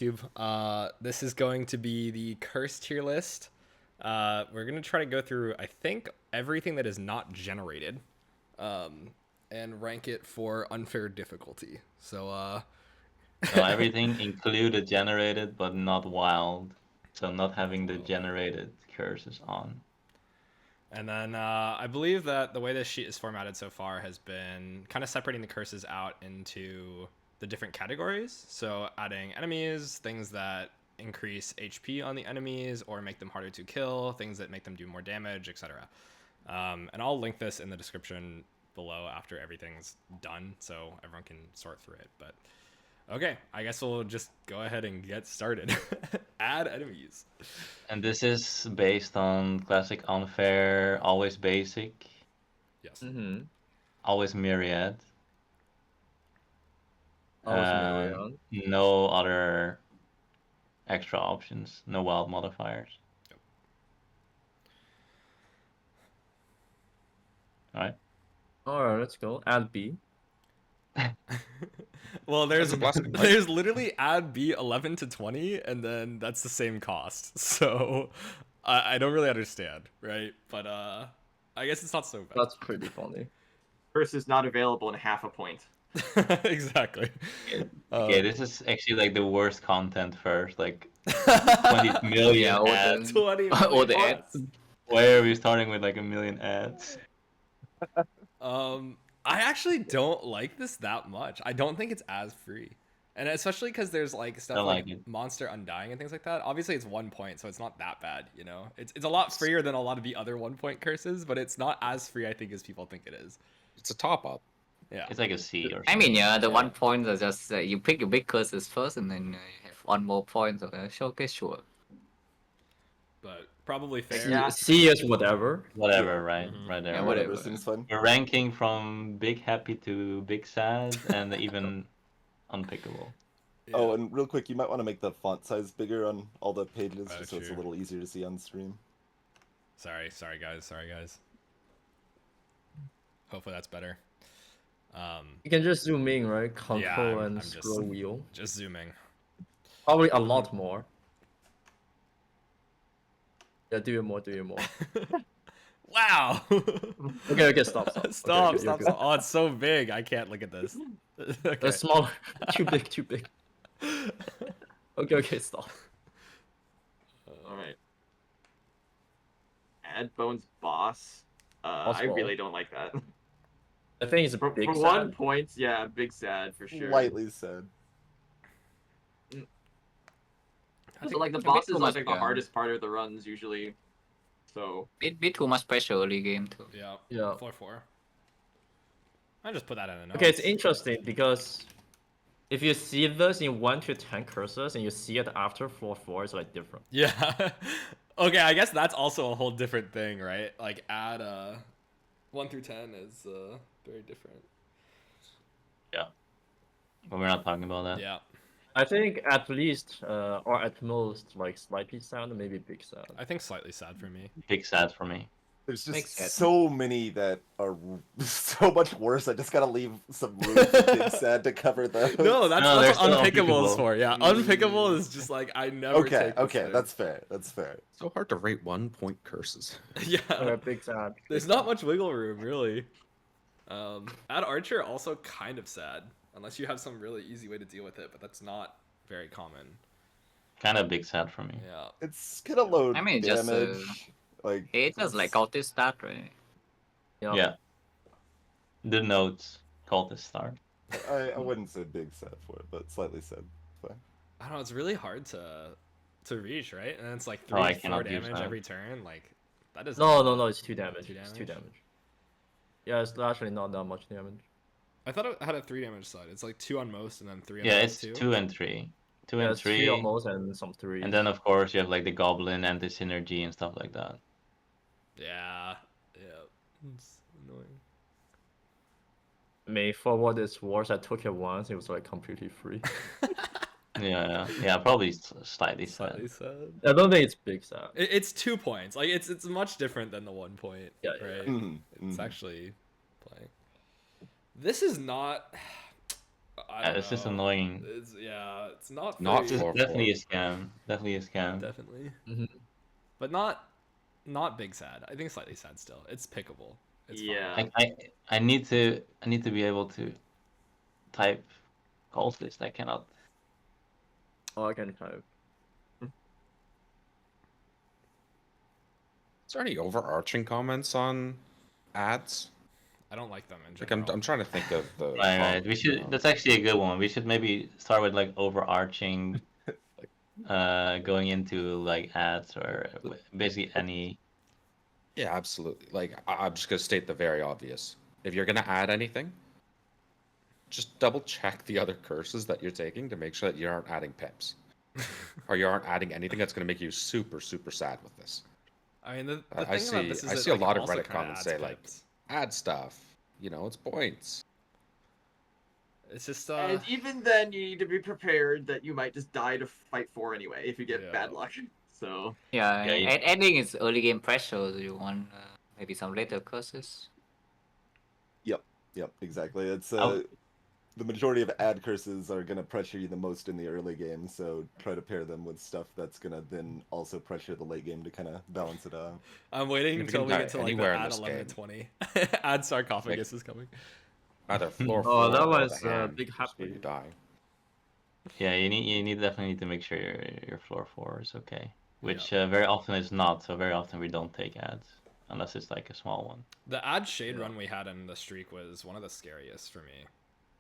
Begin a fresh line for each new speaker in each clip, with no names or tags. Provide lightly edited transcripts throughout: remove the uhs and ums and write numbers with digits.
This is going to be the curse tier list. We're gonna try to go through, I think, everything that is not generated, and rank it for unfair difficulty. So,
So everything included generated, but not wild. So not having the generated curses on.
and then I believe that the way this sheet is formatted so far has been kind of separating the curses out into the different categories. So adding enemies, things that increase HP on the enemies or make them harder to kill, things that make them do more damage, etc. And I'll link this in the description below after everything's done, so everyone can sort through it. But okay, I guess we'll just go ahead and get started. Add enemies.
And this is based on classic unfair, always basic,
Yes.
Mm-hmm.
always myriad.
Always myriad.
No other extra options, no wild modifiers.
Yep.
Alright.
Alright, let's go. Add B.
Well, there's
That's a blessing, right?
there's literally add B 11 to 20, and then that's the same cost. So I don't really understand, right? But I guess it's not so bad.
That's pretty funny.
Curse is not available in half a point.
Exactly.
Okay, this is actually like the worst content first, like 20 million
Yeah,
ads.
20
Or the
million.
ads.
Why are we starting with like a million ads?
I actually don't like this that much. I don't think it's as free. And especially because there's like stuff
Don't
like
like it.
Monster Undying and things like that. Obviously, it's 1 point, so it's not that bad, you know? It's a lot freer than a lot of the other 1 point curses, but it's not as free, I think, as people think it is.
It's a top up.
Yeah.
It's like a C or something.
I mean, yeah, the 1 point are just you pick your big curses first, and then you have 1 more point of the showcase, sure.
But probably fair.
Yeah.
C is whatever.
Whatever, right?
Mhm.
Right there.
Yeah,
Whatever
whatever.
seems fun.
We're ranking from big happy to big sad and even unpickable.
Yeah.
Oh, and real quick, you might want to make the font size bigger on all the pages,
Oh,
just so it's a
true.
little easier to see on stream.
Sorry guys. Hopefully that's better.
You can just zoom in, right? Control
Yeah,
and
I'm just-
scroll wheel.
Just zooming.
Probably a lot more. Yeah, do it more.
Wow.
Okay, stop.
Stop.
Okay, you're good.
Oh, it's so big. I can't look at this. Okay.
That's smaller. Too big. Okay, stop.
Alright. Add Bones Boss.
Boss
I
wall.
really don't like that.
I think it's a
For
big
1
sad.
point, yeah, big sad for sure.
Lightly said.
I
So
think-
like the
a bit
bosses
too
are
much,
like the
yeah.
hardest part of the runs usually. So
Bit too much pressure early game too.
Yeah.
Yeah.
Floor 4. I just put that in a note.
Okay, it's interesting because if you see this in 1 to 10 cursors and you see it after floor 4, it's like different.
Yeah. Okay, I guess that's also a whole different thing, right? Like add 1 through 10 is very different.
Yeah. But we're not talking about that.
Yeah.
I think at least or at most like slightly sad, maybe big sad.
I think slightly sad for me.
Big sad for me.
There's
Makes
just
sense.
so many that are so much worse. I just gotta leave some room for Big Sad to cover those.
No, that's
No,
what
they're still
unpickable is
unpickable.
for. Yeah, unpickable is just like I never.
Okay,
take this
okay,
thing.
that's fair. That's fair.
So hard to rate 1 point curses.
Yeah.
Okay, big sad.
There's not much wiggle room, really. Add Archer also kind of sad, unless you have some really easy way to deal with it, but that's not very common.
Kind of big sad for me.
Yeah.
It's gonna load
I mean, just,
damage. Like
It's just like cultist stat, right?
Yeah. The notes called this start.
I wouldn't say big sad for it, but slightly sad. Fine.
I don't know. It's really hard to reach, right? And it's like
Oh,
3
I
to 4
cannot use
damage
that.
every turn. Like that is
No, it's 2 damage.
Two
It's 2
damage?
damage. Yeah, it's actually not that much damage.
I thought it had a 3 damage side. It's like 2 on most and then 3 on
Yeah,
most
it's
too.
2 and 3. 2
Yeah,
and
it's
3.
3 almost and some 3.
And then of course you have like the goblin and the synergy and stuff like that.
Yeah. It's annoying.
For what it's worth, I took it once. It was like completely free.
Yeah, probably slightly sad.
Slightly sad.
I don't think it's big sad.
It's 2 points. Like it's much different than the 1 point.
Yeah,
right.
Mhm,
It's
mhm.
actually playing. This is not. I don't
It's just
know.
annoying.
It's not
Not
free.
It's
for-
definitely a scam. Definitely a scam.
Definitely.
Mhm.
But not big sad. I think slightly sad still. It's pickable. It's
Yeah.
fine.
I need to be able to type calls list. I cannot.
Oh, I can type.
Is there any overarching comments on ads?
I don't like them in
Like
general.
I'm trying to think of the.
Right. We should. That's actually a good one. We should maybe start with like overarching, going into like ads or basically any.
Yeah, absolutely. Like I'm just gonna state the very obvious. If you're gonna add anything, just double check the other curses that you're taking to make sure that you aren't adding pips, or you aren't adding anything that's gonna make you super sad with this.
I mean, the
I
thing about this is
I
it,
see a
like,
lot of
also
Reddit
kinda
comments
adds
say like,
pips.
add stuff. You know, it's points.
It's just
And even then, you need to be prepared that you might just die to fight 4 anyway if you get
Yeah.
bad luck. So
Yeah,
Yeah, you-
adding is early game pressure. You want maybe some later curses.
Yep, exactly. It's
Oh.
the majority of ad curses are gonna pressure you the most in the early game, so try to pair them with stuff that's gonna then also pressure the late game to kind of balance it out.
I'm waiting
If you
until
can
we
die
get to like the
anywhere in
ad
this
11
game.
to 20. Ad sarcophagus is coming.
Either floor
Oh,
4
that
or
was,
the hand,
big
is where
happy.
you die.
Yeah, you definitely need to make sure your floor 4 is okay, which very often is not. So very often we don't take ads unless it's like a small one.
The ad shade run we had in the streak was one of the scariest for me.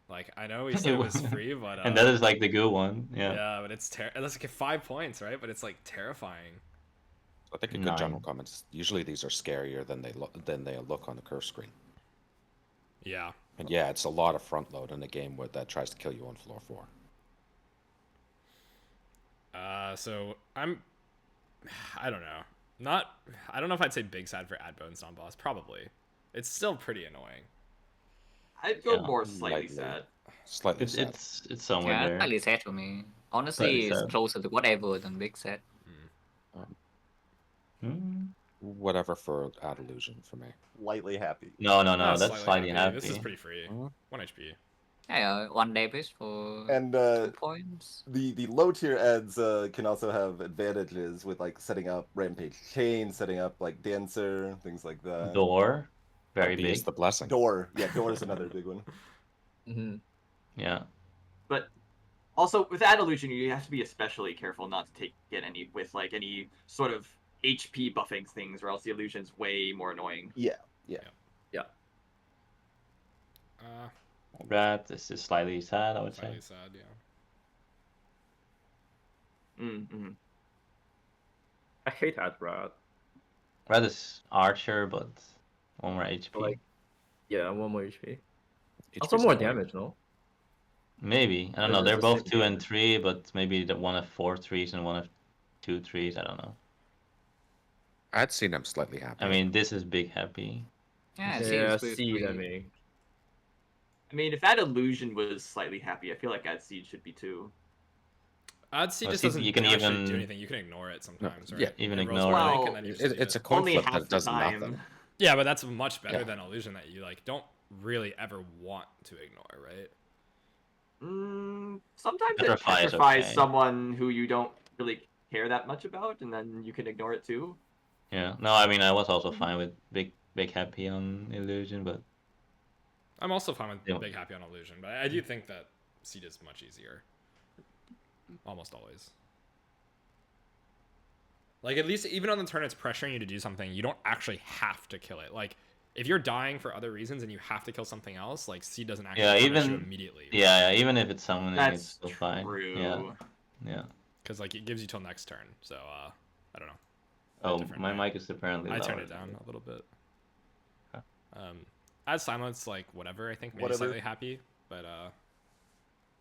Like, I know we said it was free, but
And that is like the good one. Yeah.
yeah, but it's like 5 points, right? But it's like terrifying.
I think a good general
9.
comment is usually these are scarier than they look on the curse screen.
Yeah.
And yeah, it's a lot of front load in a game that tries to kill you on floor 4.
So I don't know. I don't know if I'd say big sad for ad bones on boss. Probably. It's still pretty annoying.
I'd go
Yeah,
more slightly
lightly.
sad.
Slightly
It's
sad.
it's somewhere
Yeah,
there.
slightly sad for me. Honestly,
Slightly
it's
sad.
closer to whatever than big sad.
Hmm?
Whatever for ad illusion for me.
Lightly happy.
No,
Not
that's slightly happy.
This is pretty free.
Mhm.
1 HP.
Yeah, 1 damage for
And
2 points.
the low tier ads can also have advantages with like setting up rampage chain, setting up like dancer, things like that.
Door, very
Happy is
big.
the blessing.
Door is another big one.
Mm-hmm.
Yeah.
But also with ad illusion, you have to be especially careful not to get any with like any sort of HP buffing things, or else the illusion's way more annoying.
Rat is just slightly sad, I would say.
Slightly sad, yeah.
Mm-hmm.
I hate ad rat.
Rat is archer, but 1 more HP.
Like, yeah, 1 more HP.
HP
Also more
support.
damage, no?
Maybe. I don't
Or
know.
is it
They're
the
both
same
2 and
damage?
3, but maybe one of 4 threes and one of 2 threes. I don't know.
I'd seen him slightly happy.
I mean, this is big happy.
Yeah,
Yeah,
seems
seed, I mean.
I mean, if ad illusion was slightly happy, I feel like ad seed should be too.
Ad C
Well,
just
see,
doesn't
you can
actually
even-
do anything. You can ignore it sometimes, right?
yeah,
even
It rolls
ignore
for
it.
rank and then you just do
it's a
it.
coin
Only
flip
half
that
the
does
time.
nothing.
Yeah, but that's much better
Yeah.
than illusion that you like don't really ever want to ignore, right?
Sometimes it
Petrify is
petrifies
okay.
someone who you don't really care that much about, and then you can ignore it too.
Yeah. No, I mean, I was also fine with big happy on illusion, but
I'm also fine with
Yeah.
big happy on illusion, but I do think that seed is much easier. Almost always. Like, at least even on the turn it's pressuring you to do something, you don't actually have to kill it. Like, if you're dying for other reasons and you have to kill something else, like seed doesn't actually
Yeah,
punish you
even-
immediately.
yeah, even if it's summoning, it's
That's
still fine.
true.
Yeah.
Because like it gives you till next turn. So I don't know.
Oh,
different
my
way.
mic is apparently
I
lower.
turned it down a little bit.
Okay.
As silence, like whatever. I think maybe
Whatever.
slightly happy, but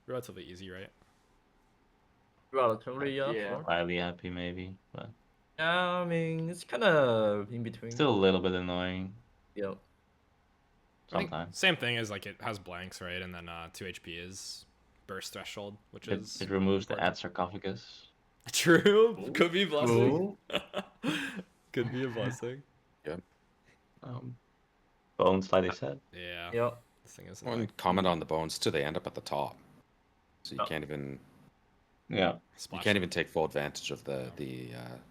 relatively easy, right?
Relatively, yeah.
Yeah.
sure.
Slightly happy maybe, but
Yeah, I mean, it's kind of in between.
still a little bit annoying
Yeah.
I think
sometimes.
same thing as like it has blanks, right? And then 2 HP is burst threshold, which is
It removes the
important.
ad sarcophagus.
True. Could be a blessing.
Cool.
Could be a blessing.
Bone slightly sad.
Yeah.
Yeah.
This thing is
One comment on the bones too. They end up at the top. So you can't even
Yeah.
Splash.
you can't even take full advantage of the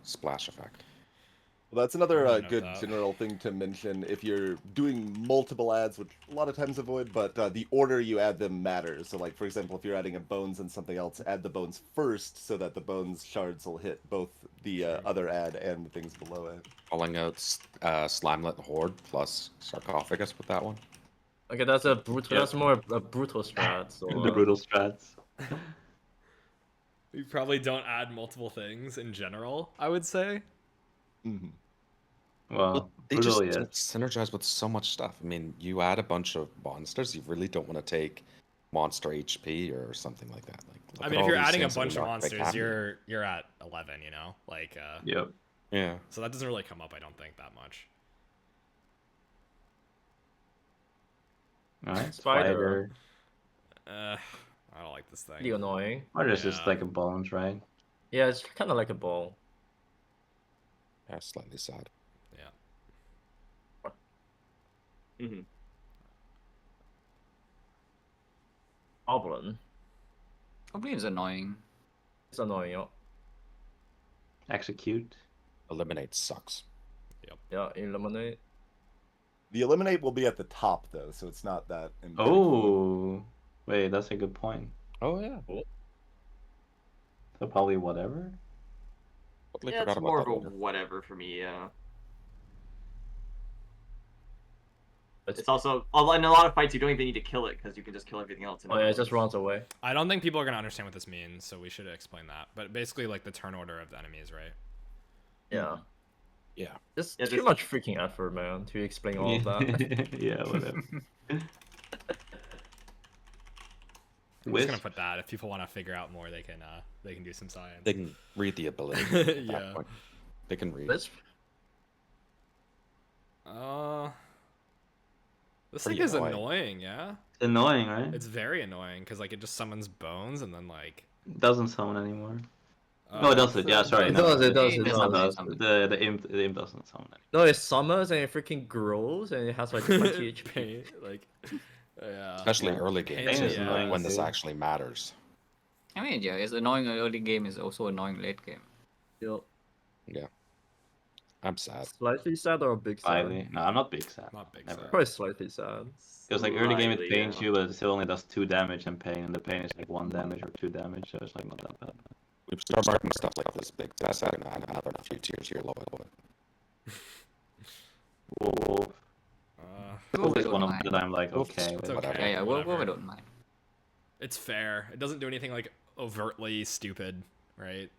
splash effect.
Well, that's another
I know
good
that.
general thing to mention. If you're doing multiple ads, which a lot of times avoid, but the order you add them matters. So, like for example, if you're adding a bones and something else, add the bones first, so that the bones shards will hit both the other ad and the things below it.
Calling out Slimelet Horde plus Sarcophagus with that one.
Okay, that's a brutal.
Yeah.
That's more a brutal strat. So,
The brutal strats.
We probably don't add multiple things in general, I would say.
Mm-hmm.
Well,
They
brutal,
just
yes.
synergize with so much stuff. I mean, you add a bunch of monsters, you really don't want to take monster HP or something like that. Like, look
I
at
mean, if
all
you're
these
adding a
things that
bunch of
are not big
monsters,
happy.
you're at 11, you know? Like,
Yep.
Yeah.
so that doesn't really come up, I don't think, that much.
Alright,
Spider.
spider.
I don't like this thing.
pretty annoying.
Or is just
Yeah.
like a bones, right?
Yeah, it's kind of like a ball.
Yeah, slightly sad.
Yeah.
Hmm.
Goblin.
Goblin is annoying.
It's annoying. Yeah.
Execute.
Eliminate sucks.
Yeah, eliminate.
The eliminate will be at the top though, so it's not that impactful.
Oh, wait, that's a good point.
Oh yeah.
So probably whatever.
Totally
Yeah,
forgot
it's
about
more
that
of a
order.
whatever for me. Yeah.
It's,
It's also in a lot of fights you don't even need to kill it because you can just kill everything else.
oh yeah, it just runs away.
I don't think people are going to understand what this means, so we should explain that. But basically, like, the turn order of the enemies, right?
Yeah.
Yeah.
It's
Yeah,
too
just-
much freaking effort, man, to explain all of that.
Yeah, whatever.
I'm just going
Wisp.
to put that. If people want to figure out more, they can do some science.
They can read the ability. At that
Yeah.
point. They can read.
Wisp?
This
Pretty
thing is
annoying.
annoying, yeah?
Annoying, right?
It's very annoying, because, like, it just summons bones, and then, like...
Doesn't summon anymore. No, it doesn't. Yeah, sorry.
It
no,
does, it does,
it
it
does.
does.
The imp doesn't summon anymore.
No, it summons and it freaking grows and it has like 20 HP.
Pain, like... Yeah.
Especially
Yeah.
early game,
Pain
too,
is annoying
when this
too.
actually matters.
I mean, yeah, it's annoying early game, is also annoying late game.
Yep.
Yeah. I'm sad.
Slightly sad or big sad?
Slightly. No, I'm not big sad.
Not big
Never.
sad.
Probably slightly sad.
Because like early game it
Slightly,
pains
yeah.
you, but it still only does 2 damage and pain, and the pain is like 1 damage or 2 damage, so it's like not that bad.
We start marking stuff like this big. That's another few tiers here lower.
Wolf.
Wolf I
Is
don't
one of
mind.
that I'm like
Wolf
okay.
is
with.
It's
whatever.
okay.
Yeah, yeah, Wolf I
whatever.
don't mind.
It's fair. It doesn't do anything, like, overtly stupid, right?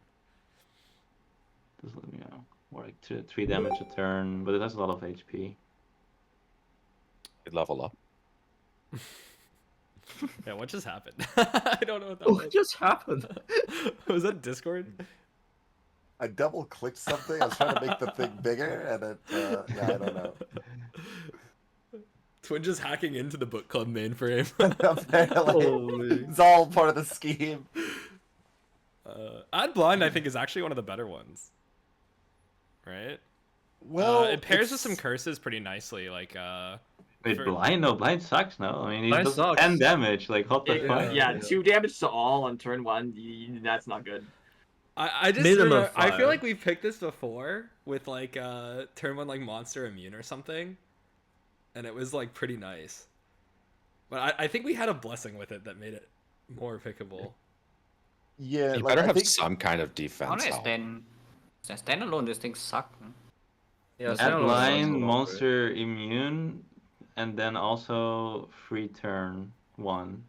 Doesn't, you know, or like 3 damage a turn, but it has a lot of HP.
You level up.
Yeah, what just happened? I don't know what that
What
was.
just happened?
Was that Discord?
I double clicked something. I was trying to make the thing bigger, and it yeah, I don't know.
Twin just hacking into the book club mainframe.
Apparently,
Holy.
it's all part of the scheme.
Add Blind, I think, is actually one of the better ones. Right?
Well,
it pairs with
it's-
some curses pretty nicely. Like,
Wait,
for-
blind? No, blind sucks. No, I mean he
Blind
does
sucks.
10 damage. Like what the fuck?
Yeah,
Yeah.
2 damage to all on turn 1. That's not good.
I just
Minimum
remember, I feel
5.
like we've picked this before with like turn 1 like monster immune or something, and it was like pretty nice. But I think we had a blessing with it that made it more pickable.
Yeah,
You
like,
better
I
have
think
some kind of defense.
Honestly,
Al.
standalone, this thing suck. Man.
Yeah,
Add
standalone
blind,
sucks a lot,
monster immune, and then also free turn 1.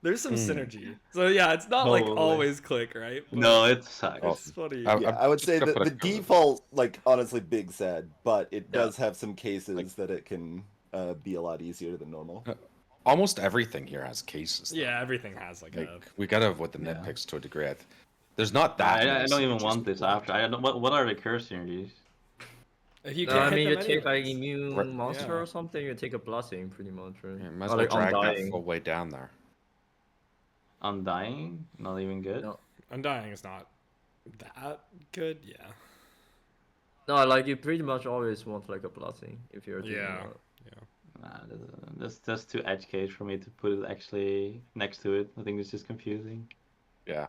There's some synergy. So yeah, it's not like
Totally.
always click, right? But
No, it sucks.
it's funny.
I-
yeah,
I'm
I would
just
say
gonna
that
put
the
a cover.
default, like honestly, big sad, but it
Yeah.
does have some cases that it can be a lot easier than normal.
Almost everything here has cases. though.
Yeah, everything has like,
Like,
a.
we gotta avoid the
Yeah.
nitpicks to a degree. There's not that.
I
many
don't even
synergies
want
with
this
blind.
after. I don't. What are the curse synergies?
If you
No,
can't
I
hit
mean, you
them
take like
anyways.
immune
Right.
monster
Yeah.
or something, you take a blessing pretty much, right?
Yeah, might as
Or
well
like
drag that
undying.
full way down there.
Undying? Not even good.
No.
Undying is not that good. Yeah.
No, like you pretty much always want like a blessing if you're doing
Yeah.
that.
Yeah.
Nah, that's too edge case for me to put it actually next to it. I think it's just confusing.
Yeah.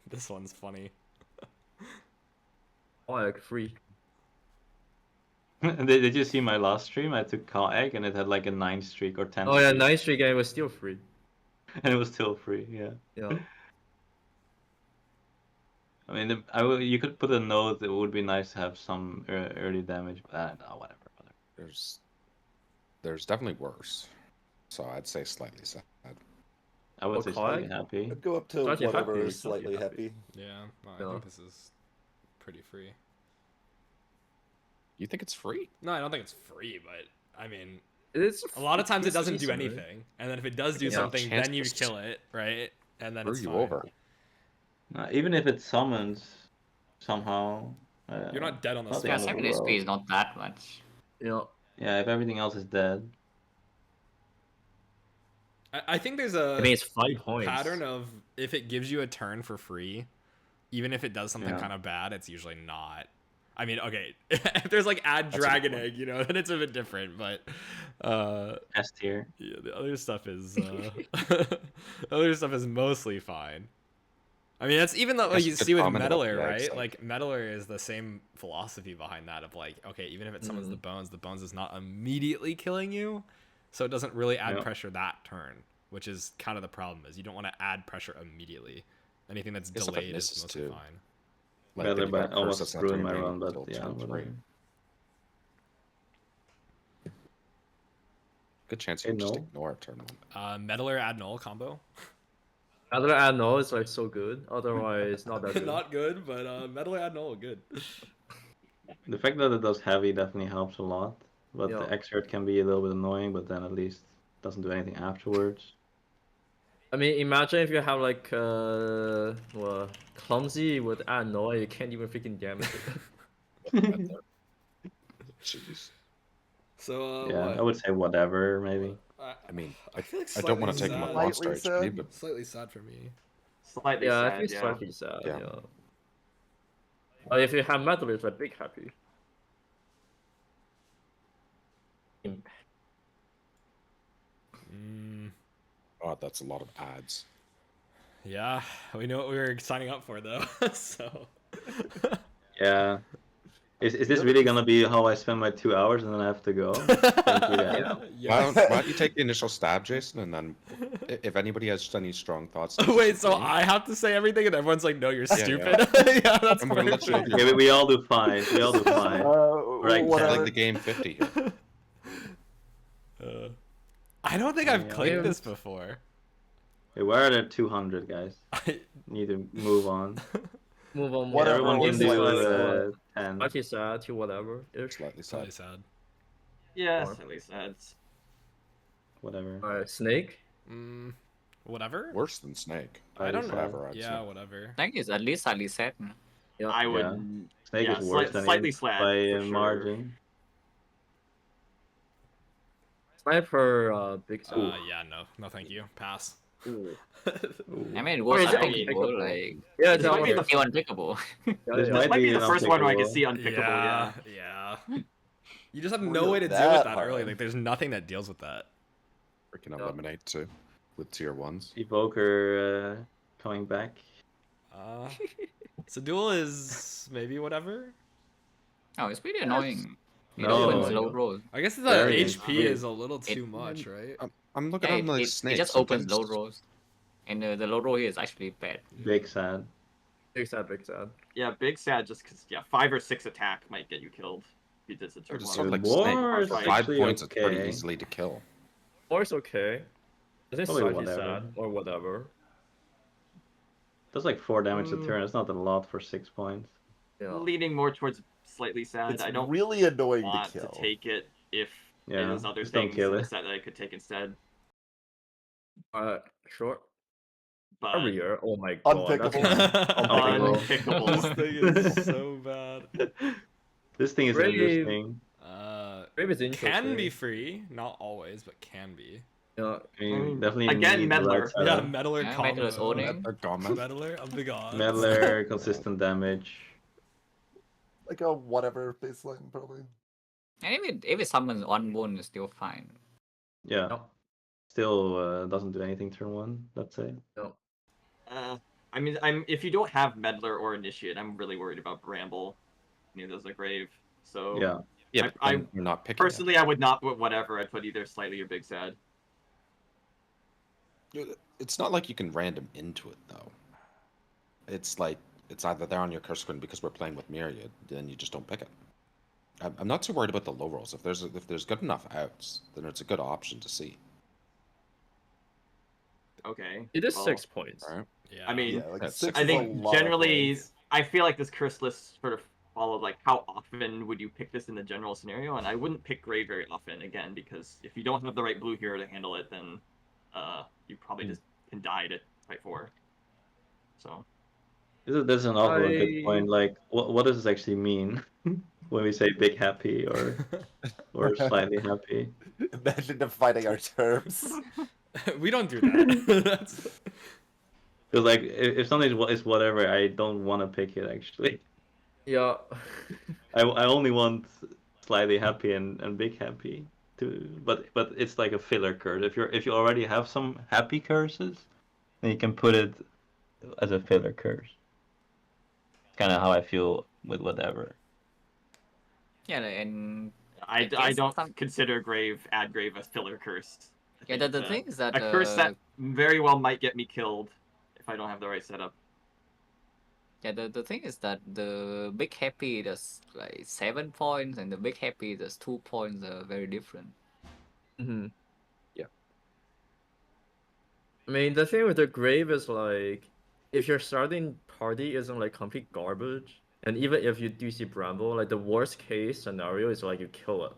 This one's funny.
Oh, like free.
Did you see my last stream? I took Call Egg and it had like a 9 streak or 10
Oh yeah,
streak.
9 streak game was still free.
And it was still free, yeah.
Yeah.
I mean, you could put a note. It would be nice to have some early damage, but no, whatever.
There's definitely worse. So I'd say slightly sad.
I would
Or
say
Call
slightly
Egg?
happy.
I'd go up to
Slightly
whatever
happy,
is
slightly
slightly
happy.
happy.
Yeah, I
Yeah.
think this is pretty free.
You think it's free?
No, I don't think it's free, but I mean,
It's
a lot of times it
it's
doesn't do
decent, right?
anything, and then if it does do
Yeah.
something, then you
Chances
kill it, right? And then
Screw
it's
you
fine.
over.
Even if it summons somehow.
You're not dead on the
not the
Yeah,
spot.
end of
7
the
SP
world.
is not that much.
Yeah.
Yeah, if everything else is dead.
I think there's
I
a
mean, it's 5 points.
pattern of if it gives you a turn for free, even if it does something
Yeah.
kind of bad, it's usually not. I mean, okay, if there's like add
That's a good
dragon
point.
egg, you know, then it's a bit different, but
S tier.
yeah, the other stuff is the other stuff is mostly fine. I mean, that's even though like
That's
you
a good
see with
comment about
Meddler,
the
right?
eggs,
Like Meddler is the same philosophy behind that of like, okay, even if it summons the bones is not immediately killing you, so it doesn't really add
Yeah.
pressure that turn, which is kind of the problem. Is you don't want to add pressure immediately. Anything that's
Guess if it
delayed is
misses
mostly
too.
fine.
Like,
Better
if you
by
got a curse
almost
that's not
ruined
doing
my
anything
run, but
until
yeah,
turn
whatever.
3. Good chance
Hey,
you can just
no.
ignore turn 1.
Meddler add null combo.
Other I know it's like so good. Otherwise, not that good.
Not good, but Meddler add null good.
The fact that it does heavy definitely helps a lot. But
Yeah.
the exert can be a little bit annoying, but then at least doesn't do anything afterwards.
I mean, imagine if you have like clumsy with add no, you can't even freaking damage it.
Jeez.
So
Yeah,
what?
I would say whatever, maybe.
I mean,
I feel like
I don't want to
slightly
take him on
sad.
monster
Slightly
HP, but
Slightly sad for me.
Slightly
Yeah, I
sad,
think
yeah.
slightly sad.
Yeah.
Yeah. But if you have metal, it's a big happy.
oh, that's a lot of ads.
Yeah, we know what we were signing up for though. So
Yeah. Is this really gonna be how I spend my 2 hours and then I have to go? Thank you, guys.
yeah.
Why don't you take the initial stab, Jason, and then if anybody has any strong thoughts.
Wait, so
disagree,
I have to say everything, and everyone's like, "No, you're
Yeah,
stupid." Yeah, that's
I'm gonna let you
fine.
know.
Okay, we all do fine. We all do fine. Right,
I
whatever.
like the game 50 here.
I don't think I've
Yeah.
clicked this before.
Wait, where are there 200 guys? Need to move on.
Move on.
Whatever
Everyone can
was
do
slightly
10.
Slightly sad to whatever.
Slightly
Slightly
sad.
sad.
Yeah,
Or-
slightly sad.
Whatever.
Alright, snake.
Whatever.
Worse than Snake.
I don't know.
Whatever, I'd
Yeah,
say.
whatever.
I think it's at least slightly sad.
Yeah.
I would.
Yeah. Snake
Yeah,
is worse
slight-
than
slightly
Imp
sad,
by
for
a
sure.
margin.
Sniper, big sad.
Yeah, no, thank you. Pass.
Ooh.
I mean, it was
is it
unpickable,
unpickable?
like,
Yeah,
This
that
might be
was
the
still unpickable.
yeah,
This
yeah.
might
This might be
be
the first one where I can
unpickable.
see unpickable, yeah.
Yeah. You just have no
Really
way to deal
that
with that
hard?
early. Like, there's nothing that deals with that.
Freaking
Yeah.
eliminate too. With tier 1s.
Evoker coming back.
So duel is maybe whatever.
Oh, it's pretty annoying. It
No.
opens low rolls.
I guess the
Very
HP
weird.
is a little too much, right?
I'm looking
Yeah,
at him like
it
Snake.
just opens
sometimes-
low rolls. And the low roll here is actually bad.
Big sad.
Big sad, big sad.
Yeah, big sad just because, yeah, 5 or 6 attack might get you killed. If you did the
Or
turn
just
one.
like
War
Snake.
is
5
actually
points is pretty
okay.
easily to kill.
Or it's okay. I think
Probably
slightly
whatever.
sad, or whatever.
That's like 4 damage a turn. It's not a lot for 6 points.
Yeah.
Leaning more towards slightly sad.
It's
I don't
really annoying
want
to
to
kill.
take it if
Yeah,
there's other
just don't
things
kill
in
it.
the set that I could take instead.
Short.
But
Barrier. Oh my god. That's
Unpickable.
unpickable.
This thing is so bad.
This thing is
Really-
interesting.
Maybe it's interesting.
Can be free, not always, but can be.
Yeah.
I mean,
mean,
definitely
again,
need the
Meddler.
right
Yeah,
setup.
Meddler
Yeah,
combo.
Meddler's owning.
A Gauntlet.
Meddler of the gods.
Meddler, consistent damage.
Like a whatever baseline, probably.
And if it summons on bone, it's still fine.
Yeah.
No.
Still doesn't do anything turn 1, let's say.
No.
I mean, if you don't have Meddler or Initiate, I'm really worried about Bramble. Neither does a Grave. So
Yeah.
Yeah, but
I
then you're not picking it.
personally, I would not put whatever. I'd put either Slightly or Big Sad.
It's not like you can random into it though. It's like it's either there on your curse screen because we're playing with Myriad, then you just don't pick it. I'm not too worried about the low rolls. If there's good enough outs, then it's a good option to see.
Okay.
It is
well,
6 points.
Right?
Yeah.
I mean,
Yeah, like
That's
6
I
is a
think
lot of
generally,
points.
I feel like this curse list sort of followed like how often would you pick this in the general scenario, and I wouldn't pick Grave very often again because if you don't have the right blue hero to handle it, then you probably just can die to fight 4. So
That's an also a good point. Like, what does this actually mean when we say big happy or slightly happy?
Imagine defining our terms.
We don't do that. That's...
Because like, if something is whatever, I don't want to pick it actually.
Yeah.
I only want slightly happy and big happy but it's like a filler curse. If you already have some happy curses, then you can put it as a filler curse. Kind of how I feel with whatever.
Yeah, and
I
guess
don't
some-
consider Add Grave a filler curse. I
Yeah,
think
the
it's
thing is that
a curse that very well might get me killed if I don't have the right setup.
yeah, the thing is that the big happy does like 7 points, and the big happy does 2 points are very different.
Mm-hmm.
Yeah.
I mean, the thing with the Grave is like, if your starting party isn't like complete garbage, and even if you do see Bramble, like the worst case scenario is like you kill it.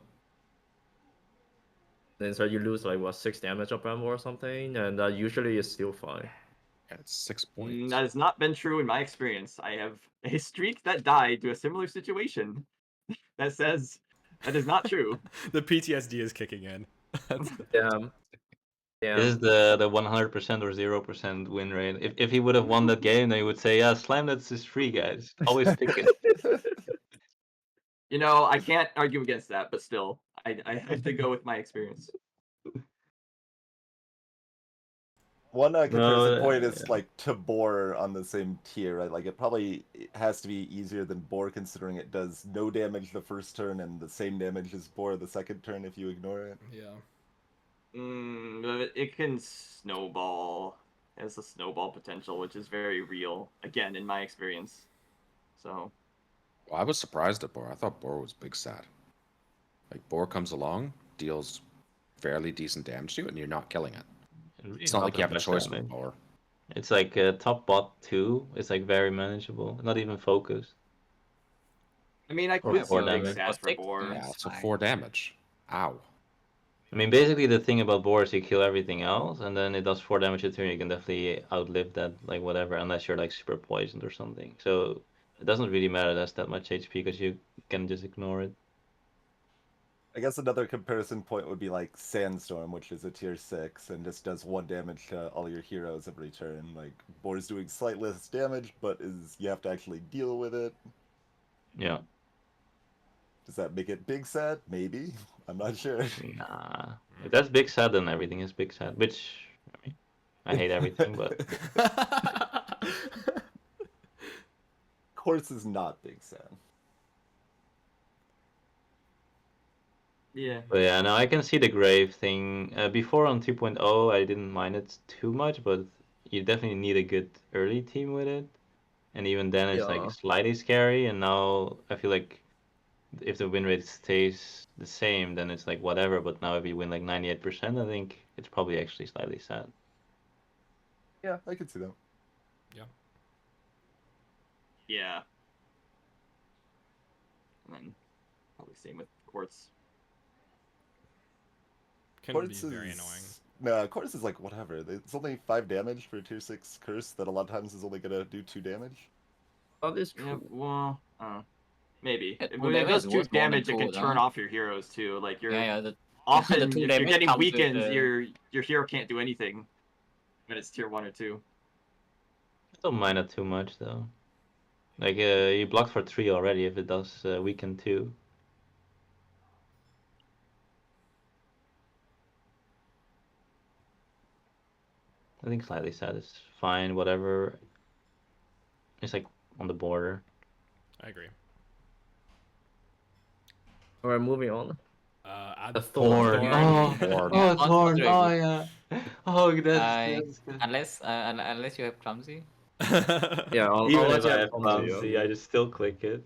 Then so you lose like what 6 damage of Bramble or something, and usually it's still fine.
Yeah, it's 6 points.
That has not been true in my experience. I have a streak that died to a similar situation that says that is not true.
The PTSD is kicking in.
Damn. Damn.
This is the 100% or 0% win rate. If he would have won that game, then he would say, yeah, Slam that's is free, guys. Always pick it.
You know, I can't argue against that, but still, I have to go with my experience.
One comparison
No,
point is
yeah.
like to Boar on the same tier, right? Like it probably has to be easier than Boar considering it does no damage the first turn and the same damage as Boar the second turn if you ignore it.
Yeah.
But it can snowball. It has a snowball potential, which is very real. Again, in my experience. So.
Well, I was surprised at Boar. I thought Boar was big sad. Like Boar comes along, deals fairly decent damage to you, and you're not killing it. It's not like you have a choice with Boar.
It's like top bot 2. It's like very manageable. Not even focused.
I mean, I
Or
could see
4
Big
damage.
Sad for
6
Boar.
damage.
Yeah,
It's
so
fine.
4 damage. Ow.
I mean, basically the thing about Boar is you kill everything else, and then it does 4 damage a turn. You can definitely outlive that, like whatever, unless you're like super poisoned or something. So it doesn't really matter that's that much HP because you can just ignore it.
I guess another comparison point would be like Sandstorm, which is a tier 6 and just does 1 damage to all your heroes every turn. Like Boar's doing slightly less damage, but you have to actually deal with it.
Yeah.
Does that make it big sad? Maybe. I'm not sure.
Nah. If that's big sad, then everything is big sad. Which, I mean, I hate everything, but
Quartz is not big sad.
Yeah.
But yeah, no, I can see the grave thing. Before on 2.0, I didn't mind it too much, but you definitely need a good early team with it. And even then, it's
Yeah.
like slightly scary. And now I feel like if the win rate stays the same, then it's like whatever. But now if you win like 98%, I think it's probably actually slightly sad.
Yeah, I can see that.
Yeah. And then probably same with Quartz.
Can
Quartz
be very annoying.
No, Quartz is like whatever. It's only 5 damage for a tier 6 curse that a lot of times is only gonna do 2 damage.
That is
Yeah,
true.
well, maybe.
Yeah,
When it
damage
does
is
2
worth more than
damage, it can
2,
turn
huh?
off your heroes too. Like you're
Yeah, the
often
the
if
2
you're
damage
getting
comes with
weakens,
the-
your hero can't do anything when it's tier 1 or 2.
I don't mind it too much though. Like you blocked for 3 already if it does weaken 2. I think slightly sad is fine. Whatever. It's like on the border.
I agree.
Alright, moving on.
Add
A thorn.
thorn.
Oh,
Thorn.
oh,
Thorn
thorn.
very
Oh
good.
yeah. Oh,
I
that's good.
unless you have clumsy.
Yeah,
Even
unless
if
you
I
have
have
clumsy, yeah.
clumsy, I just still click it.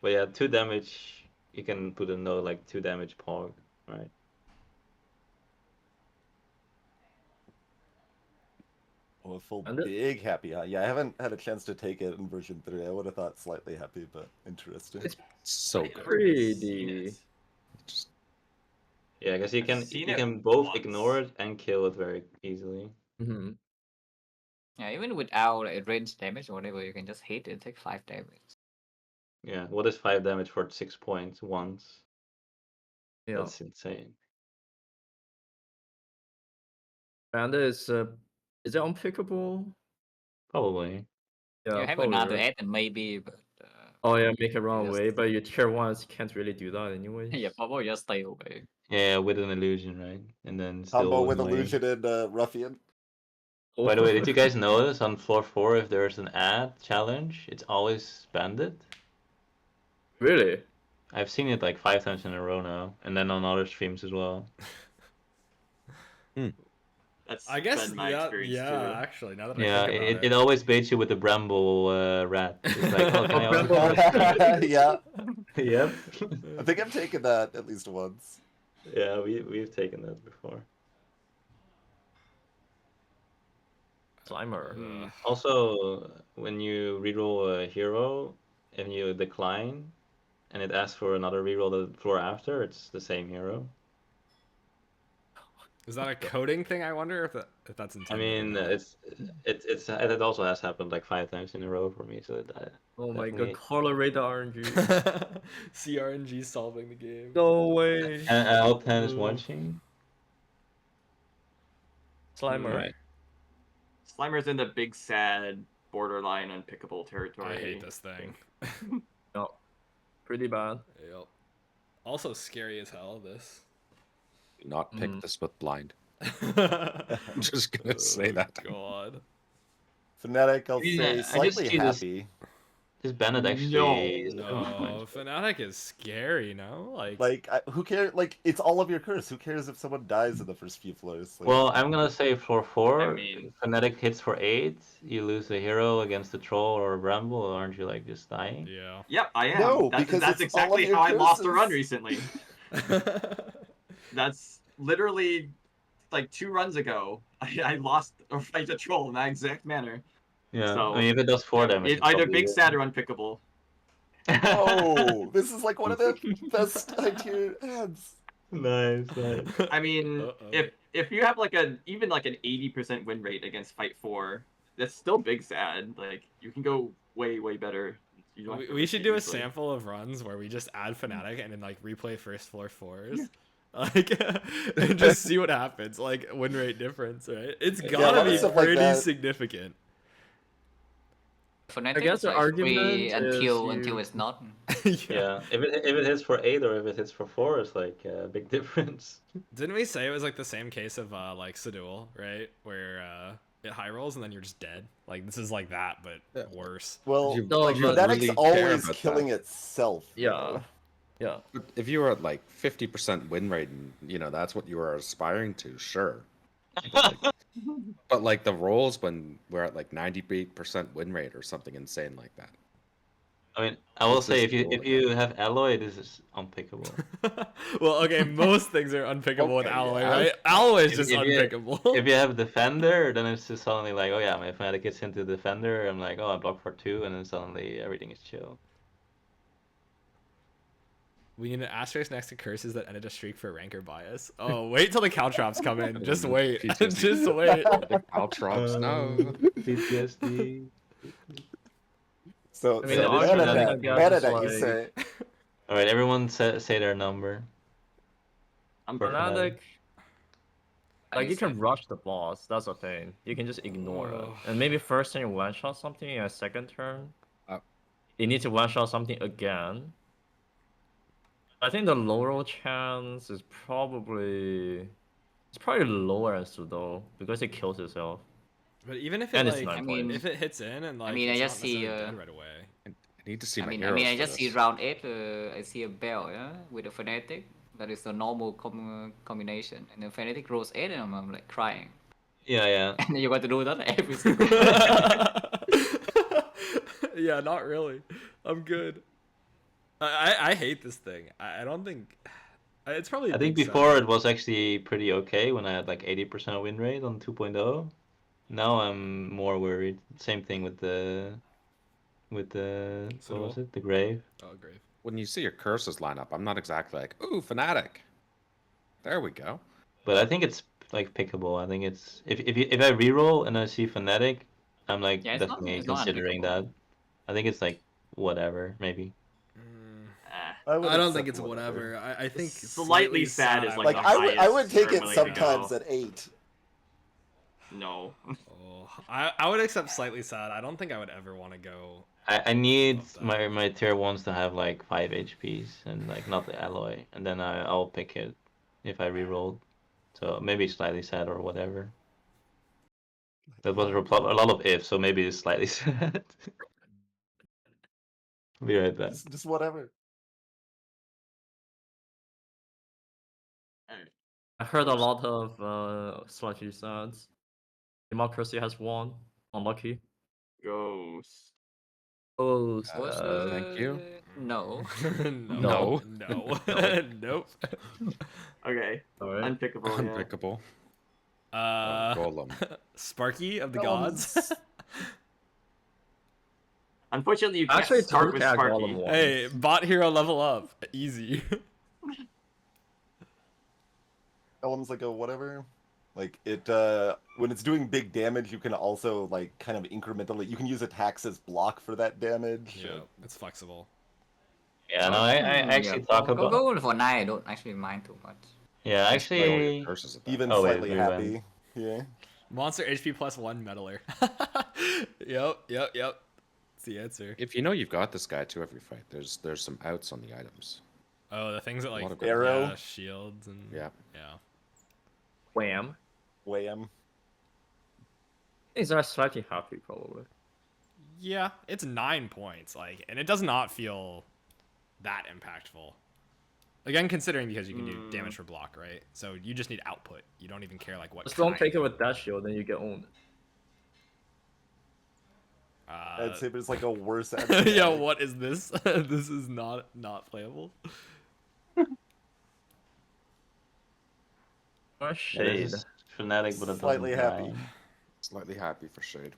But yeah, 2 damage. You can put a note like 2 damage pog, right?
Oh, a full
And it-
big happy, huh? Yeah, I haven't had a chance to take it in version 3. I would have thought slightly happy, but interesting.
It's
So
I've
good.
never seen
pretty.
it.
Just
Yeah, I guess you
I've
can
seen
you
it
can both
once.
ignore it and kill it very easily.
Mm-hmm.
Yeah, even without like, range damage or whatever, you can just hit and take 5 damage.
Yeah, what is 5 damage for 6 points once?
Yeah.
That's insane.
And is it unpickable?
Probably.
Yeah,
You have
probably,
another
right?
add and maybe, but
Oh yeah, make it run
just-
away, but your tier 1s can't really do that anyway.
yeah, probably just stay away.
Yeah, with an illusion, right? And then still
Combo
one
with
way.
illusion and ruffian.
By the way, did you guys notice on floor 4 if there's an ad challenge, it's always banded?
Really?
I've seen it like 5 times in a row now, and then on other streams as well.
That's
I guess
been my experience
yeah,
too.
actually, now that
Yeah,
I think about
it always baits you with the bramble rat. It's like, oh, can I also
Bramble.
Yeah,
Yep.
I think I've taken that at least once.
Yeah, we've taken that before.
Slimer.
Hmm.
Also, when you reroll a hero and you decline, and it asks for another reroll the floor after, it's the same hero.
Is that a coding thing? I wonder if that's
I
intended.
mean,
or not.
it also has happened like 5 times in a row for me, so
Oh my
definitely-
god, correlate the RNG.
CRNG solving the game.
No way.
And I hope Tan is watching.
Slimer.
Right.
Slimer's in the big sad borderline unpickable territory.
I hate this thing.
No. Pretty bad.
Yep. Also scary as hell. This.
do not pick
Mm.
this with blind.
I'm
I'm just gonna say that.
God.
Fnatic, I'll
Yeah,
say
I just
slightly
see this-
happy.
This Bennett actually.
No, Fnatic is scary. No,
Like, who cares? Like, it's all of your curse. Who cares if someone dies in the first few floors? Like,
Well, I'm gonna say floor 4.
I mean-
Fnatic hits for 8. You lose a hero against a troll or a bramble, aren't you like just dying?
yeah.
Yep, I am.
No,
that's,
because
that's
it's all of
exactly
your
how I lost a
curses.
run recently. That's literally like 2 runs ago. I lost a fight to troll in that exact manner.
Yeah.
So,
I mean, if it does 4 damage,
It,
it's
either
probably
big
good.
sad or unpickable.
oh, this is like one of the best high-tier ads.
Nice.
I mean,
Uh-oh.
if you have like even like an 80% win rate against fight 4, that's still big sad. Like you can go way better. You don't have to
We
risk
should
it
do a
usually.
sample of runs where we just add Fnatic and then like replay first floor 4s. Like and just see what happens. Like win rate difference, right? It's
Yeah,
gotta
a lot of
be
stuff like
pretty
that.
significant.
Fnatic
guess
is
the
like
argument
free
is
until
you-
it's not.
Yeah. If it hits for 8 or if it hits for 4, it's like a big difference.
Didn't we say it was like the same case of like Sedual, right? Where it high rolls and then you're just dead. Like this is like that, but
Yeah.
worse.
Well,
You-
No,
you
but
Fnatic's
really care
always
about
killing
that.
itself.
Yeah. Yeah.
But if you were at like 50% win rate and that's what you were aspiring to, sure. But like the rolls when we're at like 98% win rate or something insane like that.
I mean, I will
This
say
is
if you have alloy, this is unpickable.
Well, okay, most things are unpickable with
Okay,
alloy,
yeah.
right? Alloy is
If-
just
if you-
unpickable.
If you have defender, then it's just suddenly like, oh yeah, my Fnatic gets into defender. I'm like, oh, I block for 2, and then suddenly everything is chill.
We need an asterisk next to curses that ended a streak for ranker bias. Oh, wait till the caltrops come in. Just wait.
PTSD.
Just wait.
The Caltrops, no.
PTSD.
So,
I mean,
the
so
argument,
Bernadette,
I guess,
Bernadette, you
is
say.
All right, everyone say their number.
I'm
For
Fnatic, like you
Nice.
can rush the boss, that's the thing. You can just ignore it.
Oh.
And maybe first turn you one shot something, and second turn
Uh.
you need to one shot something again. I think the low roll chance is probably lower as Sudo because it kills itself.
But even if it
And it's
like,
9
I mean-
if it hits in and like,
mean, I
it's
just
not
see,
necessarily dead right away.
I need to see
I
my
mean,
heroes
I
for
just see
this.
round 8. I see a bell, yeah, with a fanatic. That is the normal combination, and the fanatic rolls 8, and I'm like crying.
Yeah.
And then you got to do that every single.
Yeah, not really. I'm good. I hate this thing. I don't think it's probably.
I think before it was actually pretty okay when I had like 80% win rate on 2.0. Now I'm more worried. Same thing with the what was it? The grave.
Oh, great.
When you see your curses line up, I'm not exactly like, ooh, fanatic. There we go.
But I think it's like pickable. I think it's if I reroll and I see fanatic, I'm like
Yeah,
definitely
it's not
considering that.
unpickable.
I think it's like whatever, maybe.
Ah,
would
I don't
accept
think it's
whatever.
whatever. I think
Slightly sad is
Like
the
I would
highest
take it
normally to
sometimes
go.
at 8.
No.
Oh, I would accept slightly sad. I don't think I would ever want to go.
I need
Love that.
my tier ones to have like 5 HPs and like not the alloy, and then I'll pick it if I rerolled. So maybe slightly sad or whatever. That was a lot of ifs, so maybe it's slightly sad. Be right back.
Just whatever.
I heard a lot of slightly sad. Democracy has won. Unlucky.
Ghost.
Oh,
Thank you.
no.
No.
No.
No.
No.
Nope.
Okay.
Alright.
Unpickable, yeah.
Unpickable.
Golem. Sparky of the gods.
Unfortunately, you can't
Actually,
start with
tag
Sparky.
Golem once.
Hey, bot hero level up. Easy.
Golem's like a whatever. Like it when it's doing big damage, you can also like kind of incrementally. You can use attacks as block for that damage.
Yeah, it's flexible.
Yeah, no, I actually talk
go
about.
go for 9. I don't actually mind too much.
Yeah,
Just play all your
actually.
curses at that
Even
Oh, wait,
slightly
rewind.
happy. Yeah.
Monster HP plus 1 meddler. Yep. That's the answer.
If you know you've got this guy to every fight, there's some outs on the items.
Oh, the things that like
lot of good-
Arrow.
yeah, shields and
Yeah.
Wham.
Wham.
These are slightly happy, probably.
Yeah, it's 9 points, like, and it does not feel that impactful. Again, considering because you can do damage for block, right? So you just need output. You don't even care like what.
Just don't
kind.
take it with that shield, then you get owned.
I'd say there's like a worse.
Yeah, what is this? This is not playable.
Or
Yeah,
shade.
this is fanatic, but it
Slightly
doesn't
happy.
die.
Slightly happy for Shade.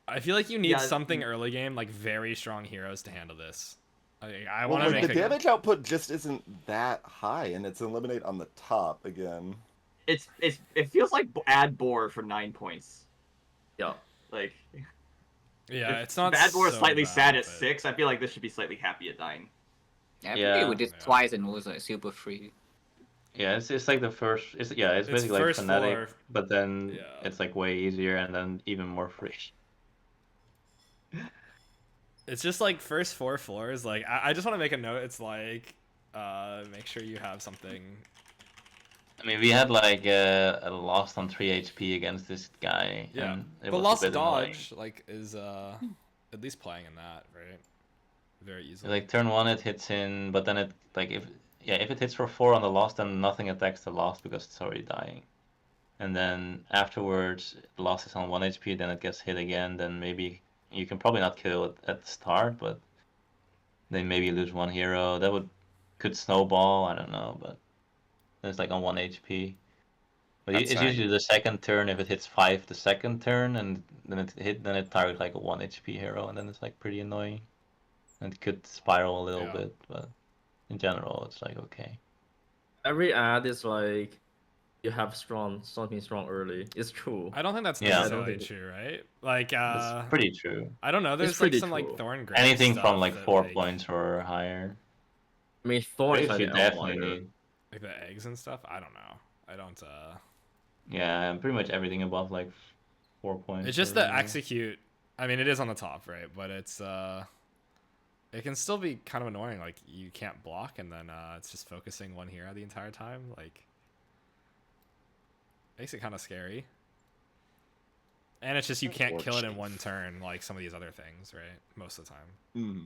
I feel like you need
Yeah,
something early game, like very strong heroes to handle this. I
Well,
want to
like,
make
the
a
damage output just isn't that high, and it's eliminate on the top again.
It feels like add Boar for 9 points.
Yeah.
Like,
yeah,
if
it's not
Bad Boar is
so
slightly
bad,
sad at
but-
6. I feel like this should be slightly happy at 9.
Yeah, I
Yeah.
played with this
Yeah.
twice and it was like super free.
Yeah, it's like the first. It's basically like
first
fanatic,
floor.
but then
Yeah.
it's like way easier and then even more free.
It's just like first 4 floors. Like I just want to make a note. It's like make sure you have something.
I mean, we had like a lost on 3 HP against this guy.
Yeah,
and it
but
was
lost
a bit annoying.
dodge like is at least playing in that, right? Very easily.
Like turn 1 it hits in, but then it like if it hits for 4 on the lost, then nothing attacks the lost because it's already dying. And then afterwards, the lost is on 1 HP, then it gets hit again. Then maybe you can probably not kill it at the start, but then maybe you lose 1 hero. That could snowball. I don't know, but it's like on 1 HP. But
That's
it's usually the second turn if it hits 5 the second turn, and then it targets like a 1 HP hero, and then it's like pretty annoying. And it could spiral a little
Yeah.
bit, but in general it's like okay.
Every ad is like you have something strong early. It's true.
I don't think that's
Yeah.
necessarily true, right? Like
It's pretty true.
I don't know. There's like
pretty
some
true.
like thorn grave
Anything
stuff
from like
that,
4 points or higher.
I mean, Thorn is
Graves
like
you
an
definitely
outlier.
need.
like the eggs and stuff. I don't know. I don't.
Yeah, pretty much everything above like 4 points.
It's just
or
the
whatever.
execute. I mean, it is on the top, right? But it's it can still be kind of annoying. Like you can't block, and then it's just focusing 1 hero the entire time. Like makes it kind of scary. And it's just you can't kill it in
Unfortunate.
one turn like some of these other things, right? Most of the time.
Mm.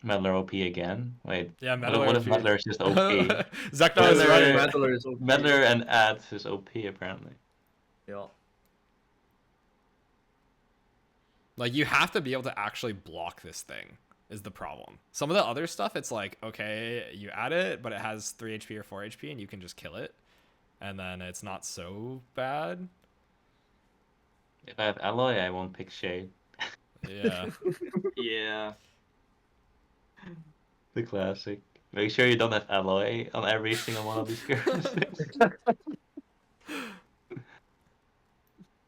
Meddler OP again. Wait.
Yeah,
What if Meddler is just OP?
Xecnar was
Meddler-
right.
Meddler is OP.
Meddler and ads is OP apparently.
Yeah.
Like you have to be able to actually block this thing is the problem. Some of the other stuff, it's like, okay, you add it, but it has 3 HP or 4 HP and you can just kill it. And then it's not so bad.
If I have alloy, I won't pick shade.
Yeah.
Yeah.
The classic. Make sure you don't have alloy on every single one of these curses.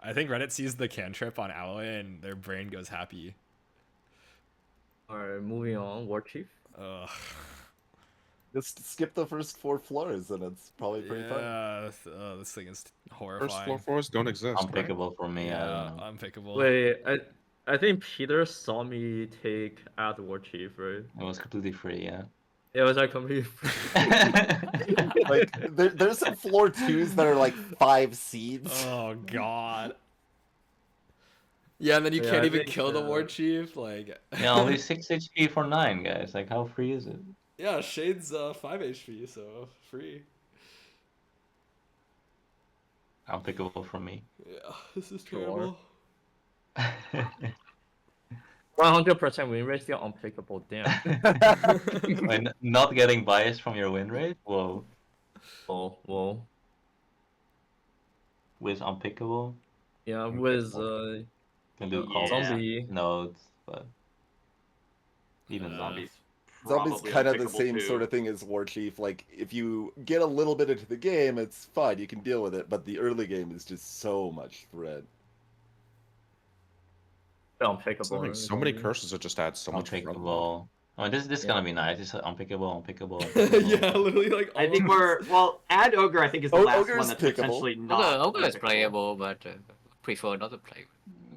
I think Reddit sees the cantrip on Alloy and their brain goes happy.
Alright, moving on. War Chief.
Ugh.
Just skip the first 4 floors and it's probably pretty fun.
Yeah, this thing is horrifying.
First floor floors don't exist. Right?
Unpickable for me. I
Yeah,
don't know.
unpickable.
Wait, I think Peter saw me take Ad War Chief, right?
It was completely free, yeah.
It was like completely
Like there's some floor 2s that are like 5 seeds.
Oh god. Yeah, and then you
Yeah,
can't
I
even
think,
kill the war chief. Like,
Yeah, only 6 HP for 9, guys. Like, how free is it?
yeah, Shade's 5 HP, so free.
Unpickable for me.
Yeah, this is
Sure.
terrible.
100% win rate, still unpickable. Damn.
Wait, not getting biased from your win rate? Whoa.
Oh, well.
With unpickable?
Yeah, with
Can do
Yeah.
calls,
zombie.
nodes, but even
Zombies.
Zombies
probably
kind of the
unpickable
same
too.
sort of thing as War Chief. Like, if you get a little bit into the game, it's fine, you can deal with it, but the early game is just so much threat.
Unpickable.
Like, so many curses that just add so much front load.
unpickable. Oh, this is
Yeah.
gonna be nice. It's unpickable.
Yeah, literally like.
I think
all
we're well. Add ogre, I think, is the
O-
last
Ogre's
one that's
pickable.
potentially not.
Ogre is
unpickable.
playable, but prefer not to play.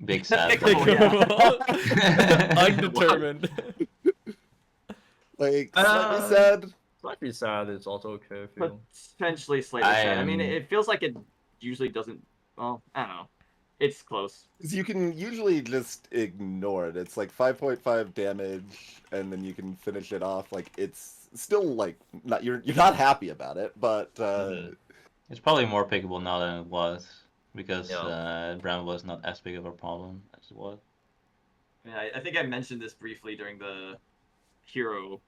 Big sad.
Pickable,
Undetermined.
Like,
Uh,
slightly sad.
Slightly sad is also okay. I feel.
Potentially slightly sad. I mean,
am-
it feels like it usually doesn't. Well, I don't know. It's close.
'Cause you can usually just ignore it. It's like 5.5 damage, and then you can finish it off. Like, it's still like not you're not happy about it, but
It's probably more pickable now than it was because
Yeah.
Brown was not as big of a problem as it was.
Yeah, I think I mentioned this briefly during the hero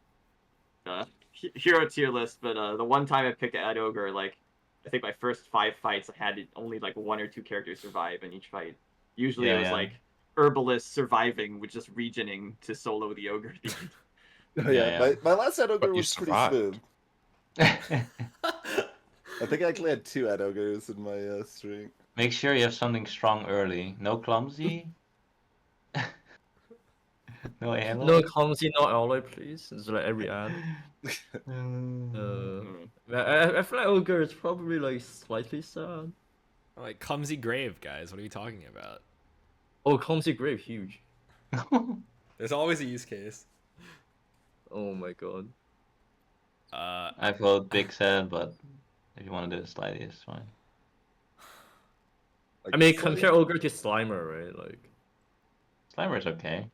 hero tier list, but the one time I picked Ad Ogre, like I think my first 5 fights I had only like 1 or 2 characters survive in each fight. Usually it was like Herbalist surviving with just regening to solo the ogre.
yeah. My last Ad Ogre
But you
was pretty
survived.
smooth. I think I actually had 2 Ad Ogres in my string.
Make sure you have something strong early. No clumsy. No ammo.
No clumsy, no alloy, please. It's like every ad.
Mm.
I feel like ogre is probably like slightly sad.
Like clumsy grave, guys. What are you talking about?
Oh, clumsy grave, huge.
There's always a use case.
Oh my god.
I vote big sad, but if you want to do it slightly, it's fine.
Like,
I mean,
slightly-
compare ogre to Slimer, right? Like,
Slimer's okay.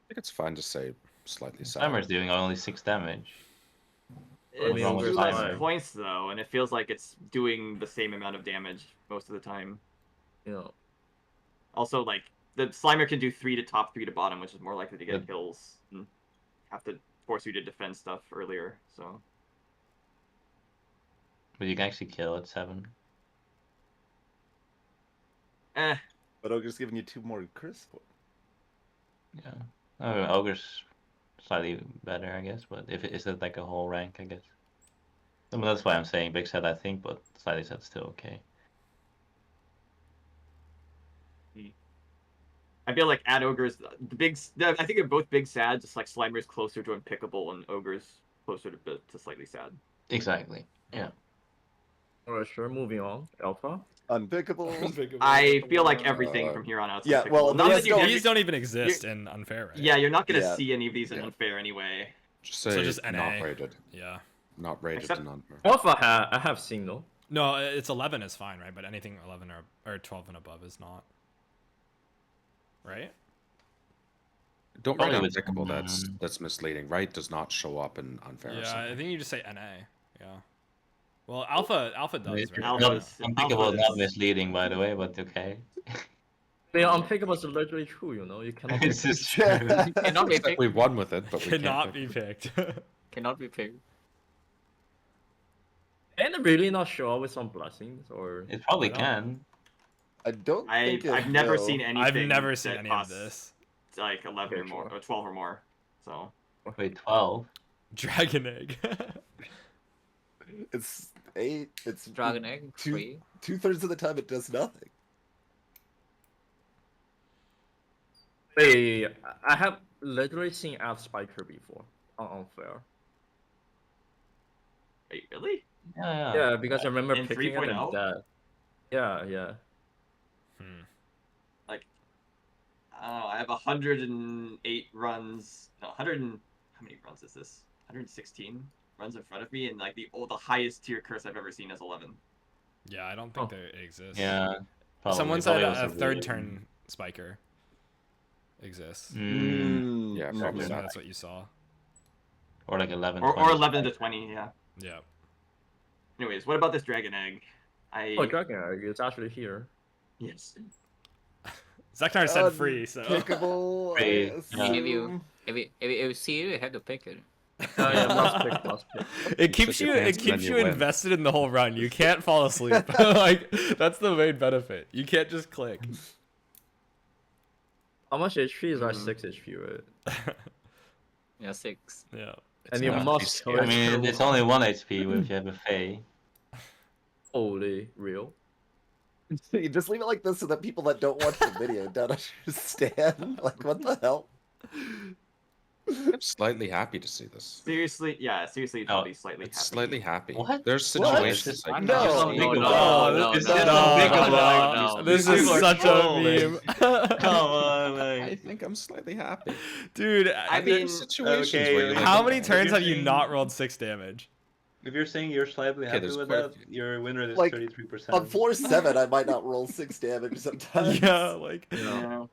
I think it's fine to say slightly sad.
Slimer's doing only 6 damage.
I mean,
It's
ogre's
less
fine.
points though, and it feels like it's doing the same amount of damage most of the time.
you know.
Also, like the Slimer can do 3 to top, 3 to bottom, which is more likely to get
Yep.
kills and have to force you to defend stuff earlier. So
But you can actually kill at 7.
But Ogre's giving you 2 more curse points.
Yeah. I mean, Ogre's slightly better, I guess, but if it is it like a whole rank, I guess. I mean, that's why I'm saying big set, I think, but slightly set's still okay.
I feel like Ad Ogre's the big. I think they're both big sad. Just like Slimer's closer to unpickable, and Ogre's closer to slightly sad.
Exactly. Yeah.
Alright, sure. Moving on. Alpha.
Unpickable.
I feel like everything from here on out.
Yeah, well,
not that
these
you
These don't even exist in unfair, right?
Yeah, you're not gonna
Yeah.
see any of these in
Yeah.
unfair anyway.
Just say
So just
not
NA.
rated.
Yeah.
Not rated
Except-
and unfair.
Alpha, I have seen though.
No, it's 11 is fine, right? But anything 11 or 12 and above is not. Right?
Don't write
Probably with-
unpickable. That's misleading. Right does not show up in unfair. or
Yeah, I
something.
think you just say NA. Yeah. Well, alpha does, right?
Alpha is-
Unpickable
alpha
is not
is-
misleading, by the way, but okay.
Yeah, unpickable is literally true. You know, you cannot.
It's
pick
just
it.
true.
Cannot be
It's like
picked.
we won with it, but we
Cannot
can't
be
pick.
picked.
Cannot be picked.
And really not sure with some blessings or.
It probably
I don't-
can.
I don't think it
I've never
will.
seen anything.
I've never seen
that
any of
costs,
this.
Like 11 or
Okay,
more,
sure.
or 12 or more. So
Wait, 12?
Dragon egg.
It's 8. It's
Dragon egg,
two-
3.
2/3 of the time it does nothing.
Wait, I have literally seen F Spiker before on unfair.
wait, really?
Yeah.
Yeah, because I remember
In
picking it and
3.0?
that. Yeah, yeah.
Like, I don't know. I have 108 runs. No, 100. How many runs is this? 116 runs in front of me, and like the highest tier curse I've ever seen is 11.
Yeah, I don't think
Oh.
they exist.
Yeah. Probably.
Someone said
Probably
a
was
third
really-
turn spiker exists.
Yeah,
So
probably
maybe
not.
that's what you saw.
Or like 11.
Or
20.
11 to 20, yeah.
Yeah.
Anyways, what about this dragon egg?
Oh, Dragon Egg is actually here.
Yes.
Xecnar said free, so.
Pickable.
Free,
I
yeah.
If you
assume.
if you see it, you have to pick it.
Yeah, must pick, must pick.
It keeps
Shake
you
your
it
pants and
keeps
then
you
you win.
invested in the whole run. You can't fall asleep. Like that's the main benefit. You can't just click.
How much HP is like
Mm.
6 HP, right?
Yeah, 6.
Yeah.
And you
not
must
easy.
kill
I mean, it's only 1 HP if you have a Fae.
Holy real.
You just leave it like this so that people that don't watch the video don't understand. Like, what the hell?
I'm slightly happy to see this.
Seriously, yeah, seriously,
Oh,
probably slightly happy.
Slightly happy.
What?
There's
What?
situations like
No.
this.
No,
no,
no,
it's
no,
just
no,
unpickable.
no, no.
This
These
is
people are
such a
trolling.
meme.
Come on,
I
like.
think I'm slightly happy.
Dude,
I
There's
mean,
situations
okay,
where you're like,
how many
if
turns
you're
have you
saying-
not rolled 6 damage?
If you're saying you're slightly
Okay,
happy
there's
with
quite a
that,
few.
your win rate is
Like,
33%.
On floor 7, I might not roll 6 damage sometimes.
Yeah, like
Yeah.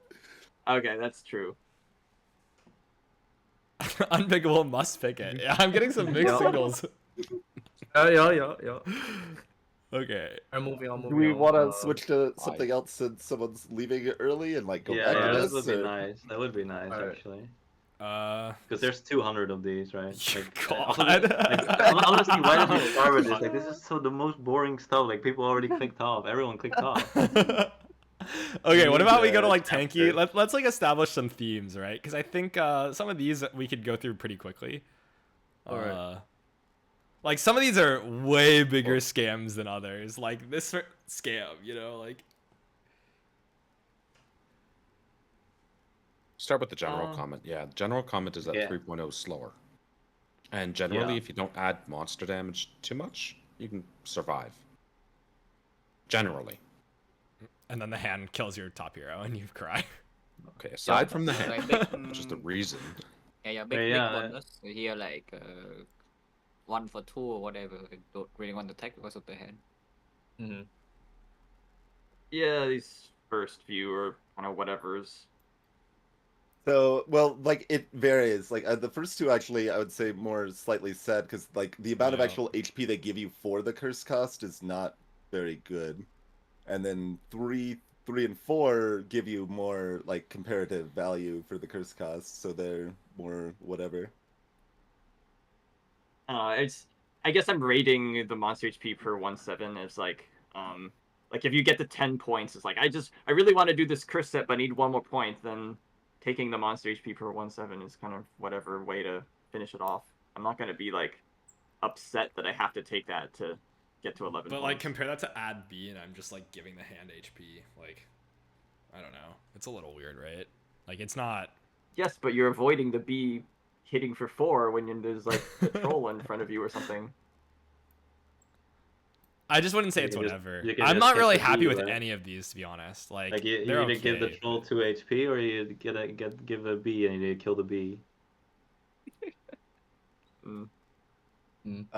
Okay, that's true.
unpickable must pick it. Yeah, I'm getting some mixed
Yeah.
signals.
Yeah.
Okay.
I'm moving on, moving
Do we
on.
want to switch to something else since someone's leaving early and like go
Yeah,
back to
that
this?
would be
or-
nice. That would be nice,
Alright.
actually.
Uh
Because there's 200 of these, right?
God.
Honestly, why did you start with this? Like, this is so the most boring stuff. Like, people already clicked off. Everyone clicked off.
Okay, what about we go to
Yeah,
like tanky?
chapter.
Let's like establish some themes, right? Because I think some of these we could go through pretty quickly.
Alright.
Like some of these are way bigger scams than others. Like this scam, you know, like
Start with the general comment. Yeah, general comment is that
Yeah.
3.0 is slower. And generally,
Yeah.
if you don't add monster damage too much, you can survive. Generally.
and then the hand kills your top hero and you cry.
Okay, aside from the
Like
hand,
big,
which is the reason.
yeah, big,
Yeah.
big bonus. Here, like 1 for 2 or whatever. I don't really want to attack because of the hand.
Mm-hmm.
Yeah, these first few are kind of whatever's.
So, well, like it varies. Like the first two, actually, I would say more slightly sad because like the amount of
Yeah.
actual HP they give you for the curse cost is not very good, and then 3, 3, and 4 give you more like comparative value for the curse cost, so they're more whatever.
It's. I guess I'm rating the monster HP per 1/7 as like if you get to 10 points, it's like I really want to do this curse set, but I need 1 more point. Then taking the monster HP per 1/7 is kind of whatever way to finish it off. I'm not gonna be like upset that I have to take that to get to 11
But like
points.
compare that to add B and I'm just like giving the hand HP. Like I don't know. It's a little weird, right? Like it's not
Yes, but you're avoiding the B hitting for 4 when there's like a troll in front of you or something.
I just wouldn't say
You
it's
can just-
whatever.
you can
I'm
just
not
get
really
the
happy
B,
with
right?
any of these to be honest. Like,
Like, you
they're
either give the
okay,
troll
but-
2 HP or you give a B and you kill the B.
Mm.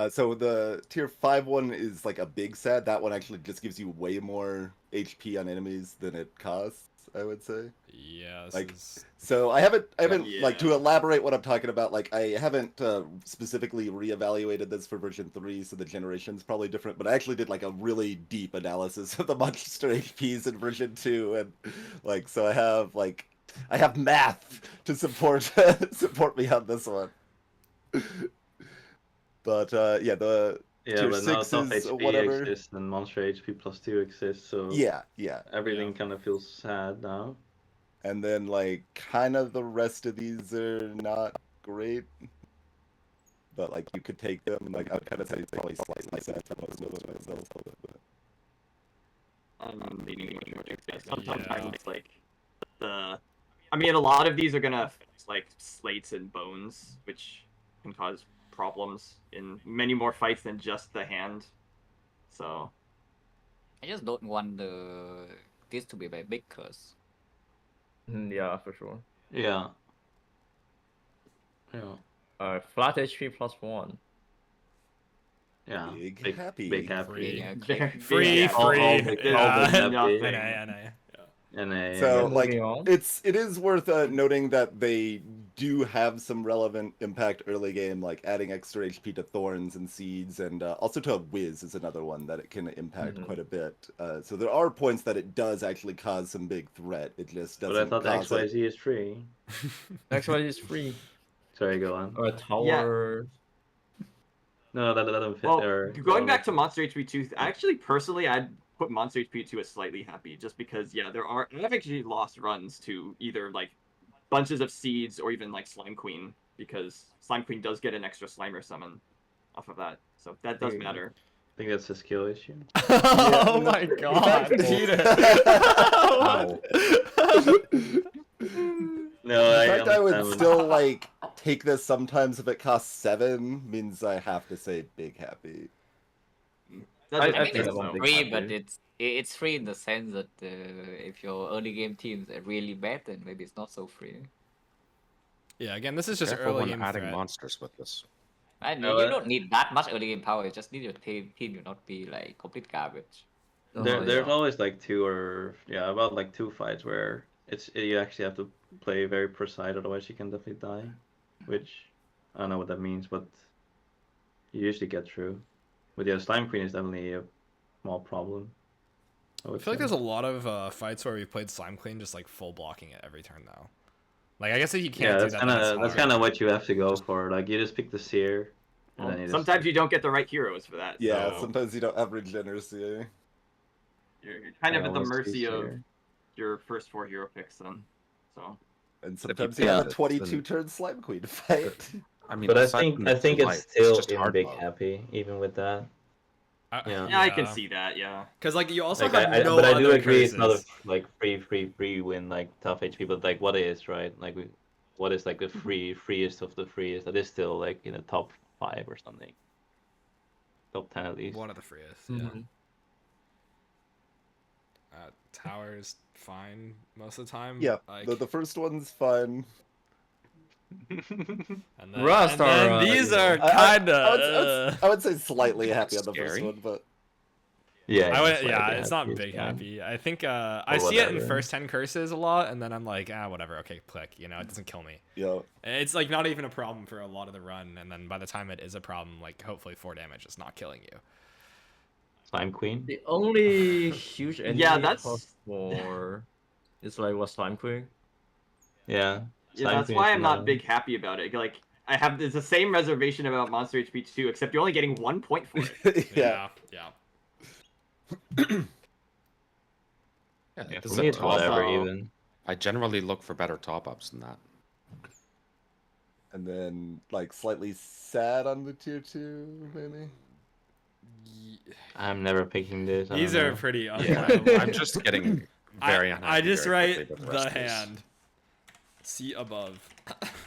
So the tier 5 one is like a big sad. That one actually just gives you way more HP on enemies than it costs, I would say.
Yeah, this
Like,
is...
so I haven't like, to
Yeah.
elaborate what I'm talking about, like I haven't specifically reevaluated this for version 3, so the generation's probably different, but I actually did like a really deep analysis of the monster HPs in version 2, and like, so I have math to support support me on this one. But yeah, the
Yeah,
tier
but now
6
top
is
HP
whatever.
exists and monster HP plus 2 exists, so
Yeah.
everything kind of feels sad now.
And then like kind of the rest of these are not great. But like you could take them, like I would kind of say it's probably slightly sad for most of them myself. But...
I'm leaning more towards this. Sometimes
Yeah.
it's like I mean, a lot of these are gonna affect like slates and bones, which can cause problems in many more fights than just the hand. So
I just don't want this to be my big curse.
Yeah, for sure.
Yeah. Yeah.
Flat HP +1.
Yeah.
Big happy.
Big happy.
Free, okay.
Free,
Yeah,
free.
all the-
Yeah.
all the
Nothing.
happy.
NA.
And a,
So
Yeah,
like
moving on.
it is worth noting that they do have some relevant impact early game, like adding extra HP to thorns and seeds, and also to whiz is another one that it can impact quite a bit. So there are points that it does actually cause some big threat. It just
but
doesn't
I thought
cause it.
XYZ is free.
Next one is free.
Sorry, go on.
Or a tower.
No, let them fit
well,
there.
going back to monster HP 2, actually personally I'd put monster HP 2 as slightly happy, just because I've actually lost runs to either like bunches of seeds or even like Slime Queen, because Slime Queen does get an extra Slimer summon off of that, so that does matter.
I think that's a skill issue.
Oh my god, Peter.
No,
In fact, I would
understand.
still like take this sometimes if it costs 7, means I have to say big happy.
That's
I
what
I mean,
think
it's
I want big
free,
happy.
but it's free in the sense that if your early game teams are really bad, then maybe it's not so free.
Yeah, again, this is just
Careful
early
when
game
adding
threat.
monsters with this.
And
No,
you don't need that much early game power. You just need your team to not be like complete garbage.
There's always like about like 2 fights where you actually have to play very precise, otherwise you can definitely die. Which I don't know what that means, but you usually get through. But yeah, Slime Queen is definitely a small problem.
I feel like there's a lot of fights where we played Slime Queen just like full blocking it every turn though. Like I guess if you can't do that, then it's
that's
hard.
kind of what you have to go for. Like you just pick the seer, and then you
Sometimes you don't get the right heroes for that.
Yeah,
so
sometimes you don't have regeneracy.
you're kind of at the
almost
mercy of
seer.
your first 4 hero picks then. So
And sometimes
you
you have a
play it,
22
then-
turn slime queen fight.
I mean,
But I
aside from
think
the two lights,
it's still
just
in
hard
big
mode.
happy even with that. Yeah.
yeah, I can see that. Yeah.
Because like you also
Like
have no
but I do
other
agree it's not a
curses.
like free win like tough HP, but like what is right? Like what is like the freest of the freest? That is still like in the top 5 or something. Top 10 at least.
One of the freest. Yeah. Tower's fine most of the time.
Yeah,
Like,
the first one's fine.
and then,
Rust
and then
are,
these
you know,
are kind of.
I would say slightly happy on the first
Scary.
one, but
Yeah.
I would,
slightly
yeah, it's not
happy,
big
fine.
happy. I think I see it in
whatever.
first 10 curses a lot, and then I'm like, whatever, okay, click. You know, it doesn't kill me.
yeah.
It's like not even a problem for a lot of the run, and then by the time it is a problem, like hopefully 4 damage is not killing you.
Slime Queen.
The only huge enemy
that's-
cost more is like what Slime Queen.
Yeah.
Yeah,
Slime
that's
Queen
why
is
I'm not
another-
big happy about it. Like it's the same reservation about Monster HP 2, except you're only getting 1 point for it.
Yeah.
Yeah.
Yeah,
Yeah,
this
for
is
me
a
it's
top
whatever
Also-
even.
I generally look for better top ups than that.
And then like slightly sad on the tier 2, maybe.
I'm never picking this. I
These
don't
are
know.
pretty
Yeah,
unplayable.
I'm just getting very unhappy.
I just
very
write
quickly with
the
rest of these.
hand. See above.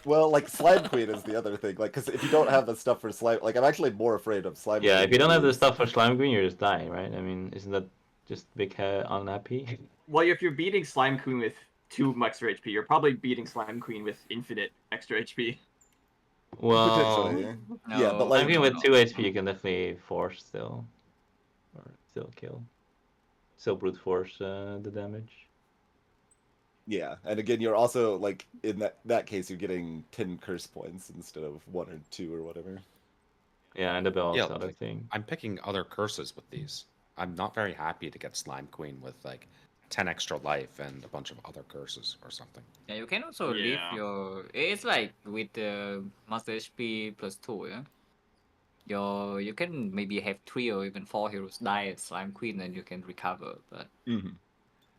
Well, like slime queen is the other thing. Like, because if you don't have the stuff for slime, like I'm actually more afraid of slime.
Yeah,
queen
if you don't have the
because-
stuff for Slime Queen, you're just dying, right? I mean, isn't that just big unhappy?
Well, if you're beating Slime Queen with 2 extra HP, you're probably beating Slime Queen with infinite extra HP.
Well,
Potentially. Yeah, but
No,
like-
I mean,
no,
with
no.
2 HP, you can definitely force still, or still kill. Still brute force the damage.
Yeah, and again, you're also like in that case, you're getting 10 curse points instead of 1 or 2 or whatever.
Yeah, and the bell
Yeah,
is the other
like,
thing.
I'm picking other curses with these. I'm not very happy to get Slime Queen with like 10 extra life and a bunch of other curses or something.
Yeah, you can also leave
Yeah.
your. It's like with the master HP +2, yeah. You can maybe have 3 or even 4 heroes die at Slime Queen and you can recover. But
Mm-hmm.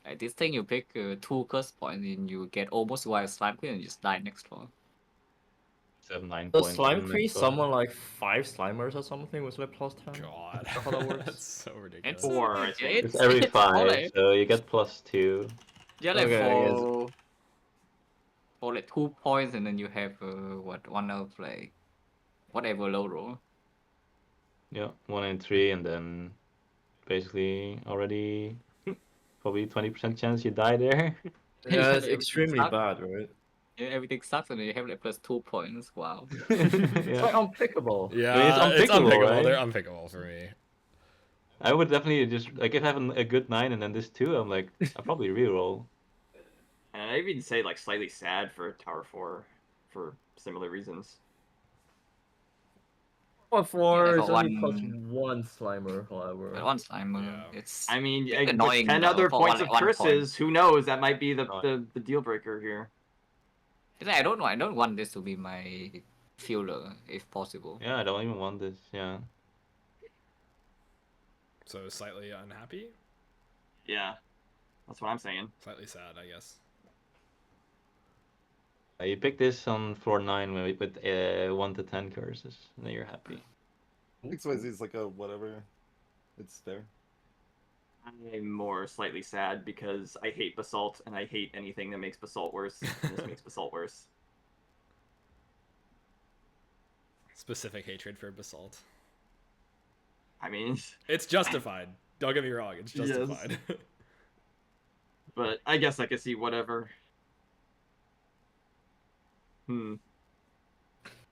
like this thing, you pick 2 curse points and you get almost wild Slime Queen and you just die next floor.
9
Does
points.
slime
in
creep
next one.
summon like 5 slimers or something with like +10?
God,
Is that how that works?
that's so ridiculous.
It's,
Four, I
yeah,
think.
It's every
it's
5,
like,
so you get +2.
yeah, like
Okay, yes.
for like 2 points and then you have one of like whatever low roll.
Yeah, 1 and 3, and then basically already probably 20% chance you die there.
Yeah, it's
Everything
extremely
sucks.
bad, right?
Yeah, everything sucks and then you have like +2 points. Wow.
It's
Yeah.
like unpickable.
Yeah,
I mean, it's
it's
unpickable,
unpickable.
right?
They're unpickable for me.
I would definitely just like if I have a good 9 and then this 2, I'm like I'll probably reroll.
And I even say like slightly sad for Tower 4 for similar reasons.
But for
Yeah,
it's
for
only
one-
+1 slimer, however.
But one time,
Yeah.
it's
I mean,
bit
with
annoying
10
though,
other
for
points
one-
of
1 point.
curses, who knows? That might be the,
Right.
the deal breaker here.
It's like, I don't want this to be my filler if possible.
Yeah, I don't even want this. Yeah.
So slightly unhappy,
Yeah, that's what I'm saying.
slightly sad, I guess.
You pick this on floor 9 with 1 to 10 curses, and then you're happy.
XYZ is like a whatever. It's fair.
I'm more slightly sad because I hate Basalt and I hate anything that makes Basalt worse. And this makes Basalt worse.
Specific hatred for Basalt.
I mean,
It's justified. Don't get me wrong, it's
Yes.
justified.
but I guess I could see whatever.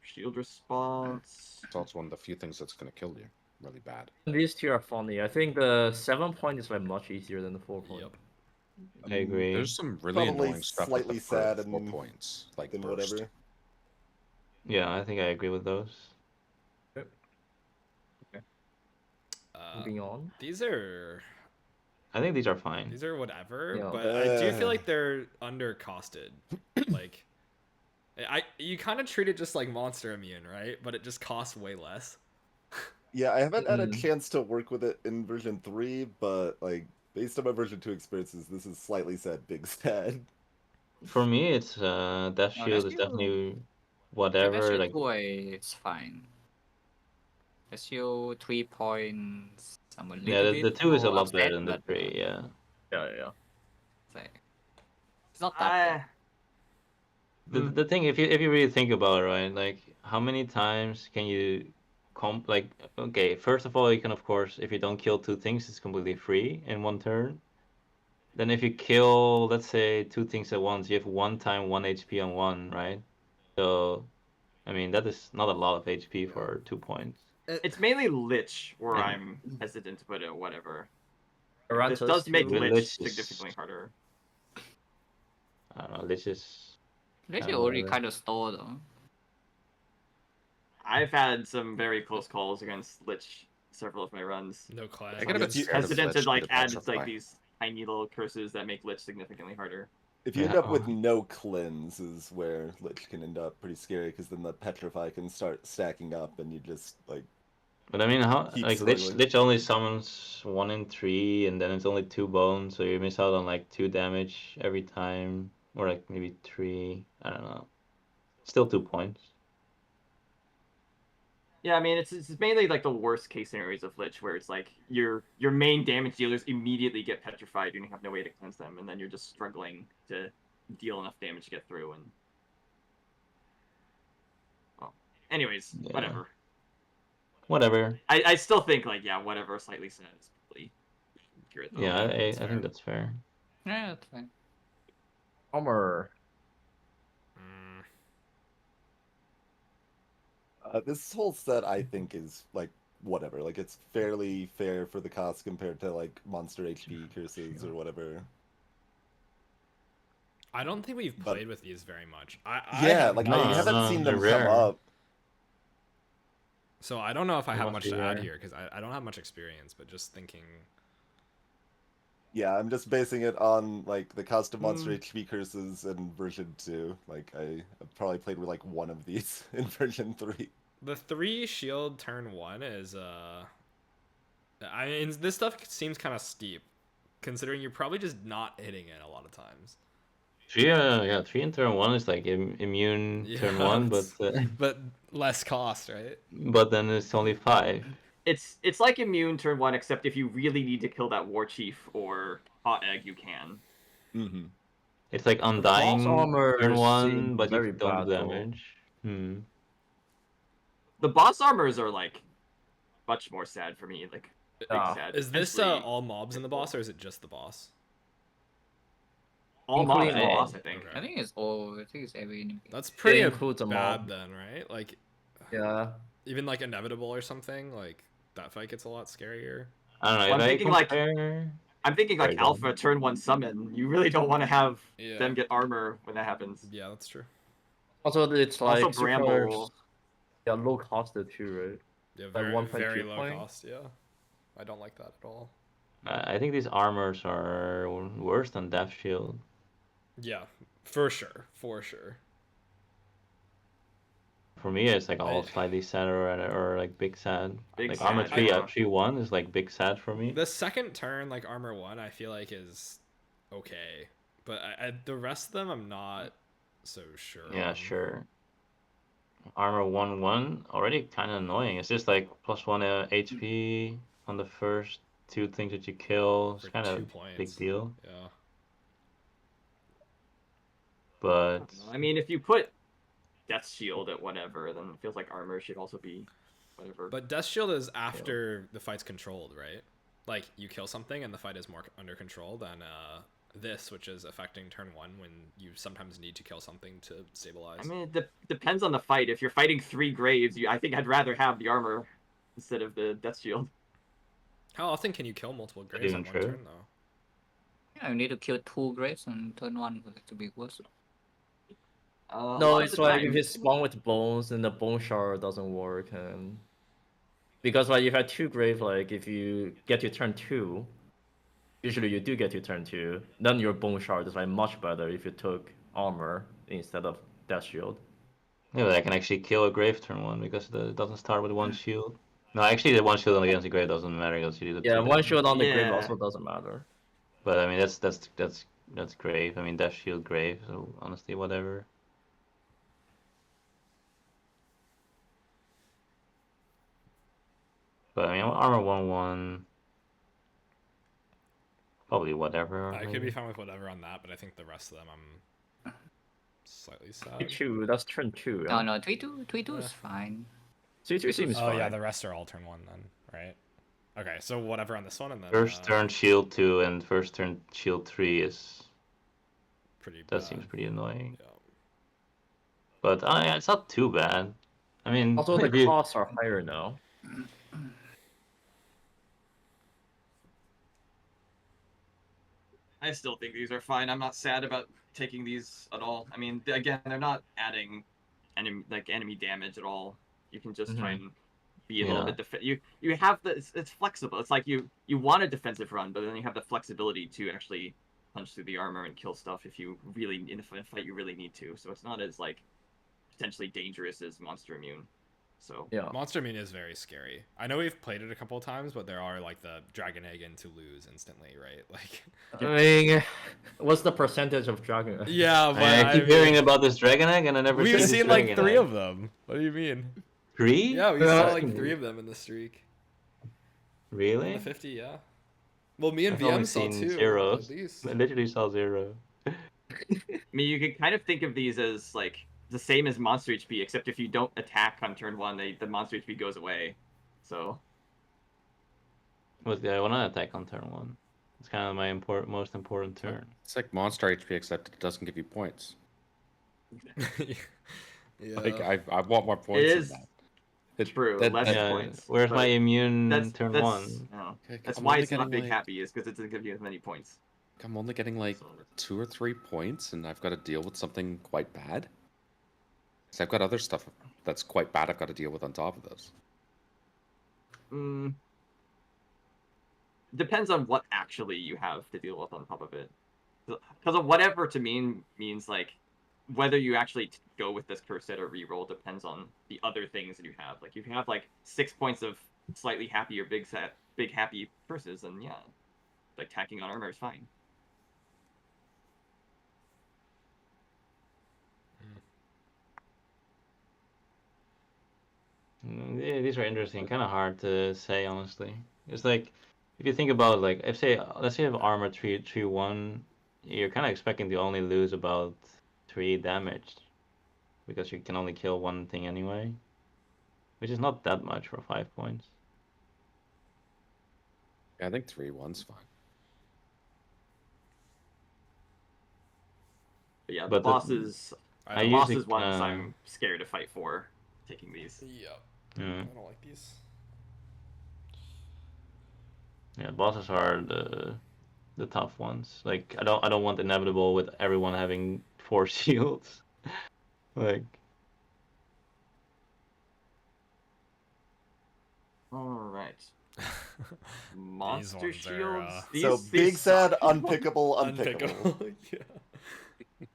Shield response.
It's also one of the few things that's going to kill you really bad.
These two are funny. I think the 7 point is like much easier than the 4 point.
Yep.
I agree.
There's some really
Probably
annoying stuff with
slightly
the
sad
first 4
and
points, like
Then
burst.
whatever.
Yeah, I think I agree with those.
Moving on.
These are
I think these are fine.
whatever,
Yeah.
but I do feel like they're undercosted. Like, you kind of treat it just like monster immune, right? But it just costs way less.
Yeah, I haven't had a
Mm.
chance to work with it in version 3, but like based on my version 2 experiences, this is slightly sad, big sad.
For me, it's Death
that's
Shield is
you.
definitely
If
whatever.
SU
Like,
2, it's fine. SU 3 points. I'm a little
yeah, the
bit
2 is a
more
lot
upset,
better than the
but,
3. Yeah.
Yeah.
it's like- it's not that bad.
The thing, if you really think about it, right? Like, how many times can you like? Okay, first of all, you can of course, if you don't kill 2 things, it's completely free in 1 turn. Then if you kill, let's say, 2 things at once, you have 1 time 1 HP on 1, right? So, I mean, that is not a lot of HP for 2 points.
It's mainly Lich where
Yeah.
I'm hesitant to put it whatever.
Around
This does make
too.
Lich
Lich is-
significantly harder.
I don't know. This is.
This is
kinda
already
whatever.
kind of stalled though.
I've had some very close calls against Lich several of my runs.
No class.
I get a bit
you-
scared of
Hesitant
Lich
to like
with
add
Petrify.
like these tiny little curses that make Lich significantly harder.
If you end
Yeah.
up with no cleanse, is where Lich can end up pretty scary, because then the Petrify can start stacking up, and you just like
But I mean, how
Keep
like Lich
struggling.
Lich only summons 1 in 3, and then it's only 2 bones, so you miss out on like 2 damage every time, or like maybe 3. I don't know. Still 2 points.
Yeah, I mean it's mainly like the worst case scenarios of Lich where it's like your main damage dealers immediately get petrified and you have no way to cleanse them, and then you're just struggling to deal enough damage to get through. And well, anyways,
Yeah.
whatever.
Whatever.
I still think like whatever slightly sad is probably accurate. Though.
Yeah, I
that's
think
fair.
that's fair.
Yeah, that's fine.
Armor.
Mm.
This whole set, I think, is like whatever. Like it's fairly fair for the cost compared to like monster HP curses or whatever.
I don't think we've
But-
played with these very much.
Yeah, like I
No,
haven't
no,
seen
they're
them come
rare.
up.
So I don't know if I
They
have
must
much
be
to add
rare.
here because I don't have much experience, but just thinking.
Yeah, I'm just basing it on like the cost of monster HP curses in version 2. Like I probably played with like one of these in version 3.
The 3 shield turn 1 is I mean, this stuff seems kind of steep, considering you're probably just not hitting it a lot of times.
3 in turn 1 is like immune turn
Yeah,
1, but
but less cost, right?
but then it's only 5.
It's like immune turn 1, except if you really need to kill that war chief or hot egg, you can.
Mm-hmm.
It's like
False
undying
armor
turn 1,
seems
but you
very
don't do
bad, though.
damage.
The boss armors are like much more sad for me. Like big
Ah.
sad.
Is this
Potentially
all mobs in the boss, or is it just the boss?
all mobs in
including
the
all?
boss? I think.
Okay.
I think it's all. I think it's every enemy.
That's pretty
includes a
bad
mob.
then, right? Like
Yeah.
even like inevitable or something, like that fight gets a lot scarier.
I don't know.
Well, I'm
if I
thinking, like,
compare...
I'm thinking like
Sorry, go on.
alpha turn 1 summon. You really don't want to have
Yeah.
them get armor when that happens.
Yeah, that's true.
Also, it's like
Also, Bramble.
Yeah, low costed too, right?
Yeah,
Like
very
1.2
very low
point?
cost. Yeah, I don't like that at all.
I think these armors are worse than Death Shield.
Yeah, for sure, for sure.
For me, it's like all
I-
slightly sad or like big sad.
Big
Like armor
sad,
3
yeah.
at 3-1 is like big sad for me.
The second turn, like armor 1, I feel like is okay, but the rest of them, I'm not so sure.
Yeah,
on.
sure. Armor 1-1 already kind of annoying. It's just like +1 HP on the first 2 things that you kill. It's
For
kind
2
of
points.
big deal.
Yeah.
But
I mean, if you put Death Shield at whatever, then it feels like armor should also be whatever.
But Death Shield is after the fight's controlled, right? Like you kill something and the fight is more under control than this, which is affecting turn 1 when you sometimes need to kill something to stabilize.
I mean, it depends on the fight. If you're fighting 3 graves, I think I'd rather have the armor instead of the Death Shield.
How often can you kill multiple graves on
even
one
true.
turn, though?
Yeah, you need to kill 2 graves on turn 1 for it to be worse.
A
No,
lot of
it's
the
like
time-
if you spawn with bones, then the bone shard doesn't work, and because like if you have 2 grave, like if you get to turn 2, usually you do get to turn 2, then your bone shard is like much better if you took armor instead of Death Shield.
yeah, but I can actually kill a grave turn 1 because it doesn't start with 1 shield. No, actually the 1 shield against the grave doesn't matter because you do the
Yeah,
2
one
damage.
shield on the grave
Yeah.
also doesn't matter.
But I mean that's grave. I mean Death Shield grave, so honestly whatever. But I mean armor 1-1 probably whatever.
I could
maybe.
be fine with whatever on that, but I think the rest of them I'm slightly sad.
2, that's turn 2.
No, no, 3-2. 3-2
Yeah.
is fine.
3-2 seems
Oh
fine.
yeah, the rest are all turn 1 then, right? Okay, so whatever on this one, and then
First turn shield 2 and first turn shield 3 is
pretty
that
bad.
seems pretty annoying.
Yeah.
But yeah, it's not too bad. I mean,
Also,
if
the
you-
costs are higher now.
I still think these are fine. I'm not sad about taking these at all. I mean, again, they're not adding enemy damage at all. You can just try and be a little
Yeah.
bit you have the it's flexible. It's like you want a defensive run, but then you have the flexibility to actually punch through the armor and kill stuff if you really in a fight you really need to. So it's not as like potentially dangerous as Monster Immune. So
Yeah.
Monster Immune is very scary. I know we've played it a couple of times, but there are like the Dragon Egg and to lose instantly, right? Like,
I mean, what's the percentage of dragon?
yeah, but
I keep hearing about this dragon egg and I never
we've
this
seen like
dragon
3
egg.
of them. What do you mean?
3?
Yeah, we
Yeah.
saw like 3 of them in the streak.
Really?
In the 50, yeah. Well, me and
I've only
VM saw
seen
2.
zeros.
At least.
I literally saw 0.
I mean, you can kind of think of these as like the same as Monster HP, except if you don't attack on turn 1, the Monster HP goes away. So
But yeah, I want to attack on turn 1. It's kind of my most important turn.
It's like monster HP, except it doesn't give you points.
yeah.
Like I want more points.
it
than
is.
that.
True,
that-
less
Yeah,
points.
where's my
but
immune turn
that's,
one?
no.
Okay,
That's
I'm
why
only
it's not
getting,
big
like-
happy, is because it doesn't give you as many points.
I'm only getting like
So-
2 or 3 points, and I've got to deal with something quite bad. So I've got other stuff that's quite bad I've got to deal with on top of this.
Depends on what actually you have to deal with on top of it. Because of whatever to means like whether you actually go with this curse set or reroll depends on the other things that you have. Like if you have like 6 points of slightly happy or big happy curses, then yeah, like tacking on armor is fine.
Yeah, these are interesting. Kind of hard to say, honestly. It's like if you think about like if say let's say you have armor 3-1, you're kind of expecting to only lose about 3 damage because you can only kill one thing anyway, which is not that much for 5 points.
Yeah, I think 3-1's fine.
But yeah, the
But the-
bosses,
I
the
don't-
usually,
bosses ones I'm scared to fight for taking these.
Yep.
Yeah.
I don't like these.
Yeah, bosses are the tough ones. Like I don't want inevitable with everyone having 4 shields. Like
All right. Monster
ones are,
shields.
So
These
big sad,
suck.
unpickable, unpickable.
Unpickable. Yeah.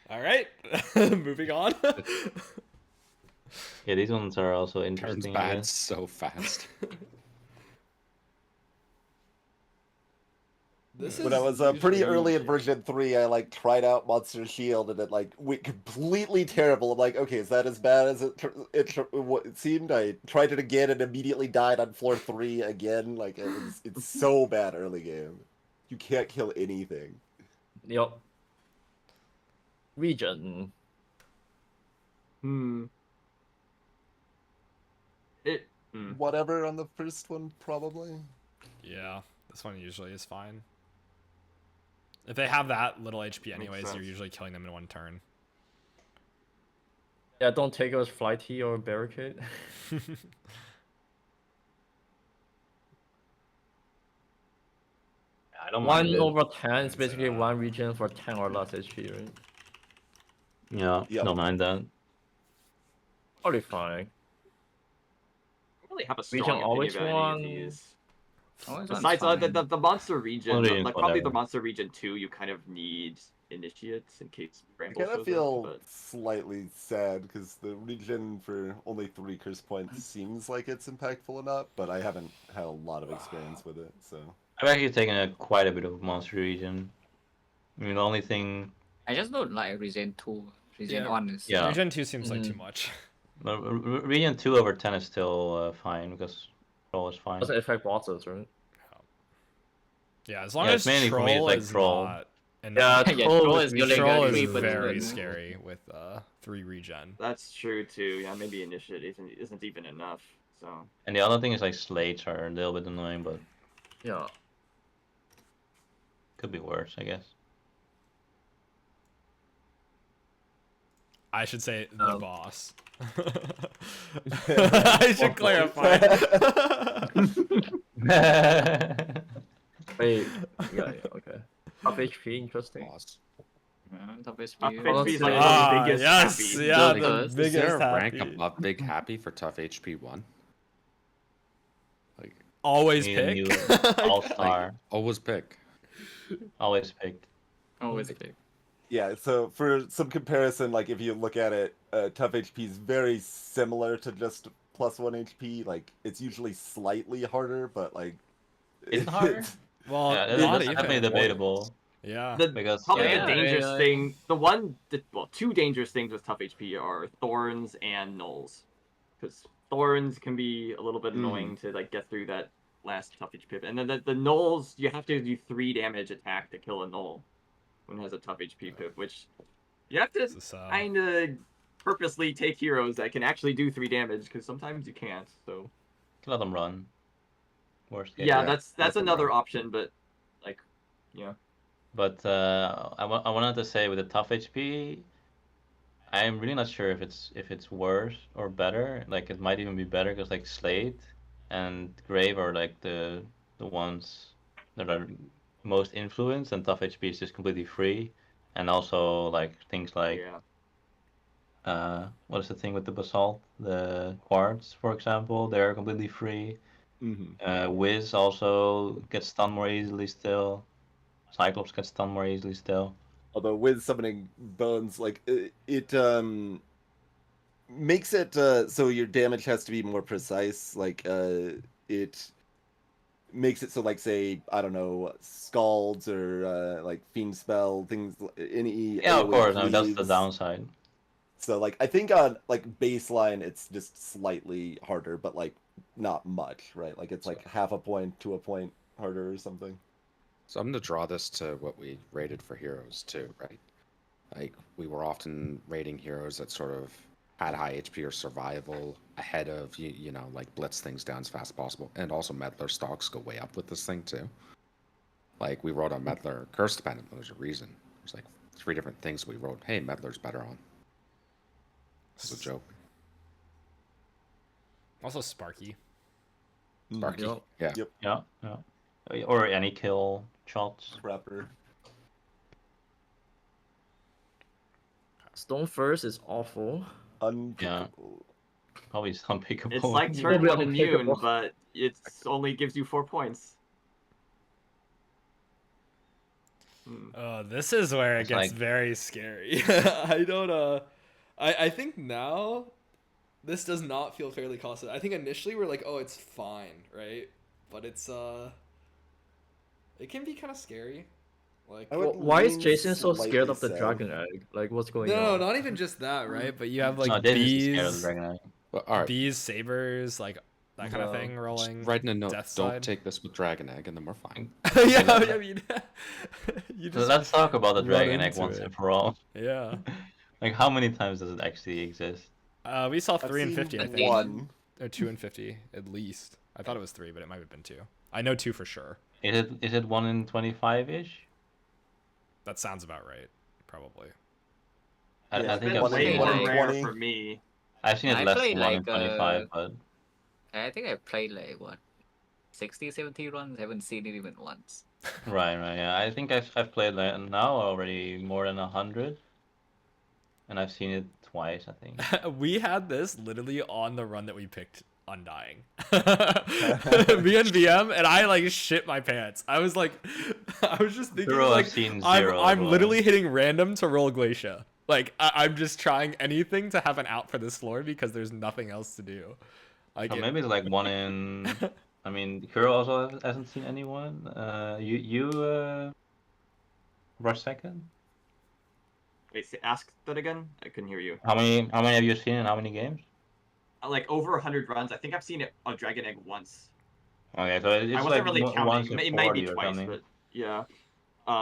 All right. Moving on.
yeah, these ones are also
Turns
interesting. I
bad
guess.
so fast.
When I was pretty early in version 3, I like tried out Monster Shield and it like went completely terrible. I'm like, okay, is that as bad as it seemed? I tried it again and immediately died on floor 3 again. Like it's so bad early game. You can't kill anything.
Yep. Region.
It.
Whatever on the first one, probably.
Yeah, this one usually is fine. If they have that little HP anyways, you're
sense.
usually killing them in one turn.
Yeah, don't take us flighty or barricade.
I don't mind
1
it.
over 10 is
I'd say
basically
that.
1 region for 10 or less HP, right?
Yeah,
Yep.
don't mind that.
Probably fine.
I don't really have a
Region
strong
always
opinion about any of
won.
these.
Always
Besides
fine.
the monster region,
Well, region's
like probably the
whatever.
monster region 2, you kind of need initiates in case
I
Bramble
kind of
shows
feel
up, but
slightly sad because the region for only 3 curse points seems like it's impactful enough, but I haven't had a lot of experience with it, so.
I've actually taken quite a bit of monster region. I mean, the only thing,
I just don't like Regen 2. Regen
Yeah.
1 is.
Yeah.
Region 2 seems like too
Mhm.
much.
region 2 over 10 is still fine because troll is fine.
Doesn't affect bosses, right?
Yeah, as long
Yeah,
as
it's mainly for
troll
me, it's like
is
troll.
not. And
Yeah,
Yeah,
troll
troll
is
is
really
really
troll
good.
is
Three, but
very
good.
scary with 3 regen.
that's true too. Yeah, maybe initiate isn't even enough. So
And the other thing is like slates are a little bit annoying, but
Yeah.
could be worse, I guess.
I should say the
Um,
boss. I should clarify.
Wait. Yeah, okay. Top HP, interesting.
Boss.
Top
top
HP.
Well,
HP is like
Ah,
the biggest
yes,
happy.
yeah,
Good.
the
Is
biggest
Is there a rank
happy.
above Big Happy for tough HP 1? Like,
Always
Need a
pick.
new all-star.
always pick.
Always picked.
Always pick.
Yeah, so for some comparison, like if you look at it, tough HP is very similar to just +1 HP. Like it's usually slightly harder, but like
Is it harder?
Well,
Yeah,
not
that's definitely
even.
debatable.
Yeah.
Because
Probably
Yeah,
the dangerous
yeah.
thing, two dangerous things with tough HP are thorns and nulls, because thorns can be a little bit annoying to like get through that last tough HP pip, and then the nulls you have to do 3 damage attack to kill a null when it has a tough HP pip, which you have to
This is,
kind of purposely take heroes that can actually do 3 damage, because sometimes you can't. So
let them run. Worst case.
yeah,
Yeah,
that's
them
another
run.
option, but like, you know.
But I wanted to say with the tough HP, I'm really not sure if it's worse or better. Like it might even be better because like Slate and Grave are like the ones that are most influenced, and Tough HP is just completely free. And also like things like
Yeah.
what is the thing with the basalt? The quartz, for example, they're completely free. Wiz also gets stunned more easily still. Cyclops gets stunned more easily still.
Although with summoning bones, like it makes it so your damage has to be more precise. Like it makes it so like say I don't know scalds or like fiend spell things any
Yeah, of
AoE
course. I mean that's the
cleaves.
downside.
So like I think on like baseline it's just slightly harder, but like not much, right? Like it's like half a point to a point harder or something.
So I'm gonna draw this to what we rated for heroes too, right? Like we were often rating heroes that sort of had high HP or survival ahead of you know, like blitz things down as fast as possible. And also meddler stocks go way up with this thing too. Like we wrote on meddler curse dependent, but there's a reason. There's like 3 different things we wrote. Hey, meddler's better on. It's a joke.
Also Sparky.
Sparky.
Yep.
Yeah.
Yep.
Yeah. Or any kill shots.
Crapper.
Stone First is awful.
Unpickable.
Probably unpickable.
It's like turn
Probably
one immune,
unpickable.
but it only gives you 4 points.
This is where it
It's
gets
like-
very scary. I don't I think now this does not feel fairly costed. I think initially we're like, oh, it's fine, right? But it's it can be kind of scary. Like
I would
Why is
lean
Jason so scared
slightly
of the
south.
dragon egg? Like, what's going
no,
on?
not even just that, right? But you have like
no, Jason is scared of the
bees,
Dragon Egg.
Well, all right.
bees, sabers, like that kind of
No.
thing rolling.
Write in a note.
Death
Don't
side.
take this with dragon egg, and then we're fine.
Yeah, I mean, you
So
just
let's talk about the
run
Dragon Egg
into
once
it.
and for all.
yeah.
Like how many times does it actually exist?
We saw
I've
3 and
seen
50, I think.
one.
Or 2 and 50 at least. I thought it was 3, but it might have been 2. I know 2 for sure.
Is it 1 in 25-ish?
That sounds about right, probably.
I
Yeah,
think
It's
I've
been way
seen,
one
more
in
rare
20.
for me.
I've seen it
I
less
played
than 1 in
like,
25, but
I think I played like what 60, 70 runs. Haven't seen it even once.
right, yeah. I think I've played that now already more than 100, and I've seen it twice, I think.
We had this literally on the run that we picked Undying. Me and VM, and I like shit my pants. I was like, I was just thinking
Zero, I've
like,
seen
I'm
zero as well.
literally hitting random to roll Glacia. Like I'm just trying anything to have an out for this floor because there's nothing else to do. Like
So
it-
maybe it's like 1 in. I mean, Kuro also hasn't seen anyone. Rush second.
Wait, ask that again? I couldn't hear you.
How many have you seen in how many games?
Like over 100 runs. I think I've seen it on Dragon Egg once.
Okay, so it's
I wasn't
like
really
once
counting.
in
It might be
40 or
twice,
something.
but yeah.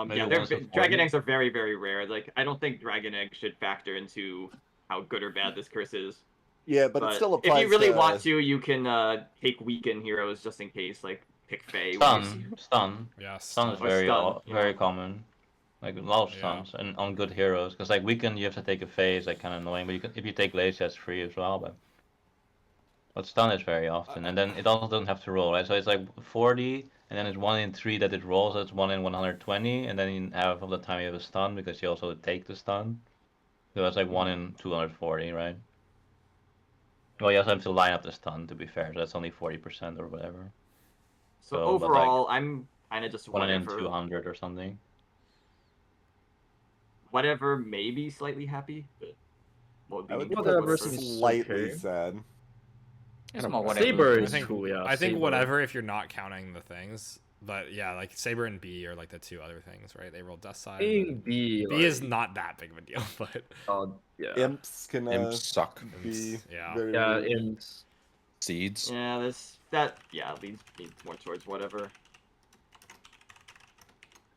Maybe
Yeah,
once in 40.
Dragon Eggs are very, very rare. Like, I don't think Dragon Egg should factor into how good or bad this curse is.
Yeah, but it still applies.
if you really
to...
want to, you can take weaken heroes just in case, like pick Fae.
Stun
yeah,
is
Or stun, yeah.
very common. Like a lot of
Yeah.
stuns and on good heroes, because like weekend you have to take a phase, like kind of annoying. But you can, if you take Glacier, it's free as well. But stun is very often, and then it also doesn't have to roll, right? So it's like 40, and then it's 1 in 3 that it rolls. So it's 1 in 120, and then in half of the time you have a stun because you also take the stun. So it's like 1 in 240, right? Well, you also have to line up the stun to be fair, so that's only 40% or whatever.
So
So, but,
overall, I'm kind of just
1 in
whatever.
200 or something.
Whatever, maybe slightly happy, but what would be
I would
mean
put
to
Whatever
whatever.
seems
slightly
okay.
sad.
It's
don't
more
know.
whatever.
Saber
I
is
think,
cool, yeah.
I think
Saber.
whatever if you're not counting the things. But yeah, like Saber and B are like the 2 other things, right? They roll Death Side.
A
and
and B.
B is not that big of a deal, but
Yeah.
Imps can
Imps suck.
be
yeah.
very
Yeah,
weird.
imps.
Seeds.
Yeah, leads more towards whatever.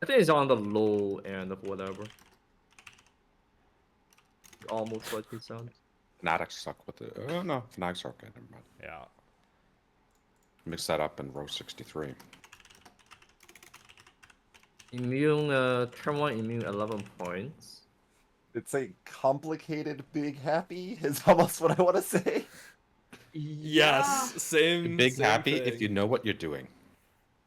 I think it's on the low end of whatever. Almost what it sounds.
Fanatics suck with the. Oh no, Fanatics are okay. Never mind.
Yeah.
Mix that up in row 63.
Immune, turn 1 immune 11 points.
It's a complicated big happy is almost what I want to say.
Yes, same.
Big
same
happy
thing.
if you know what you're doing.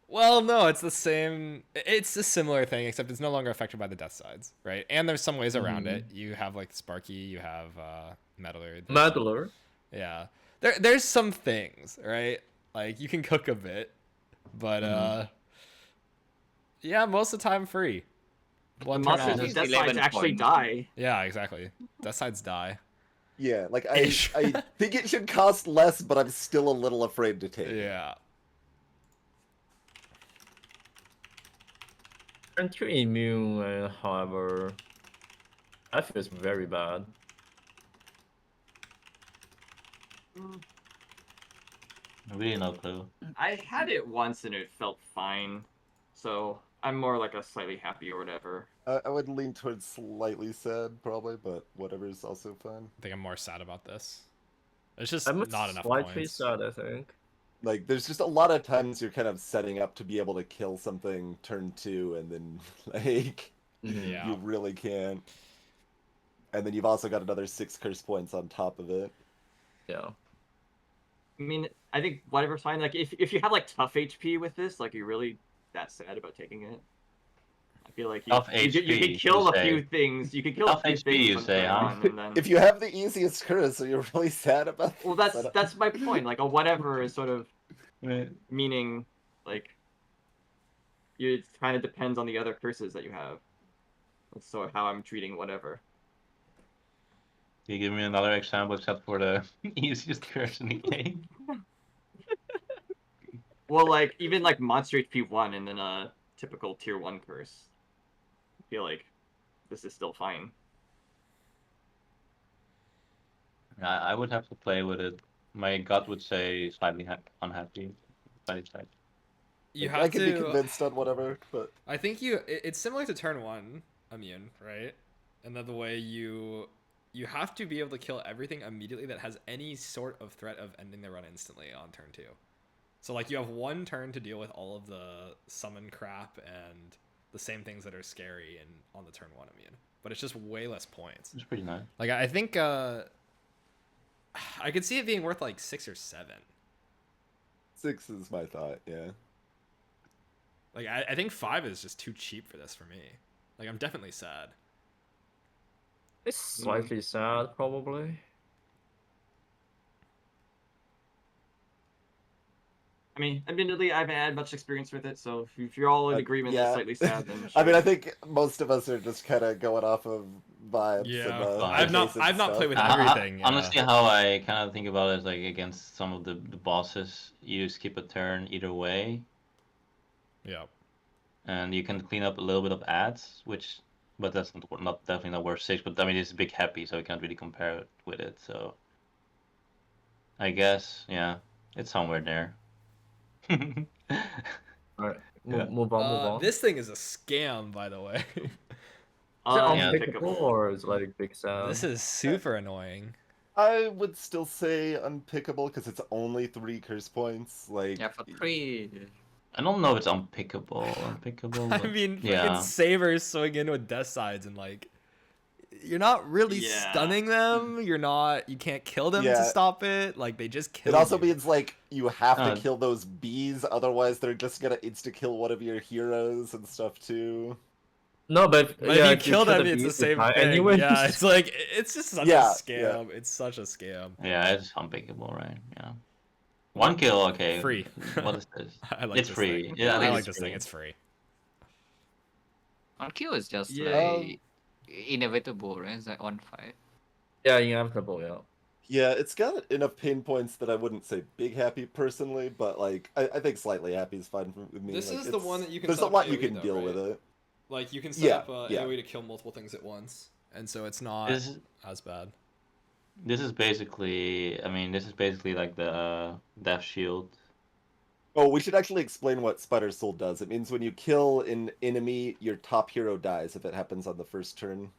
Well, no, it's the same. It's a similar thing, except it's no longer affected by the death sides, right? And there's some ways around it. You have like Sparky, you have Meddler.
Meddler.
Yeah, there's some things, right? Like you can cook a bit, but yeah, most of the time free.
The
One turn
monsters
off.
with death
11
sides actually
points.
die.
Yeah, exactly. Death sides die.
Yeah, like I
Ish.
I think it should cost less, but I'm still a little afraid to take it.
Yeah.
Turn 2 immune, however, that feels very bad.
Really no clue.
I had it once and it felt fine, so I'm more like a slightly happy or whatever.
I would lean towards slightly sad, probably, but whatever is also fine.
I think I'm more sad about this. It's just
I'm
not enough
slightly
points.
sad, I think.
Like, there's just a lot of times you're kind of setting up to be able to kill something turn 2, and then, like,
Yeah.
you really can't. And then you've also got another 6 curse points on top of it.
Yeah.
I mean, I think whatever's fine. Like, if you have like tough HP with this, like, you're really that sad about taking it. I feel like
Tough
you
HP,
could kill
you
a
say.
few things. You could kill
Tough
a few
HP,
things
you
on
say,
turn
huh?
one, and then...
If you have the easiest curse, are you really sad about
Well,
this? I don't-
that's my point. Like, a whatever is sort of
Right.
meaning, like, it kind of depends on the other curses that you have. That's sort of how I'm treating whatever.
Can you give me another example except for the easiest curse in the game?
Well, like, even like monster HP 1 and then a typical tier 1 curse. I feel like this is still fine.
I would have to play with it. My gut would say slightly unhappy. Slightly sad.
You
Like,
have
I could be
to.
convinced on whatever, but
I think it's similar to turn 1 immune, right? And that the way you have to be able to kill everything immediately that has any sort of threat of ending their run instantly on turn 2. So like you have one turn to deal with all of the summon crap and the same things that are scary and on the turn 1 immune. But it's just way less points.
It's pretty nice.
Like I think I could see it being worth like 6 or 7.
6 is my thought, yeah.
Like I think 5 is just too cheap for this for me. Like I'm definitely sad.
It's slightly sad, probably.
I mean, admittedly, I haven't had much experience with it, so if you're all in agreement
yeah.
that's slightly sad, then
I mean,
sure.
I think most of us are just kind of going off of vibes.
Yeah,
and,
I've not
taste and
played
stuff.
with everything. Yeah.
Honestly, how I kind of think about it is like against some of the bosses, you skip a turn either way,
Yeah.
and you can clean up a little bit of ads, but that's not definitely not worth 6. But I mean, it's a big happy, so we can't really compare it with it. So I guess yeah, it's somewhere there.
Alright,
Yeah.
move on.
This thing is a scam, by the way.
Is it
yeah.
unpickable or is it like big sad?
This is super annoying.
I would still say unpickable because it's only 3 curse points. Like,
Yeah, for 3.
I don't know if it's unpickable.
I
But
mean,
yeah.
fucking sabers swing in with death sides and like, you're not really
Yeah.
stunning them. You can't kill them to
Yeah.
stop it. Like they just kill.
it also
you.
means like you have
Uh,
to kill those bees, otherwise they're just gonna insta kill one of your heroes and stuff too.
No, but,
But
yeah,
if you kill them,
the
it's the
beast,
same
die
thing.
Anyway.
Yeah, it's like it's just such
Yeah,
a scam. It's such a scam.
Yeah, it's unpickable, right? Yeah. One kill, okay.
Free.
What is this?
I like
It's
this
free.
Thing.
Yeah,
I like
it's
this
free.
thing. It's free.
On Q is just
Yeah.
like inevitable, right? It's like on 5.
Yeah, inevitable, yeah.
Yeah, it's got enough pain points that I wouldn't say big happy personally, but like I think slightly happy is fine with me.
This
Like,
is the one that you can
There's
set
a
up
lot you
AoE
can
though,
deal
right?
with it.
Like you can set
Yeah,
up
yeah.
AoE to kill multiple things at once, and so it's not
This
as bad.
is basically, I mean, this is basically like the Death Shield.
Oh, we should actually explain what Spider Soul does. It means when you kill an enemy, your top hero dies if it happens on the first turn.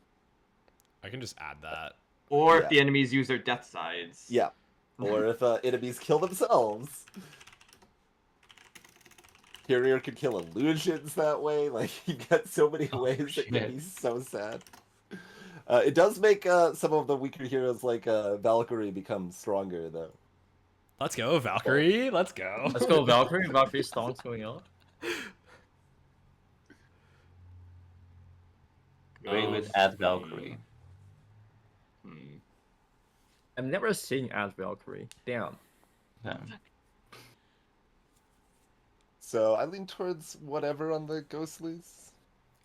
I can just add that.
Or
Yeah.
if the enemies use their death sides.
Yeah. Or if enemies kill themselves. Carrier could kill illusions that way. Like, you got so many ways that can
shit.
be so sad. It does make some of the weaker heroes like Valkyrie become stronger, though.
Let's go, Valkyrie. Let's go.
Let's go Valkyrie. Valkyrie Stonk's going out.
Great with add Valkyrie.
I've never seen as Valkyrie. Damn.
Yeah.
So I lean towards whatever on the Ghostlies.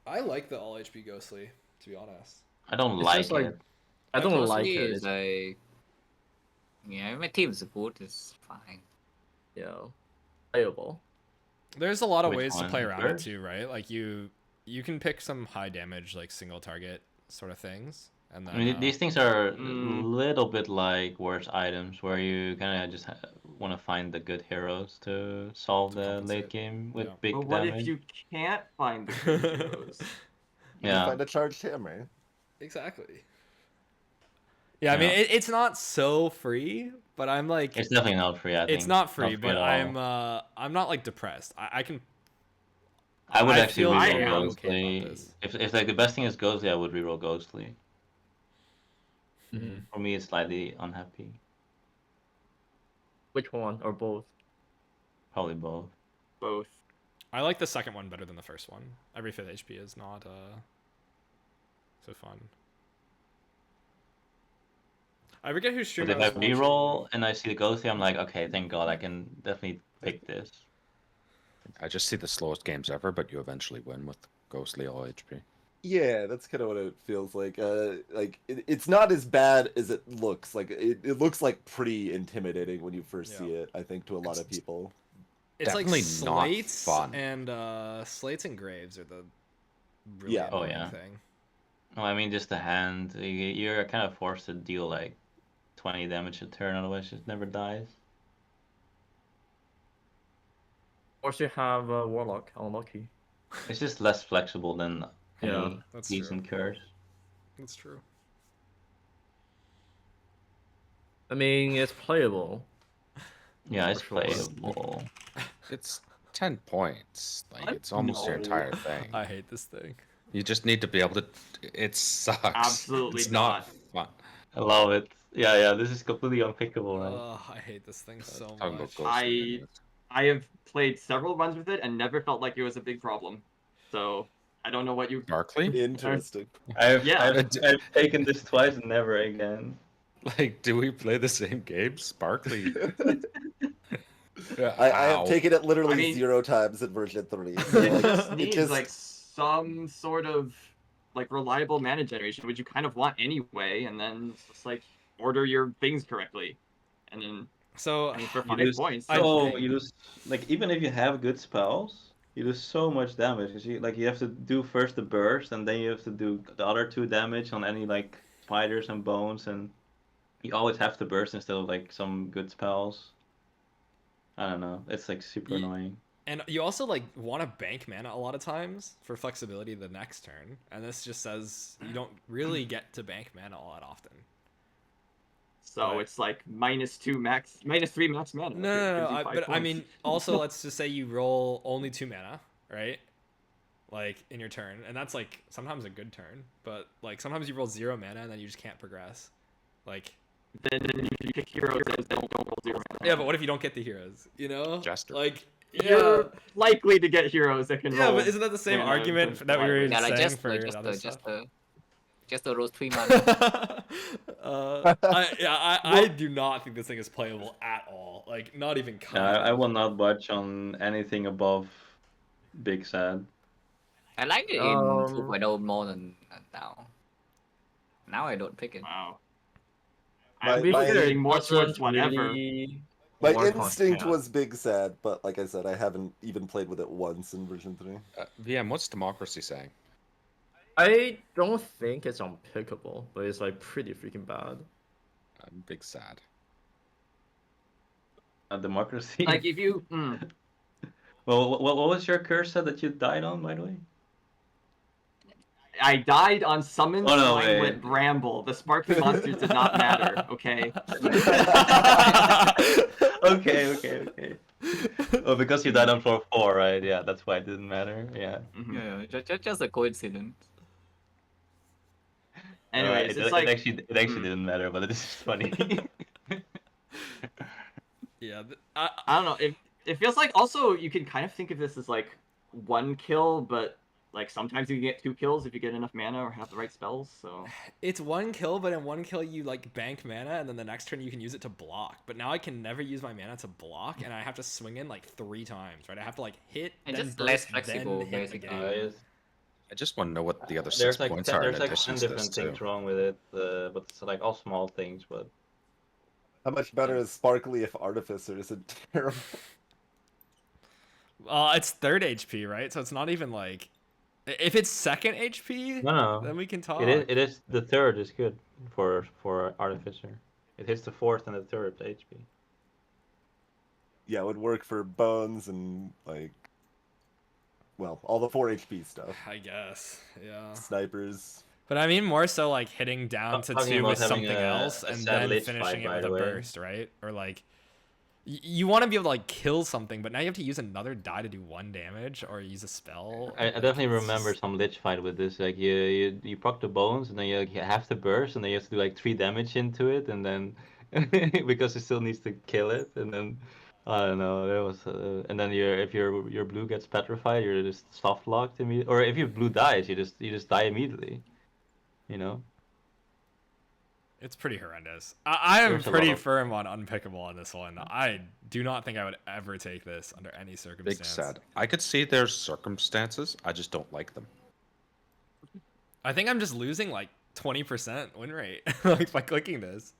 I like the all HP Ghostly, to be honest.
I don't
It's
like
just like
it.
I don't like
Ghostly
it.
is like, yeah, my team support is fine.
Yeah, playable.
There's a lot of
Which
ways to
one?
play around it
First?
too, right? Like you can pick some high damage, like single target sort of things, and then
I mean, these things are a
Mm.
little bit like worse items, where you kind of just want to find the good heroes to solve the
compensate.
late game with
Yeah.
big
But what
damage.
if you can't find the good heroes?
You
Yeah.
find a charged hammer.
exactly. Yeah, I mean
Yeah.
it's not so free, but I'm like
It's definitely not free. I think
it's not free,
at
but
all.
I'm not like depressed. I can.
I would
I
actually
feel
very
reroll
okay about
Ghostly.
this.
If like the best thing is Ghostly, I would reroll Ghostly.
Mhm.
For me, it's slightly unhappy.
Which one or both?
Probably both.
Both.
I like the second one better than the first one. Every 5th HP is not so fun. I forget who
But
streamed.
if I
was watching.
reroll and I see the Ghostly, I'm like, okay, thank God, I can definitely pick this.
I just see the slowest games ever, but you eventually win with Ghostly all HP.
Yeah, that's kind of what it feels like. It's not as bad as it looks. Like it looks like pretty intimidating when you first see it. I think to a lot of people.
It's like
Definitely not
slates
fun.
and slates and graves are the really
Yeah.
Oh,
annoying
yeah.
thing.
Oh, I mean, just the hand. You're kind of forced to deal like 20 damage a turn, otherwise it never dies.
Or you have a Warlock, unlucky.
It's just less flexible than any
Yeah,
that's true.
decent curse.
That's true.
I mean, it's playable.
Yeah, it's
For sure.
playable.
It's 10 points. Like
What?
it's almost your
No.
entire thing.
I hate this thing.
You just need to be able to. It sucks.
Absolutely
it's
not.
fun.
I love it. Yeah, this is completely unpickable, right?
I hate this thing so
Talking about
much.
Ghostly anyways.
I have played several runs with it and never felt like it was a big problem. So I don't know what you.
Darkly?
Interesting.
I've
Yeah.
I've taken this twice and never again.
Like, do we play the same game? Sparkly.
I have taken it literally
I mean-
0 times in version 3.
It
Like,
just
it
needs
just-
like some sort of like reliable mana generation, which you kind of want anyway, and then just like order your things correctly, and then
So
I mean for
You
5
lose
points.
you lose like even if you have good spells, you do so much damage because you have to do first the burst and then you have to do the other 2 damage on any like spiders and bones, and you always have to burst instead of like some good spells. I don't know. It's like super
Ye-
annoying.
and you also like want to bank mana a lot of times for flexibility the next turn, and this just says you don't really get to bank mana all that often.
So
Right.
it's like -3 max mana.
No,
Gives you 5
but I
points.
mean, also let's just say you roll only 2 mana, right? Like in your turn, and that's like sometimes a good turn, but like sometimes you roll 0 mana and then you just can't progress. Like
then you pick heroes that don't roll 0 mana.
yeah, but what if you don't get the heroes? You know,
Jester.
like yeah,
You're likely to get heroes that can
yeah,
roll.
but isn't that the same
mana
argument
for
that we were
Yeah, like
saying
just
for
the
other stuff?
just the roll 3 mana.
I do not think this thing is playable at all. Like, not even
Yeah,
kind
I will not budge on anything above Big Sad.
I like it in
Um,
2.0 more than now. Now I don't pick it.
Wow.
My-
I'm
my-
leaning more
Doesn't
towards whatever.
really
My
work on
instinct
mana.
was Big Sad, but like I said, I haven't even played with it once in version 3.
VM, what's democracy saying?
I don't think it's unpickable, but it's like pretty freaking bad.
I'm big sad.
Democracy.
Like if you.
Well, what was your curse that you died on, by the way?
I died on Summon
Oh, no,
Slimelet
wait.
Bramble. The sparkly monsters did not matter, okay?
okay. Oh, because you died on floor 4, right? Yeah, that's why it didn't matter. Yeah.
Mhm.
Yeah, just a coincidence.
Anyways, it's like
it actually didn't matter, but it is funny.
Yeah.
I don't know. It feels like also you can kind of think of this as like one kill, but like sometimes you can get 2 kills if you get enough mana or have the right spells. So
It's 1 kill, but in 1 kill you like bank mana, and then the next turn you can use it to block. But now I can never use my mana to block, and I have to swing in like 3 times, right? I have to like hit,
And
then
just
burst,
less flexible,
then hit
basically.
again.
I just want to know what the other 6
There's like
points are in
there's like
addition
10
to this
different
too.
things wrong with it, but it's like all small things. But
How much better is Sparkly if Artificer isn't terrible?
It's 3rd HP, right? So it's not even like, if it's 2nd HP,
no,
then we can talk.
it is the 3rd is good for Artificer. It hits the 4th and the 3rd HP.
Yeah, it would work for Bones and like, well, all the 4 HP stuff.
I guess, yeah.
Snipers.
But I mean more so like hitting down to
Talking
2
about
with
having
something else,
a
and
sad
then
lich
finishing
fight,
it
by
with
the
a
way.
burst, right? Or like, you want to be able to like kill something, but now you have to use another die to do 1 damage, or use a spell.
I
Like,
definitely
it's
remember
just-
some lich fight with this. Like you proc the bones, and then you have to burst, and then you have to do like 3 damage into it, and then because it still needs to kill it, and then I don't know. There was and then if your blue gets petrified, you're just soft locked immediately. Or if your blue dies, you just die immediately. You know.
It's pretty horrendous. I am
There's a
pretty
lot of-
firm on unpickable on this one. I do not think I would ever take this under any
Big
circumstance.
sad. I could see there's circumstances. I just don't like them.
I think I'm just losing like 20% win rate like by clicking this.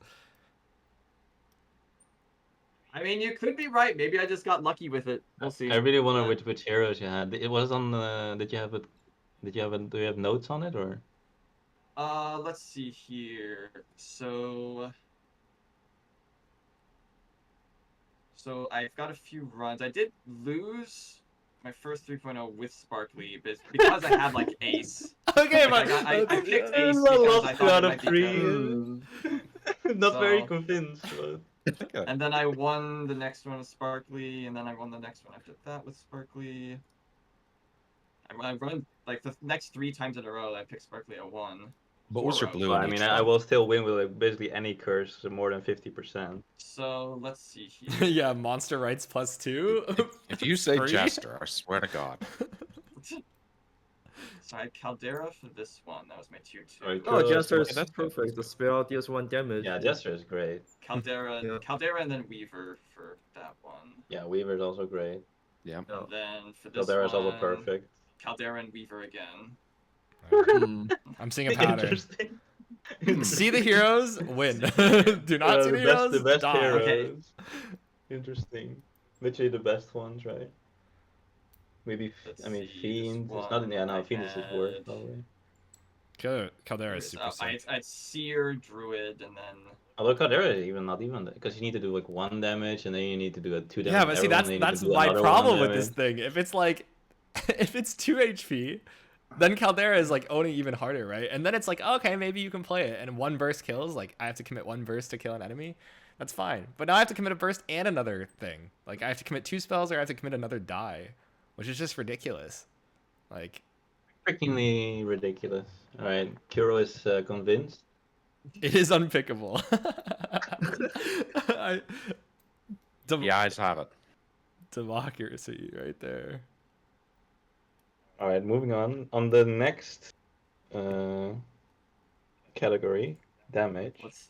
I mean, you could be right. Maybe I just got lucky with it. We'll see.
I really wonder
But-
which heroes you had. It was on. Did you have it? Do you have notes on it or?
Let's see here. So I've got a few runs. I did lose my first 3.0 with Sparkly, but it's because I had like Ace.
Okay,
Like,
but
I picked
I
Ace
lost
because I
2
thought
out
it
of
might be
3.
good.
Not very
So-
convinced, but.
And then I won the next one with Sparkly, and then I won the next one after that with Sparkly. I run like the next 3 times in a row. I picked Sparkly. I won.
What was your
Four
blue?
Well,
in
I
each
mean, I
one?
will still win with like basically any curse, so more than 50%.
So let's see here.
yeah, monster rights +2.
If you say
Free?
Jester, I swear to God.
So I had Caldera for this one. That was my tier 2.
Alright,
Oh,
Kuro-
Jester is
that's
perfect. The spell deals 1 damage.
Yeah, Jester is great.
Caldera,
Yeah.
Caldera, and then Weaver for that one.
Yeah, Weaver is also great.
Yeah.
Yeah.
And then for this
Caldera is also
one,
perfect.
Caldera and Weaver again.
Mm.
I'm seeing a pattern.
Interesting.
See the heroes, win. Do not see the heroes,
the best
die.
heroes.
Okay.
Interesting. Literally the best ones, right? Maybe,
Let's
I mean,
see, this
Fiend. It's not in the
one
no,
I
Fiend is his worst,
had-
Caldera is super
I
sick.
had Seer, Druid, and then
Although Caldera is not even because you need to do like 1 damage and then you need to do a 2 damage.
Yeah, but see,
arrow, and then you need
that's
to do
my
another
problem
1
with this
damage.
thing. If it's like, if it's 2 HP, then Caldera is like owning even harder, right? And then it's like, okay, maybe you can play it, and 1 burst kills. Like I have to commit 1 burst to kill an enemy. That's fine. But now I have to commit a burst and another thing. Like I have to commit 2 spells, or I have to commit another die, which is just ridiculous. Like
Freakingly ridiculous. Alright, Kuro is convinced.
it is unpickable.
The eyes have it.
Democracy right there.
Alright, moving on. On the next category, damage.
let's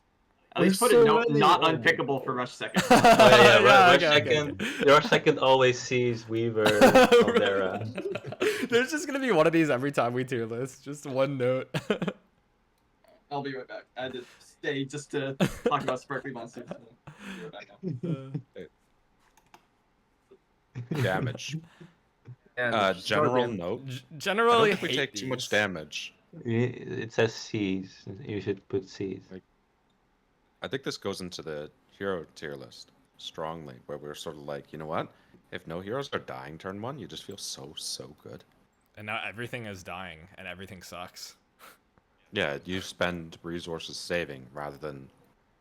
at least
There's
put it
so
no,
many.
not
Oh my
unpickable for
God.
Rush Second.
Oh, yeah,
Yeah,
Rush
okay,
second.
okay.
Your second always sees Weaver, Caldera.
There's just gonna be one of these every time we tier list. Just one note.
I'll be right back. I had to stay just to talk about Sparkly Monsters. So I'll be right back now.
Damage.
And
General
Sharpen-
note. I don't
Generally,
think we
hate
take too much
these.
damage.
It says C's. You should put C's.
I think this goes into the hero tier list strongly, where we're sort of like, you know what? If no heroes are dying turn 1, you just feel so good.
And now everything is dying, and everything sucks.
Yeah, you spend resources saving rather than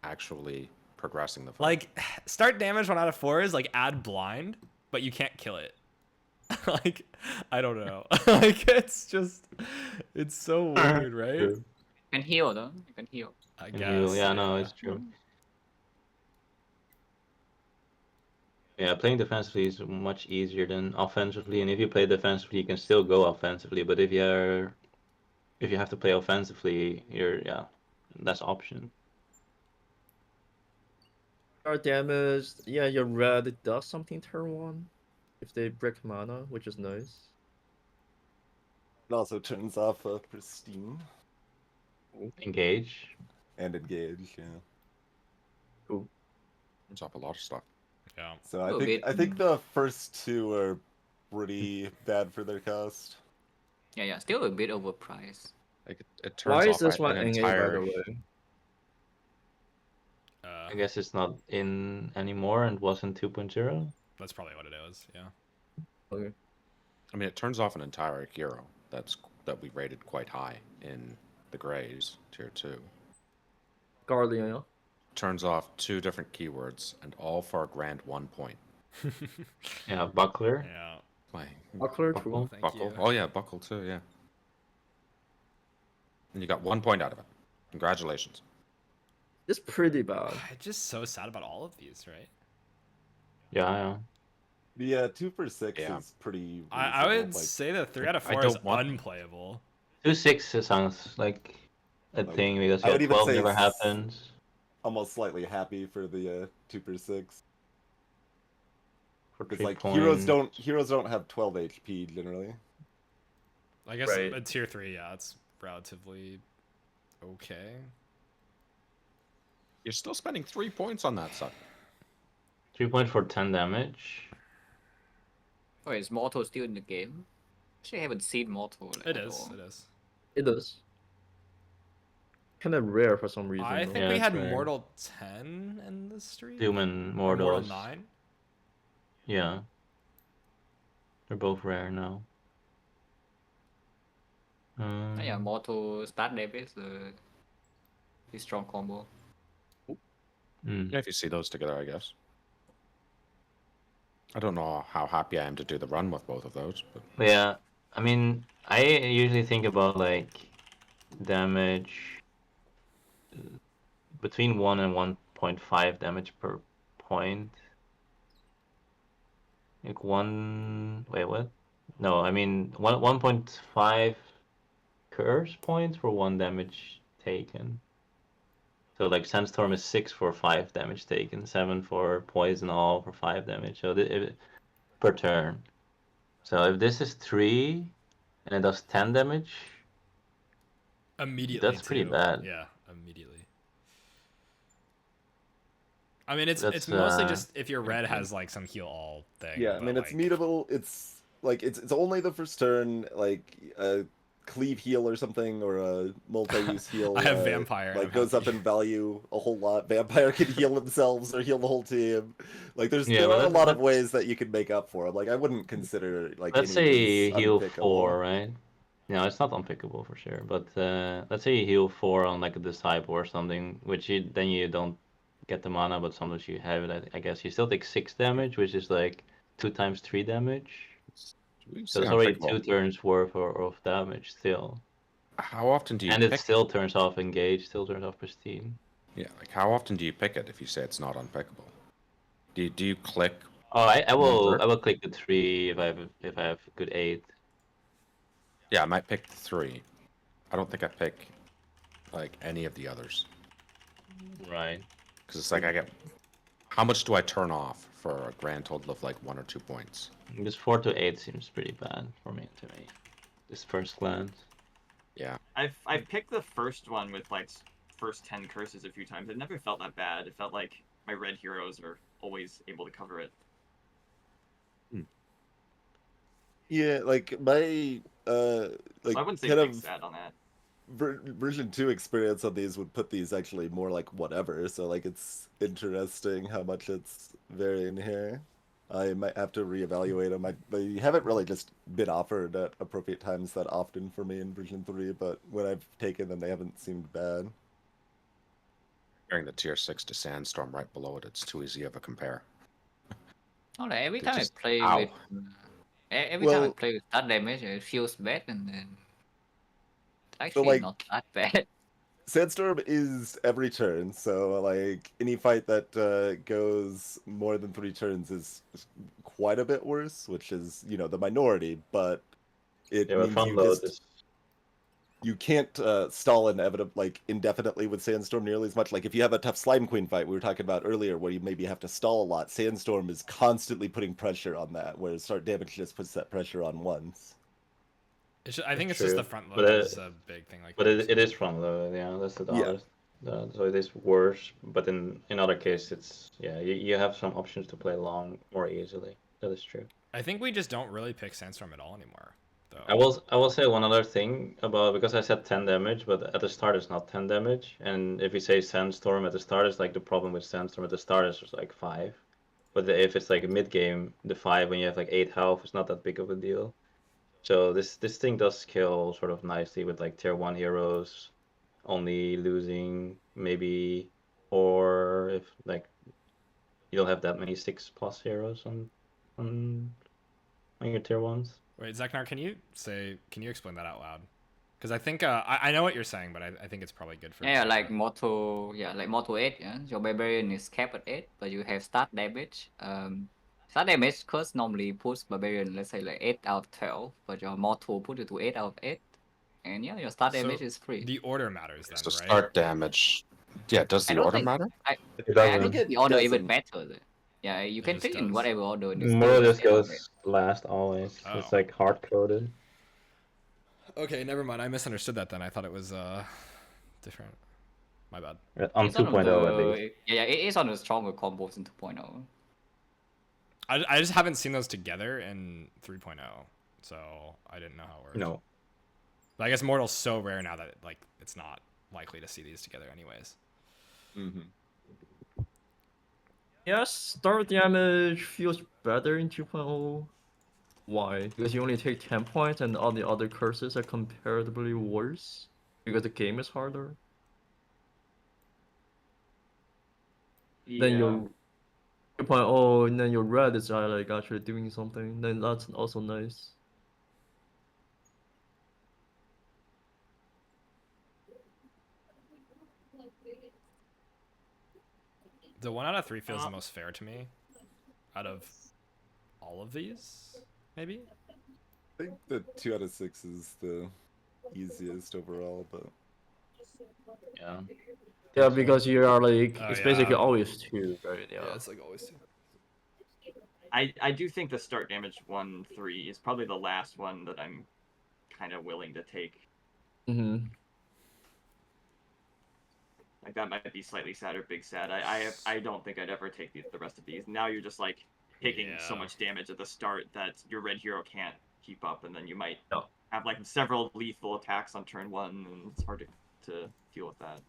actually progressing the fight.
Like, start damage 1 out of 4 is like add blind, but you can't kill it. Like, I don't know. Like, it's just, it's so weird, right?
True.
can heal though. You can heal.
I
And
guess.
yeah, no, it's true. Yeah, playing defensively is much easier than offensively, and if you play defensively, you can still go offensively. But if you have to play offensively, you're less option.
Our damage, yeah, your red does something turn 1 if they break mana, which is nice.
It also turns off pristine
Engage.
and engage. Yeah.
Cool.
Turns off a lot of stuff.
Yeah.
So
Little bit.
I think the first two are pretty bad for their cost.
Yeah, still a bit overpriced.
Like it turns
Why
off
is this
an
one NA, by
entire.
the way?
I guess it's not in anymore and wasn't 2.0.
That's probably what it is. Yeah.
Okay.
I mean, it turns off an entire hero that we rated quite high in the Greys tier 2.
Guardian, yeah.
Turns off 2 different keywords and all for a grand 1 point.
Yeah, buckler.
Yeah.
My
Buckler,
Buckle.
true.
Thank
buckle.
you.
Oh yeah, buckle too. Yeah. And you got 1 point out of it. Congratulations.
It's pretty bad.
I'm just so sad about all of these, right?
Yeah.
Yeah, 2 for 6
Yeah.
is pretty.
I would
reasonable, like,
say that 3 out of
I
4 is
don't want-
unplayable.
2-6 sounds like a
Like,
thing because
I would even
12
say
never
s-
happens.
almost slightly happy for the 2 for 6.
For
Because
3
like
points.
heroes don't have 12 HP generally.
I guess
Right.
a tier 3, yeah, it's relatively okay.
You're still spending 3 points on that sucker.
3 points for 10 damage.
Oh, is Mortal still in the game? Actually, I haven't seen Mortal.
It
at
is.
all.
It is.
It is. Kind of rare for some reason.
I
though.
think
Yeah,
we
it's
had
rare.
Mortal 10 in the streak.
Doom and
Or Mortal
Mortals.
9.
Yeah. They're both rare now.
Yeah, Mortal start damage. Pretty strong combo.
Mm.
Yeah, if you see those together, I guess. I don't know how happy I am to do the run with both of those, but
Yeah, I mean, I usually think about like damage between 1 and 1.5 damage per point. Like wait, what? No, I mean 1.5 curse points for 1 damage taken. So like Sandstorm is 6 for 5 damage taken, 7 for poison all for 5 damage. So per turn. So if this is 3 and it does 10 damage,
Immediately.
That's pretty
too.
bad.
Yeah, immediately. I mean, it's
That's,
mostly just if your red has like some heal all thing.
Yeah, I
but,
mean it's
like,
meetable. It's like it's only the first turn, like a cleave heal or something, or a multi-use heal.
I have Vampire,
Like
I'm
goes up
happy.
in value a whole lot. Vampire can heal themselves or heal the whole team. Like
Yeah,
there are a
but
lot of
let's-
ways that you can make up for them. Like I wouldn't consider like
let's
any of
say
these
you heal
unpickable.
4, right? No, it's not unpickable for sure, but let's say you heal 4 on like a disciple or something, which then you don't get the mana, but sometimes you have it. I guess you still take 6 damage, which is like 2 times 3 damage. So it's already 2 turns worth of damage still.
how often do you
And
pick
it still turns off engage, still turns off pristine.
Yeah, like how often do you pick it if you say it's not unpickable? Do you click?
Oh, I will
Sure.
click the 3 if I have a good 8.
Yeah, I might pick the 3. I don't think I pick like any of the others
Right.
because it's like I get. How much do I turn off for a grand total of like 1 or 2 points?
This 4 to 8 seems pretty bad to me. This first glance.
Yeah,
I've picked the first one with like first 10 curses a few times. It never felt that bad. It felt like my red heroes are always able to cover it.
Yeah, like my like
So I wouldn't say
kind
big
of
sad on that.
version 2 experience on these would put these actually more like whatever. So like it's interesting how much it's varying here. I might have to reevaluate them. They haven't really just been offered at appropriate times that often for me in version 3, but when I've taken them, they haven't seemed bad.
comparing the tier 6 to Sandstorm right below it, it's too easy of a compare.
No, like, every
They
time
just-
I play
ow.
with every time I
Well-
play with that damage, it feels bad, and then actually
like-
not that bad.
Sandstorm is every turn, so like any fight that goes more than 3 turns is quite a bit worse, which is, you know, the minority, but it
Yeah, but
means
front
you
load
just
is
you can't stall indefinitely with Sandstorm nearly as much. Like if you have a tough Slime Queen fight we were talking about earlier, where you maybe have to stall a lot, Sandstorm is constantly putting pressure on that, whereas Start Damage just puts that pressure on once.
I think it's
true,
just the front
but
load is a big thing. Like,
but
you were
it
saying.
is front load. Yeah, that's the
Yeah.
other. So it is worse, but in other cases, it's you have some options to play long more easily. That is true.
I think we just don't really pick Sandstorm at all anymore, though.
I will say one other thing about, because I said 10 damage, but at the start it's not 10 damage, and if you say Sandstorm at the start, it's like the problem with Sandstorm at the start is just like 5. But if it's like a mid game, the 5 when you have like 8 health is not that big of a deal. So this thing does scale sort of nicely with like tier 1 heroes only losing maybe 4 if like you don't have that many 6+ heroes on your tier 1s.
Wait, Xecnar, can you explain that out loud? Because I think I know what you're saying, but I think it's probably good for.
Yeah, like Mortal 8, yeah. Your Barbarian is capped at 8, but you have start damage. Start damage curse normally puts Barbarian, let's say like 8 out of 12, but your Mortal put it to 8 out of 8. And yeah, your start damage is free.
The order matters then,
So
right?
start damage. Yeah, does the
don't
order
think-
matter?
I
doesn't.
think the order even
doesn't.
matters. Yeah, you
It
can
just
pick in
does.
whatever order. in this
More
game,
just
yeah, right.
goes last always.
Oh.
It's like hard coded.
Okay, never mind. I misunderstood that then. I thought it was different. My bad.
On
It's one of
2.0 at
the-
least.
Yeah, it is on the stronger combos in 2.0.
I just haven't seen those together in 3.0, so I didn't know how it worked.
No.
But I guess Mortal's so rare now that it's not likely to see these together anyways.
Mm-hmm.
Yes, start damage feels better in 2.0. Why? Because you only take 10 points and all the other curses are comparatively worse? Because the game is harder? Then your 2.0, and then your red is like actually doing something. Then that's also nice.
The 1 out of 3 feels the most fair to me out of all of these, maybe?
I think the 2 out of 6 is the easiest overall, but
Yeah.
Yeah, because you are like,
Oh,
it's
yeah.
basically always 2, right? Yeah.
it's like always two.
I do think the start damage 1-3 is probably the last one that I'm kind of willing to take.
Mm-hmm.
Like that might be slightly sad or big sad. I don't think I'd ever take the rest of these. Now you're just like taking so
Yeah.
much damage at the start that your red hero can't keep up, and then you might
No.
have like several lethal attacks on turn 1, and it's hard to deal with that.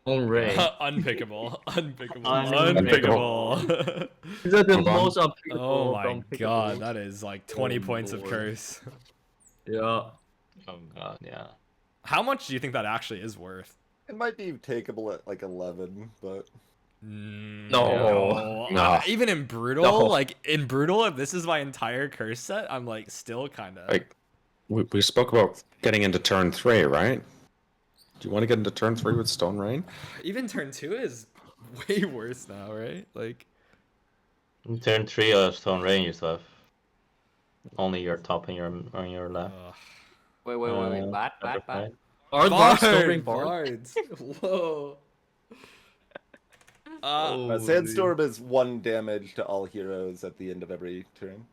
On Ray.
Unpickable. Unpickable.
Unpickable.
Unpickable.
Is that the
Hold on.
most unpickable
Oh
of
my
unpickables?
god, that is like 20
Oh
points of
lord.
curse.
Yeah.
Oh god, yeah.
How much do you think that actually is worth?
it might be takeable at like 11, but
No.
No.
Even in brutal,
No.
like in brutal, if this is my entire curse set, I'm like still kind of.
Like, we spoke about getting into turn 3, right? Do you want to get into turn 3 with Stone Rain?
Even turn 2 is way worse now, right? Like,
In turn 3 of Stone Rain you still have only your top and your on your left.
Wait, bad.
Right?
Bard, Stone Ring Bard.
Bards. Whoa.
Sandstorm is 1 damage to all heroes at the end of every turn.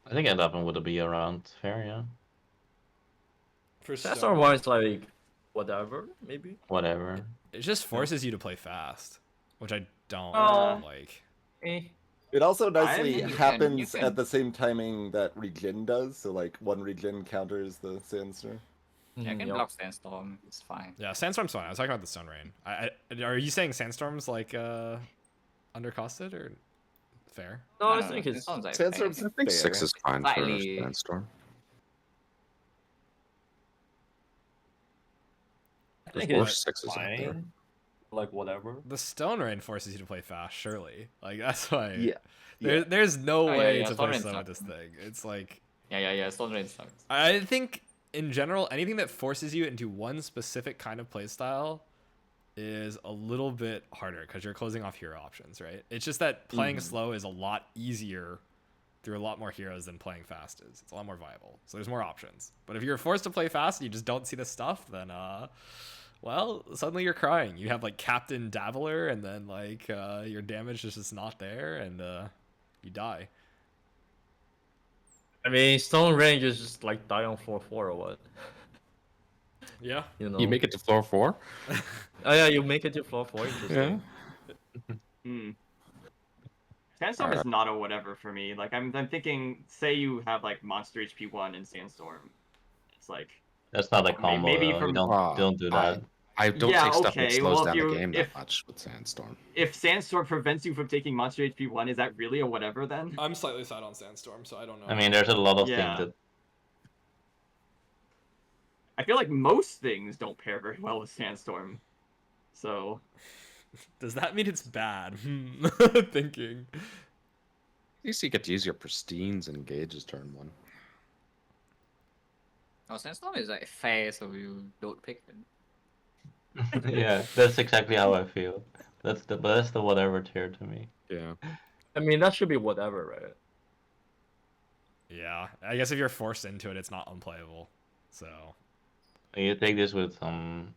I think 11 would be around fair, yeah.
For
That's
Stone-
our is like, whatever, maybe?
Whatever.
It just forces you to play fast, which I don't
Oh.
like.
Eh.
It also nicely
you can-
happens
you can-
at the same timing that regen does, so like 1 regen counters the Sandstorm.
Yeah, I can
Yup.
block Sandstorm. It's fine.
Yeah, Sandstorm's fine. I was talking about the Stone Rain. Are you saying Sandstorm's like undercosted or fair?
No, I
No,
think it's
Sandstorm's like
Sandstorm's
fair.
I think
fair.
6 is fine for
Slightly-
Sandstorm.
I think
Or
it's
6 is up there.
fine. Like whatever.
The Stone Rain forces you to play fast, surely. Like that's why.
Yeah.
There's no
Oh, yeah,
way
yeah,
to
Stone
play
Rain's
slow
not-
with this thing. It's like
Yeah. Stone Rain sucks.
I think in general, anything that forces you into one specific kind of playstyle is a little bit harder because you're closing off hero options, right? It's just that playing slow is a lot easier through a lot more heroes than playing fast is. It's a lot more viable. So there's more options. But if you're forced to play fast and you just don't see the stuff, then well, suddenly you're crying. You have like Captain Daviler and then like your damage is just not there and you die.
I mean, Stone Range is just like die on 4-4 or what?
Yeah.
You know.
You make it to floor 4?
Oh yeah, you make it to floor 4. Interesting.
Sandstorm
Alright.
is not a whatever for me. Like I'm thinking, say you have like monster HP 1 in Sandstorm. It's like
That's not a combo.
maybe
Though.
from-
You don't do that.
I don't
Yeah,
take stuff that
okay,
slows
well,
down
if
the
you-
game
if-
that much with Sandstorm.
if Sandstorm prevents you from taking monster HP 1, is that really a whatever then?
I'm slightly sad on Sandstorm, so I don't know.
I mean, there's a lot of
Yeah.
things that
I feel like most things don't pair very well with Sandstorm. So
Does that mean it's bad? Thinking.
At least you get to use your pristines and engages turn 1.
Oh, Sandstorm is like fair, so you don't pick it.
yeah, that's exactly how I feel. That's the whatever tier to me.
Yeah.
I mean, that should be whatever, right?
Yeah, I guess if you're forced into it, it's not unplayable. So
You take this with some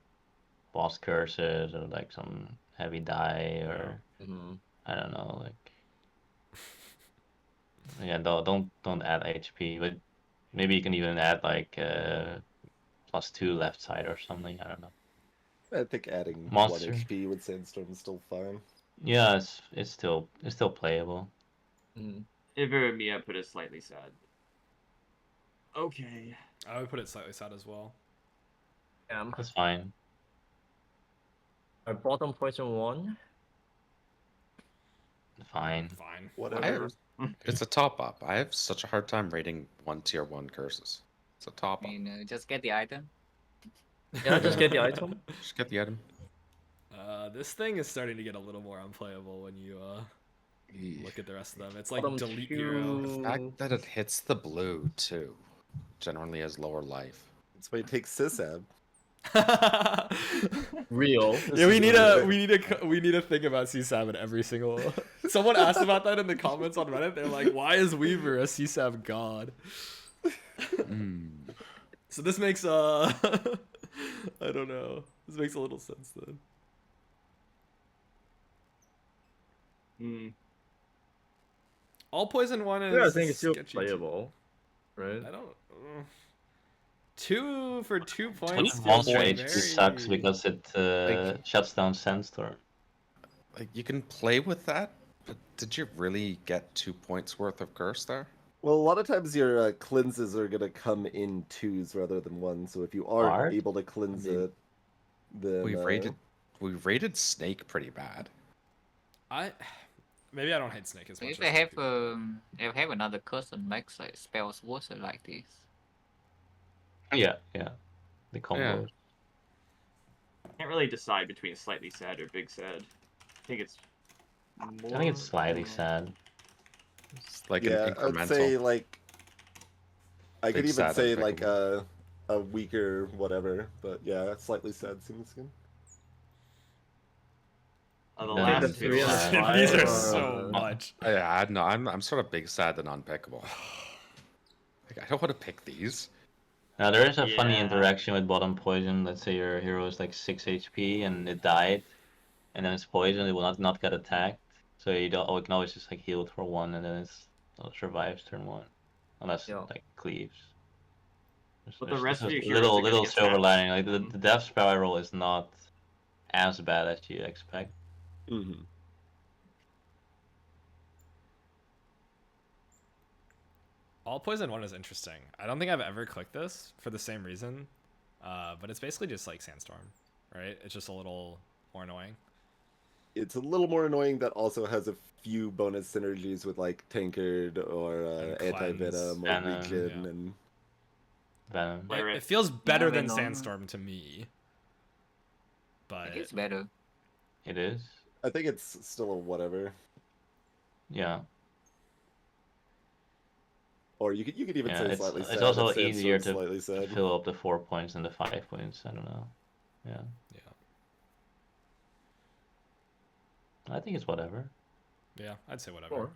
boss curses or like some heavy die or I don't know, like yeah, don't add HP, but maybe you can even add like +2 left side or something. I don't know.
I think adding
Monster.
1 HP with Sandstorm is still fine.
Yeah, it's still playable.
if it were me, I'd put it slightly sad. Okay.
I would put it slightly sad as well.
That's fine.
I bottom poison 1.
Fine.
Fine.
Whatever.
It's a top up. I have such a hard time rating 1 tier 1 curses. It's a top
I
up.
mean, just get the item.
Yeah, just get the item.
Just get the item.
This thing is starting to get a little more unplayable when you look at the rest of them. It's like
Bottom
delete
2.
hero.
The fact that it hits the blue too generally has lower life.
That's why you take Sysab.
Real.
Yeah, we need a thing about CSAB in every single. Someone asked about that in the comments on Reddit. They're like, "Why is Weaver a CSAB god?" So this makes I don't know. This makes a little sense then. All poison 1 is.
Yeah, I think it's still
sketchy.
playable, right?
I don't. 2 for 2 points. feels
Monster
very-
HP sucks because it shuts down Sandstorm.
Like you can play with that, but did you really get 2 points worth of curse there?
Well, a lot of times your cleanses are going to come in 2s rather than 1, so if you are
Art?
able to cleanse it, then...
We rated Snake pretty bad.
Maybe I don't hate Snake as much.
If
as
they
some
have
people.
if they have another custom makes like spells worse like this.
Yeah. The combos.
Can't really decide between slightly sad or big sad. I think it's. More...
I think it's slightly sad.
It's like
yeah,
an incremental.
I'd say, like... I could
Big
even
sad
say,
and
like,
pickable.
a weaker whatever, but yeah, slightly sad seems good.
The
No,
last
the
two.
3 and
These
5
are
are-
so much.
Yeah, no, I'm sort of big sad and unpickable. Like, I don't want to pick these.
Now there is a funny
Yeah.
interaction with bottom poison. Let's say your hero is like 6 HP and it died, and then it's poisoned. It will not get attacked. So you don't. You can always just like heal it for 1, and then it survives turn 1, unless
Yeah.
it like cleaves.
But the rest of
there's
your heroes are gonna
little
get
silver
taxed.
lining. Like the death spiral is not as bad as you expect.
Mm-hmm.
All poison 1 is interesting. I don't think I've ever clicked this for the same reason, but it's basically just like Sandstorm, right? It's just a little more annoying.
It's a little more annoying that also has a few bonus synergies with, like, Tankard or
And
Anti-Venom or
Venom,
Regen,
yeah.
and...
Venom.
Like,
It feels better
Yeah,
than
Venom.
Sandstorm to me,
I
but
think it's better.
It is.
I think it's still a whatever.
Yeah.
Or you could even
Yeah,
say
it's
slightly sad.
it's also
if
easier
Sandstorm's
to
slightly sad.
fill up the 4 points than the 5 points. I don't know. Yeah,
Yeah.
I think it's whatever.
Yeah, I'd say whatever.
Sure.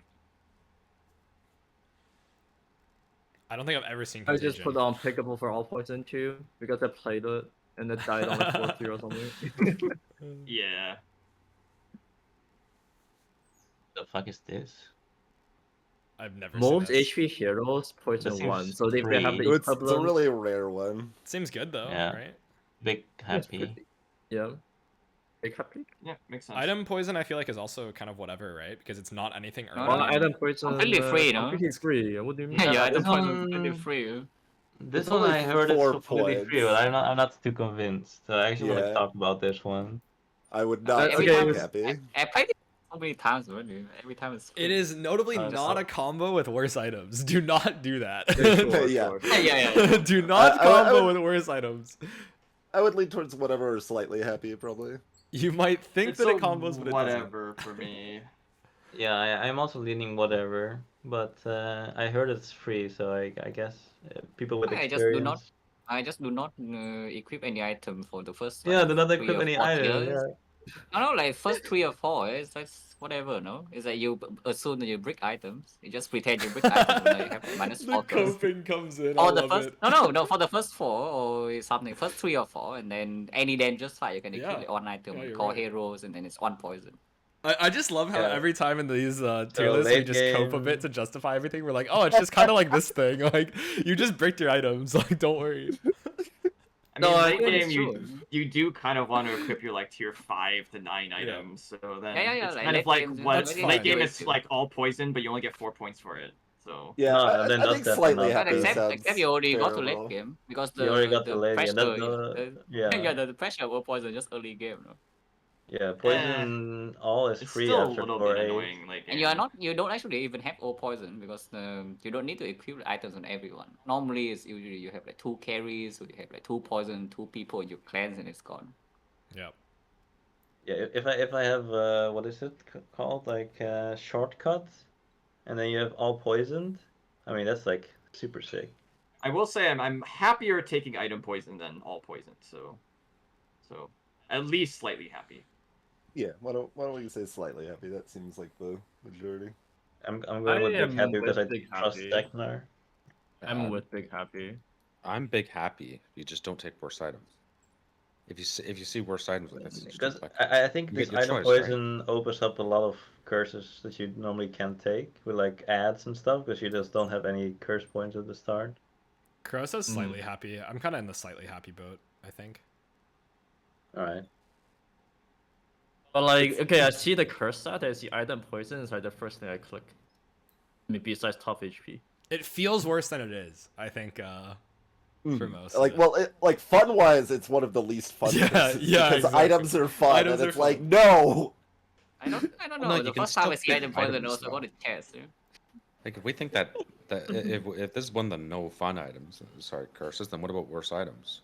I don't think I've ever seen
I just
Contagion.
put on pickable for all poison too because I played it and it died on the 4th or something.
Yeah.
The fuck is this?
I've never
Most
seen this.
HP heroes poison
seems
1, so if they have the
free.
It's a
equivalent,
really rare one.
Seems good though,
Yeah.
right?
Big
it's
happy.
pretty- yeah. Big happy.
Yeah, makes sense.
Item poison, I feel like is also kind of whatever, right? Because it's not anything
No,
earned.
no,
Well,
no.
item poison
Completely free, no?
completely free. What do you mean?
Yeah,
this
item poison
one-
completely free.
This
It's
one
only
I heard is
4
completely free, but
points.
I'm not too convinced. So I actually want to
Yeah.
talk about this one.
I would not
Every
be
time
happy.
I played it so many times already. Every time it's free.
It is notably
Uh,
not
so-
a combo with worse items. Do not do that.
Sure,
Yeah.
sure.
Yeah.
Do not
I
combo
would-
with worse items.
I would lean towards whatever or slightly happy, probably.
You might think
It's
that it
a
combos, but it doesn't.
whatever for me.
Yeah, I'm also leaning whatever, but I heard it's free, so I guess people with
I
experience.
just do not equip any item for the first.
Yeah,
like,
do not
3
equip
or
any
4
item.
tiers.
Yeah.
No, like first 3 or 4. It's like whatever, no? It's like you assume that you brick items. You just pretend you brick items and you have minus 4 tiers.
comes in.
Or the first no for the first 4 or something, first 3 or 4, and then any dangerous fight you can equip
Yeah.
like one item,
Yeah, you're
call
right.
heroes, and then it's 1 poison.
I just love how
Yeah.
every time in these tier lists we
late
just cope a
game-
bit to justify everything. We're like, oh, it's just kind of like this thing. Like you just bricked your items. Like don't worry.
I
No,
mean,
I
late
think
game,
it's
you do kind of want to equip your like tier 5 to 9 items. So then
Yeah,
it's
like,
kind
late
of like
game,
when
that's
late
fine.
game
Do it
is
too.
like all poison, but you only get 4 points for it. So
Yeah,
No,
I
then
think
that's
slightly
definitely
But
happy
except
sounds
you already got to
fair
late
overall.
game because
You already got
the
the late game.
pressure,
Yeah.
yeah, the pressure of poison just early game, no?
Yeah, poison all is
it's
free
still a
after
little
4
bit
8.
annoying. Like,
And you don't actually even have all poison because you don't need to equip the items on everyone. Normally, it's usually you have like 2 carries, or you have like 2 poison, 2 people, you cleanse and it's gone.
Yep.
Yeah, if I have what is it called, like shortcut, and then you have all poisoned. I mean that's like super sick.
I will say I'm happier taking item poison than all poison. So at least slightly happy.
Yeah, why don't we say slightly happy? That seems like the majority.
I'm going with
I
big
am
happy because I
with big
trust
happy.
Xecnar.
I'm with big happy.
I'm big happy. You just don't take worse items. If you see worse items, like that's
Because
like,
I think
you
this
get your
item
choice, right?
poison opens up a lot of curses that you normally can't take with like ads and stuff because you just don't have any curse points at the start.
Kurosa's slightly happy. I'm kind of in the slightly happy boat, I think.
All right.
But like, okay, I see the curse stat, I see item poison is like the first thing I click. I mean, besides top HP.
It feels worse than it is, I think, for most.
Like,
of it.
well, like fun-wise, it's one of the least fun.
Yeah,
curses
yeah,
because
exactly.
items are fun,
Items
and
are
it's like
fun.
no.
I don't know.
No,
the
you can
first time I
still
see
pick
item poison, I
items,
also got a test. Yeah?
like if we think that if this is one of the no fun items, sorry, curses, then what about worse items?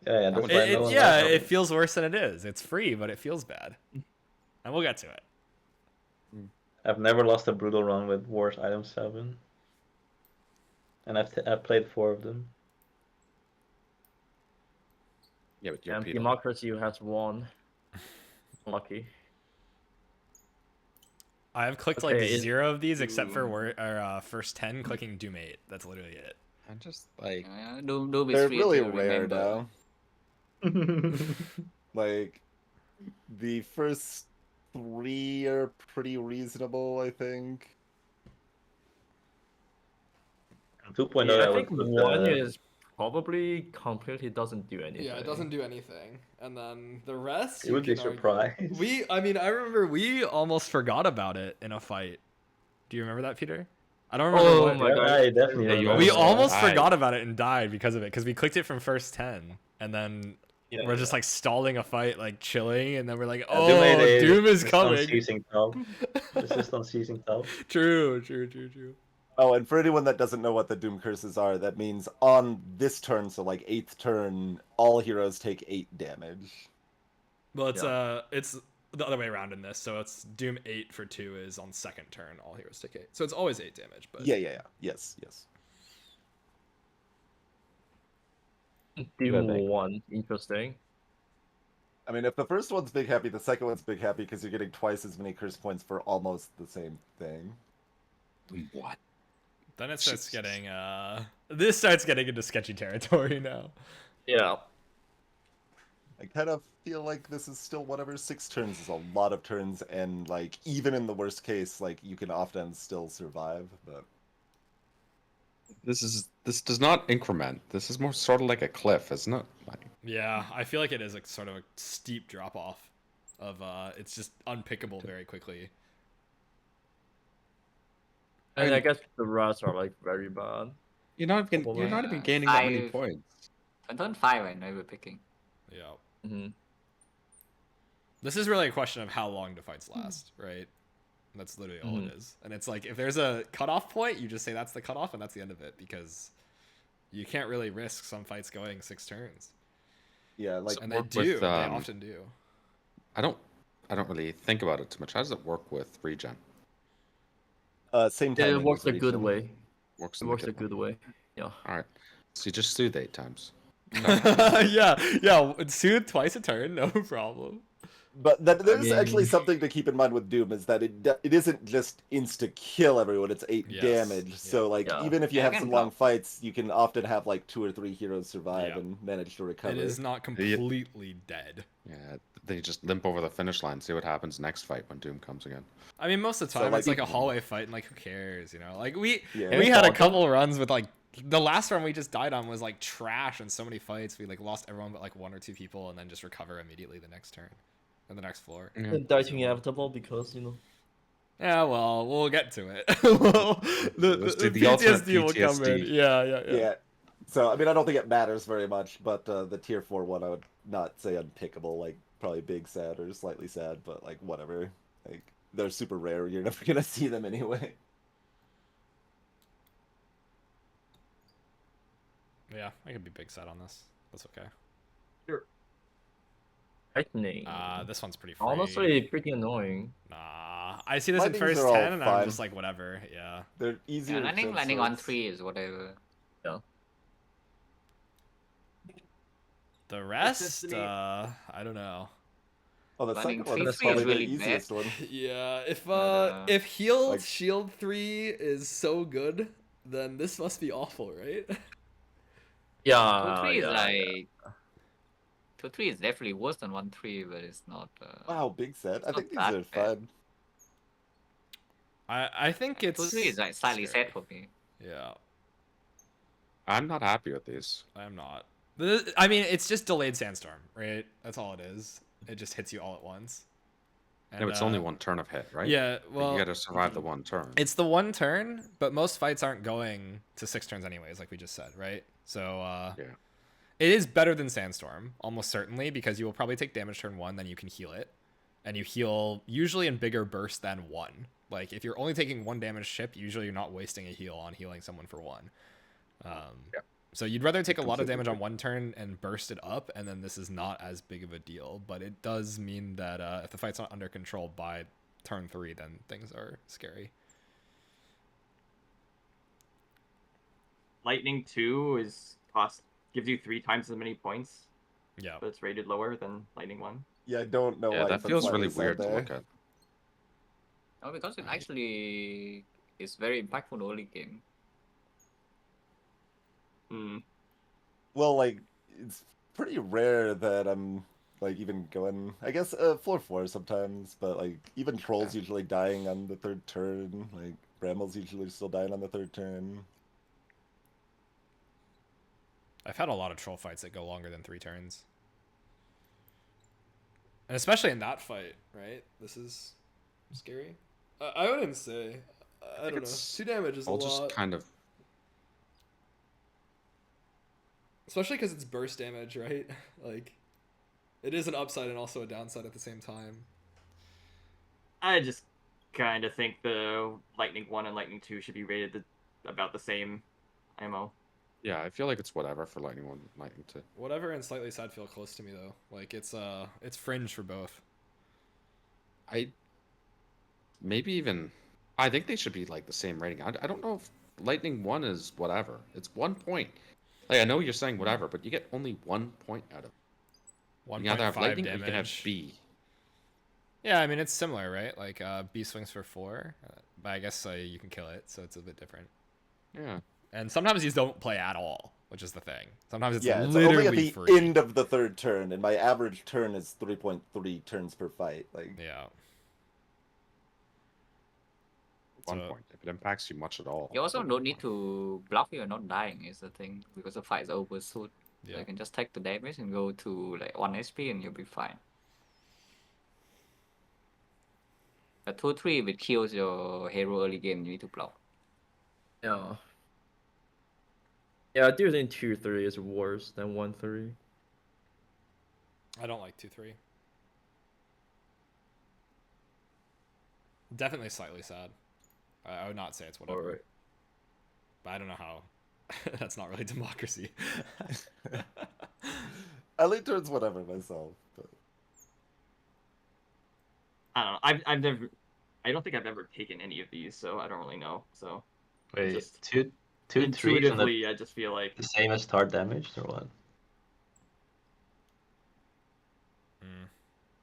Yeah, that's
would-
why no one
yeah,
likes
it feels worse than it is. It's free, but it feels bad. And we'll get to it.
I've never lost a brutal run with Wars Item 7. And I've played 4 of them.
Yeah, but you're
And
Peter.
democracy has won. Lucky.
I have clicked
Okay,
like
is-
0 of these except for first 10 clicking Doom 8. That's literally it.
I'm just like
Doom is
They're
free
really
to
rare
remember.
now. Like, the first 3 are pretty reasonable, I think.
2.0
Yeah,
I
I
would
think
put,
1 is probably completely doesn't do anything.
Yeah, it doesn't do anything. And then the rest,
You would be
can argue.
surprised.
I remember we almost forgot about it in a fight. Do you remember that, Peter? I don't remember.
Oh
what-
my
Yeah,
god.
I definitely
Yeah, you
remember
We
that.
almost
died.
forgot about it and died because of it, because we clicked it from first 10, and then
Yeah,
we're just like stalling a fight, like chilling, and then we're like,
Yeah,
oh,
Doom 8
Doom is
on
coming.
seizing top. It's just on seizing top.
True.
Oh, and for anyone that doesn't know what the Doom curses are, that means on this turn, so like 8th turn, all heroes take 8 damage.
Well, it's the other way around in this. So it's Doom 8 for 2 is on second turn, all heroes take 8. So it's always 8 damage. But
Yeah. Yes.
Doom
think?
1, interesting.
I mean, if the first one's big happy, the second one's big happy because you're getting twice as many curse points for almost the same thing.
What?
Then it starts
Jesus.
getting this starts getting into sketchy territory now.
Yeah.
I kind of feel like this is still whatever. 6 turns is a lot of turns, and like even in the worst case, like you can often still survive. But
This does not increment. This is more sort of like a cliff, isn't it? Like,
Yeah, I feel like it is like sort of a steep drop off of it's just unpickable very quickly.
And
I
I
mean-
guess the rats are like very bad.
you're not even gaining that many
5.
points.
On turn 5, I know we're picking.
Yeah.
Hmm.
This is really a question of how long do fights last, right? That's literally all it is. And it's like if there's a cutoff point, you just say that's the cutoff and that's the end of it because you can't really risk some fights going 6 turns.
yeah, like
And they
work
do.
with,
They often do.
I don't really think about it too much. How does it work with regen?
same timing.
It works
with
a good
regen.
way.
Works
It
in
works
the
a good way. Yeah.
All right. So you just soothe 8 times.
yeah. Soothe twice a turn, no problem.
But there's
mean-
actually something to keep in mind with Doom is that it isn't just insta kill everyone. It's 8
Yes,
damage.
yeah.
So like
Yeah.
even if you
Yeah,
have
it
some
can
long
drop.
fights, you can often have like 2 or 3 heroes survive
Yeah.
and manage to recover.
It is not completely dead.
Yeah. They just limp over the finish line. See what happens next fight when Doom comes again.
I mean, most of the
So,
time
like,
it's like a hallway fight, and like who cares, you know? Like we
Yeah.
we had a
Falcon.
couple runs with like the last run we just died on was like trash in so many fights. We like lost everyone but like 1 or 2 people, and then just recover immediately the next turn, and the next floor.
Yeah.
And that's inevitable because, you know.
Yeah, well, we'll get to it. Well,
Let's do
the
the ultimate
PTSD will come in.
PTSD.
Yeah.
Yeah. So I mean, I don't think it matters very much, but the tier 4 one I would not say unpickable. Like probably big sad or slightly sad, but like whatever. Like they're super rare. You're never gonna see them anyway.
Yeah, I could be big sad on this. That's okay.
Lightning.
This one's pretty free.
Honestly, pretty annoying.
Nah, I see this in
Lightnings
first
are all
10, and I'm
fine.
just like, whatever. Yeah.
They're easier.
Yeah,
to
landing on
sense.
3 is whatever.
The rest,
Destiny.
I don't know.
Oh, the
Landing
second one
three
is
three is
probably the
really bad.
easiest one.
Yeah,
Uh,
if healed
like-
shield 3 is so good, then this must be awful, right?
Yeah.
2-3 is
yeah,
like 2-3 is definitely worse than 1-3, but it's not.
Wow, big set. I
It's
think these
not
are
that bad.
fun.
I think it's
2-3 is like slightly
scary.
sad for me.
Yeah,
I'm not happy with these.
I'm not. I mean, it's just delayed sandstorm, right? That's all it is. It just hits you all at once.
Yeah, but it's only 1 turn of hit, right?
Yeah,
Like,
well,
you got to survive the 1 turn.
it's the 1 turn, but most fights aren't going to 6 turns anyways, like we just said, right? So
Yeah.
it is better than Sandstorm, almost certainly, because you will probably take damage turn 1, then you can heal it. And you heal usually in bigger bursts than 1. Like, if you're only taking 1 damage chip, usually you're not wasting a heal on healing someone for 1.
Yeah.
So you'd rather take a lot of
Completely
damage on
agree.
1 turn and burst it up, and then this is not as big of a deal. But it does mean that if the fight's not under control by turn 3, then things are scary.
Lightning 2 gives you 3 times as many points,
Yeah.
but it's rated lower than Lightning 1.
Yeah, I don't know
Yeah,
why.
that
but
feels
slightly
really
sad
weird to
there.
look at.
Oh, because it actually is very impactful early game.
Hmm.
Well, like it's pretty rare that I'm like even going. I guess floor 4 sometimes, but like even trolls
Yeah.
usually dying on the 3rd turn. Like Brambles usually still dying on the 3rd turn.
I've had a lot of troll fights that go longer than 3 turns. And especially in that fight, right? This is scary. I wouldn't say. I don't know.
it's
2 damage is a
I'll
lot.
just kind of
Especially because it's burst damage, right? Like, it is an upside and also a downside at the same time.
I just kind of think the Lightning 1 and Lightning 2 should be rated about the same ammo.
yeah, I feel like it's whatever for Lightning 1, Lightning 2.
Whatever and slightly sad feel close to me though. Like it's fringe for both.
I think they should be like the same rating. I don't know if Lightning 1 is whatever. It's 1 point. Like, I know you're saying whatever, but you get only 1 point out of it. You can either have
1.5
lightning or you can have
damage.
B.
Yeah, I mean it's similar, right? Like B swings for 4, but I guess you can kill it, so it's a bit different.
Yeah.
And sometimes these don't play at all, which is the thing. Sometimes it's
Yeah, it's
literally
only at the
free.
end of the third turn, and my average turn is 3.3 turns per fight. Like,
Yeah.
1
So-
point. If it impacts you much at all.
You also
it's
don't
1
need
point.
to bluff. You're not dying is the thing because the fight is over soon. So
Yeah.
you can just take the damage and go to like 1 HP and you'll be fine. A 2-3 if it kills your hero early game, you need to block.
Yeah. Yeah, I do think 2-3 is worse than 1-3.
I don't like 2-3. Definitely slightly sad. I would not say it's whatever.
Alright.
But I don't know how. That's not really democracy.
I lean towards whatever myself. But...
I don't know. I don't think I've ever taken any of these, so I don't really know. So
Wait,
just
2 3s and
intuitively, I just feel like
the same as start damage or what?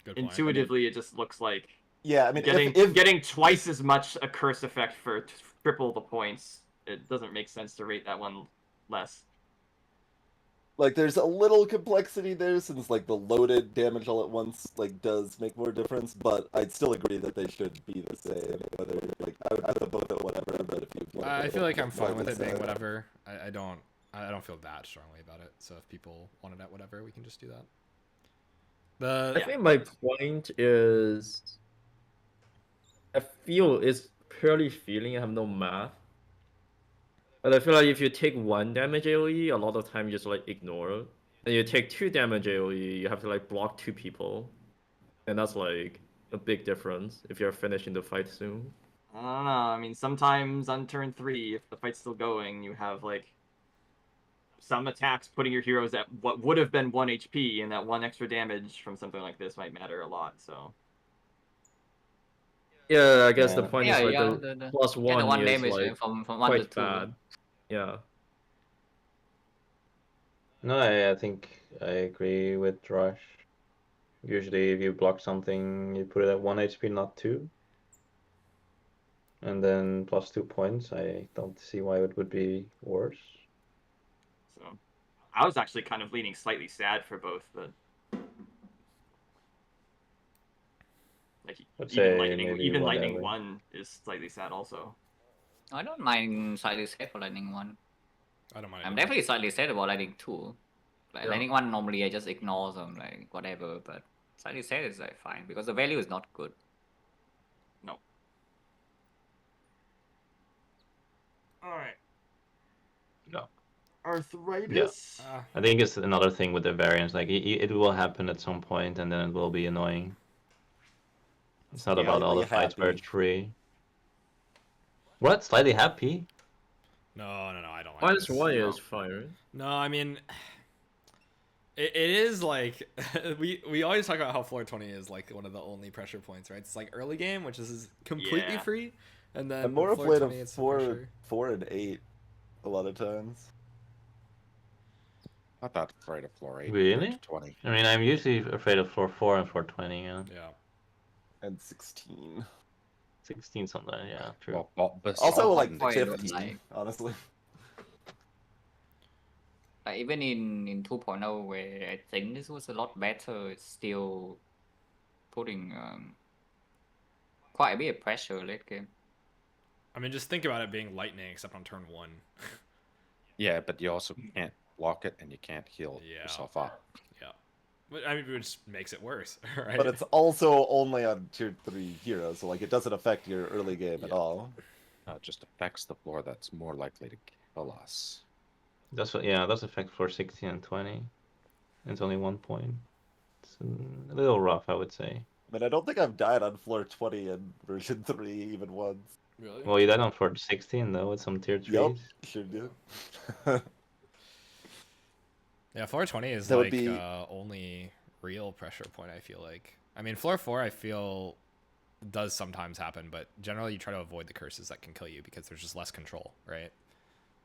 Good point.
intuitively it just looks like
Yeah, I mean,
getting getting twice as much a curse effect for triple the points. It doesn't make sense to rate that one less.
like, there's a little complexity there since like the loaded damage all at once like does make more difference, but I'd still agree that they should be the same. Whether like I would put both at whatever, but if you want
I feel like I'm fine with it being
sad.
whatever. I don't feel that strongly about it. So if people want it at whatever, we can just do that.
I think my point is, I feel it's purely feeling. I have no math. But I feel like if you take 1 damage AoE, a lot of time you just like ignore it. And you take 2 damage AoE, you have to like block 2 people. And that's like a big difference if you're finishing the fight soon.
I don't know. I mean, sometimes on turn 3, if the fight's still going, you have like some attacks putting your heroes at what would have been 1 HP, and that 1 extra damage from something like this might matter a lot. So
Yeah, I guess the
Yeah.
point
Yeah,
is like
yeah,
the
the
plus
yeah, the
1
1
is
damage
like
from 1 to
quite
2.
bad. Yeah.
No, I think I agree with Rush. Usually, if you block something, you put it at 1 HP, not 2. And then plus 2 points. I don't see why it would be worse.
So I was actually kind of leaning slightly sad for both, but like
I'd say
even
maybe
lightning
whatever.
1 is slightly sad also.
I don't mind slightly sad for lightning 1.
I don't mind.
I'm
either.
definitely slightly sad about lightning 2. Like
Yeah.
lightning 1 normally I just ignore them, like whatever, but slightly sad is like fine because the value is not good.
No. All right.
No.
Arthritis.
I think it's another thing with the variance. Like it will happen at some point, and then it will be annoying. It's not about all the
Slightly
fights where
happy.
it's free. What? Slightly happy?
No, I don't like
Minus
this.
1
No.
is fine, right?
No, I mean, it is like we always talk about how floor 20 is like one of the only pressure points, right? It's like early game, which is completely
Yeah.
free, and then
I'm more
floor
afraid
20,
of
it's some pressure.
4 and 8 a lot of times.
Not that afraid of floor 8.
Really?
compared to 20.
I mean, I'm usually afraid of floor 4 and floor 20. Yeah,
Yeah.
And 16.
16 something. Yeah, true.
Also, like
Point of
15,
like-
honestly.
Like even in 2.0 where I think this was a lot better, it's still putting quite a bit of pressure late game.
I mean, just think about it being lightning, except on turn 1.
Yeah, but you also can't block it and you can't heal
Yeah.
yourself up.
Yeah, but I mean, it just makes it worse, right?
But it's also only on tier 3 heroes, so like it doesn't affect your early game at
Yeah.
all.
It just affects the floor that's more likely to kill us.
That's what. Yeah, that's affect floor 16 and 20. It's only 1 point. It's a little rough, I would say.
I mean, I don't think I've died on floor 20 in version 3 even once.
Really?
Well, you died on floor 16 though with some tier 3s.
Yup, sure do.
Yeah, floor 20 is
That would
like
be-
only real pressure point, I feel like. I mean, floor 4, I feel, does sometimes happen, but generally you try to avoid the curses that can kill you because there's just less control, right?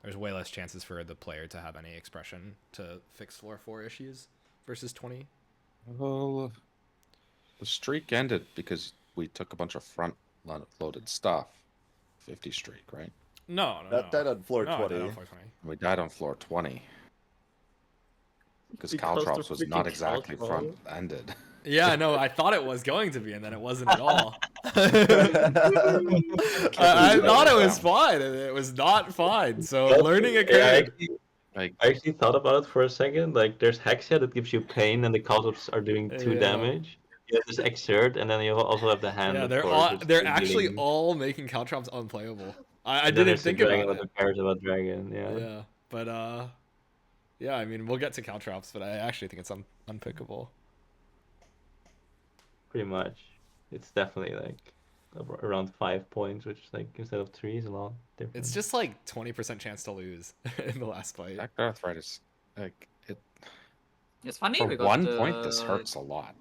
There's way less chances for the player to have any expression to fix floor 4 issues versus 20.
Well, the streak ended because we took a bunch of front-loaded stuff. 50 streak, right?
No.
That died on floor
No, it
20.
died on floor 20.
We died on floor 20. Because
Because the
Caltrops was not
freaking
exactly
Caltrop.
front-ended.
Yeah, no, I thought it was going to be, and then it wasn't at all. I thought it was fine, and it was not fine. So learning
Yeah,
occurred.
Like,
I actually thought about it for a second. Like, there's Hexia that gives you pain, and the Caltrops are doing 2
Yeah.
damage. You have this exert, and then you also have the hand.
Yeah,
of
they're
course,
all,
which
they're
is
actually
dealing-
all making Caltrops unplayable. I
and then
didn't
there's the
think
dragon
about
with
it.
the cares about dragon. Yeah.
Yeah, but yeah, I mean, we'll get to Caltrops, but I actually think it's unpickable.
Pretty much. It's definitely like around 5 points, which is like instead of 3 is a lot different.
It's just like 20% chance to lose in the last fight.
Back arthritis, like,
It's funny
for
because
1 point, this hurts a lot.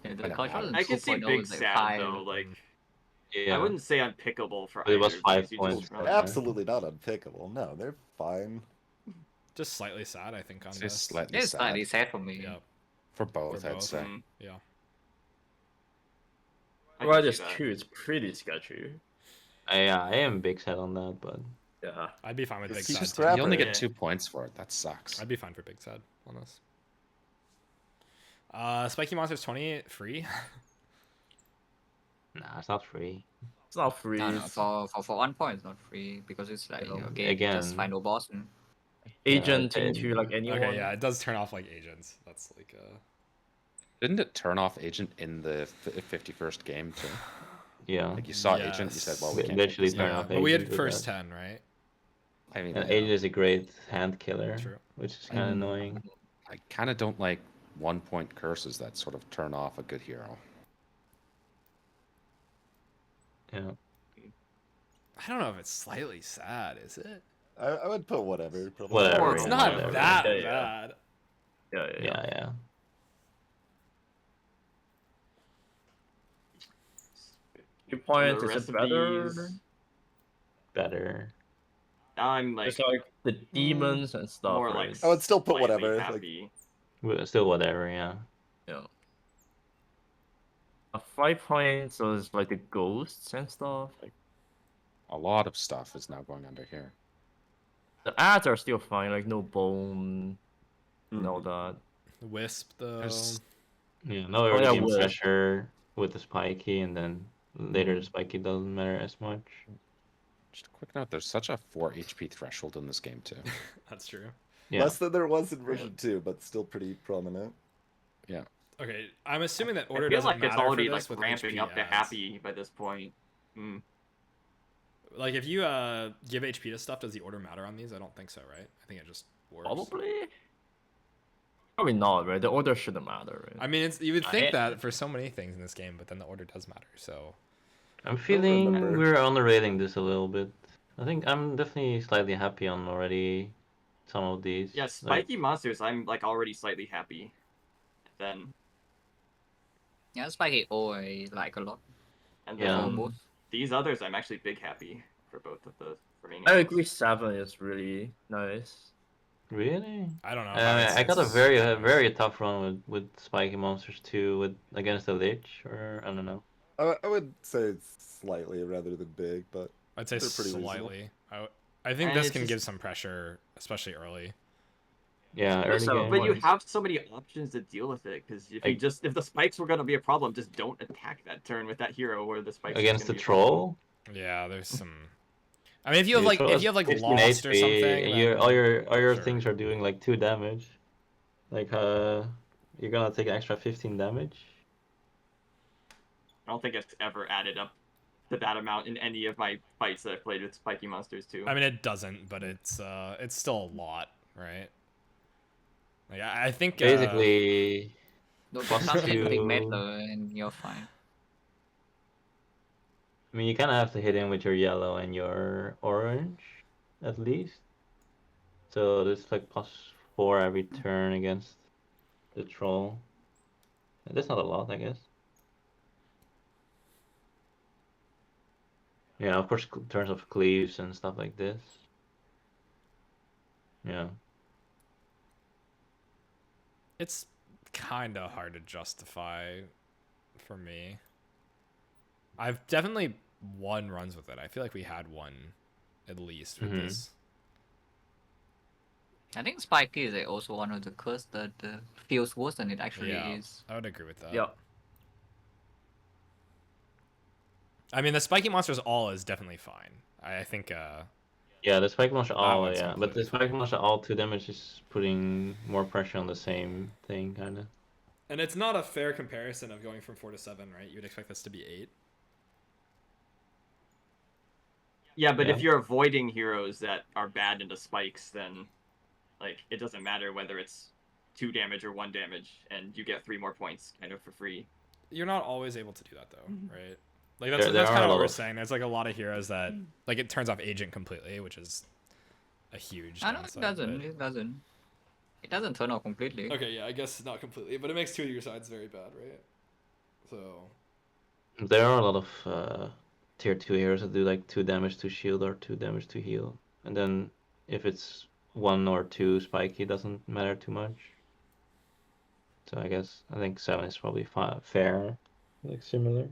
Yeah, the
When it
control
matters.
I can see
2.0
Big
is like
Sad
5.
though. Like
yeah.
I wouldn't say unpickable for
But it was
either,
5
because you
points,
just run-
right?
Absolutely not unpickable. No, they're fine.
Just slightly sad, I think, on
It's
this.
just slightly
It's
sad
slightly sad for me.
Yeah,
for both,
For
I'd
both.
say.
Mm,
yeah.
I can
Riders
see that.
2 is pretty sketchy.
I am big set on that, but
Yeah.
I'd be fine with Big
It's
Sad.
just
too.
grab-
You only
Yeah.
get 2 points for it. That sucks.
I'd be fine for Big Sad on this. Spiky Monsters 20 free.
nah, it's not free.
It's not free.
No, no,
it's
for 1 point, it's not free because it's like
Yeah.
okay,
Again.
just final boss. And
agent
Yeah,
into like anyone.
Okay, yeah, it does turn off like agents. That's like
Didn't it turn off agent in the 51st game too?
Yeah.
Like you saw agent, you said,
Yes.
"Well, we
We
can't
literally
take this
turn
now."
off
but we had
agent with
first
that.
10, right?
I mean,
And
yeah.
Agent is a great hand killer,
True.
which is kind of annoying.
I kind of don't like 1 point curses that sort of turn off a good hero.
Yeah.
I don't know if it's slightly sad, is it?
I would put whatever. Probably.
Whatever,
It's
yeah,
not
whatever.
that
Yeah, yeah.
bad.
Yeah, yeah.
Yeah, yeah.
Your point
The
is
rest
it
of
better?
these-
Better.
I'm like
It's like the demons and stuff.
more
right?
like
I would still put
slightly
whatever, like-
happy.
Still whatever, yeah.
Yeah. A 5 points, so it's like the ghosts and stuff. Like
A lot of stuff is now going under here.
the ads are still fine, like no bone and all that.
Wisp, though.
There's-
Yeah, no
yeah,
early game
well-
pressure with the spiky, and then later the spiky doesn't matter as much.
Just a quick note: there's such a 4 HP threshold in this game too.
That's true.
Yeah.
Less than there was in version 2, but still pretty prominent.
Okay, I'm assuming that
I
order
feel
doesn't
like it's
matter
already
for this
like
with
ramping
HP
up to
ads.
happy by this point. Mm.
Like, if you give HP to stuff, does the order matter on these? I don't think so, right? I think it just works.
Probably. Probably not, right? The order shouldn't matter, right?
I mean, you would think
I-
that for so many things in this game, but then the order does matter. So
I'm feeling
remember.
we're underrating this a little bit. I think I'm definitely slightly happy on already some of these.
Yeah,
Like,
spiky monsters. I'm like already slightly happy. Then
yeah, Spiky O I like a lot.
and
Yeah.
then
Both.
these others, I'm actually big happy for both of the remaining.
I
ones.
agree 7 is really nice.
really?
I don't know.
I got a very tough run with Spiky Monsters 2 with against the Lich, or I don't know.
I would say it's slightly rather than big, but
I'd say
they're pretty reasonable.
slightly. I think
And
this
it's
can
just-
give some pressure, especially early.
Yeah, early
So,
game.
But you
points.
have so many options to deal with it because if the spikes were gonna be a problem, just don't attack that turn with that hero where the spikes are
Against the
gonna be a problem.
troll,
Yeah, there's some. I mean, if you have
the
like
troll
if
has
you have like
15
lost or
HP,
something,
and
then-
all your
sure.
things are doing like 2 damage. Like you're gonna take an extra 15 damage.
I don't think it's ever added up to that amount in any of my fights that I've played with spiky monsters too.
I mean, it doesn't, but it's still a lot, right? Like I think
Basically,
Don't do
Plus
something big
2.
matter and you're fine.
I mean, you kind of have to hit him with your yellow and your orange, at least. So there's like +4 every turn against the troll. That's not a lot, I guess. Yeah, of course, turns of cleaves and stuff like this.
Yeah.
It's kind of hard to justify for me. I've definitely won runs with it. I feel like we had one at least with this.
I think spiky is also one of the curse that feels worse than it actually
Yeah,
is.
I would agree with that.
Yeah.
I mean, the spiky monsters all is definitely fine. I think
Yeah, the spike monster all,
one's
yeah. But the
completely
spike
fine.
monster all 2 damage is putting more pressure on the same thing, kind of.
And it's not a fair comparison of going from 4 to 7, right? You would expect this to be 8.
Yeah, but
Yeah.
if you're avoiding heroes that are bad into spikes, then like it doesn't matter whether it's 2 damage or 1 damage, and you get 3 more points kind of for free.
You're not always able to do that though, right? Like
There
that's
are
kind
a
of what
lot
we're
of-
saying. There's like a lot of heroes that like it turns off agent completely, which is a huge.
I know it
downside,
doesn't.
but-
It doesn't. It doesn't turn off completely.
Okay, yeah, I guess not completely, but it makes 2 of your sides very bad, right? So
There are a lot of tier 2 heroes that do like 2 damage to shield or 2 damage to heal. And then if it's 1 or 2 spiky, it doesn't matter too much. So I think 7 is probably fair, like similar.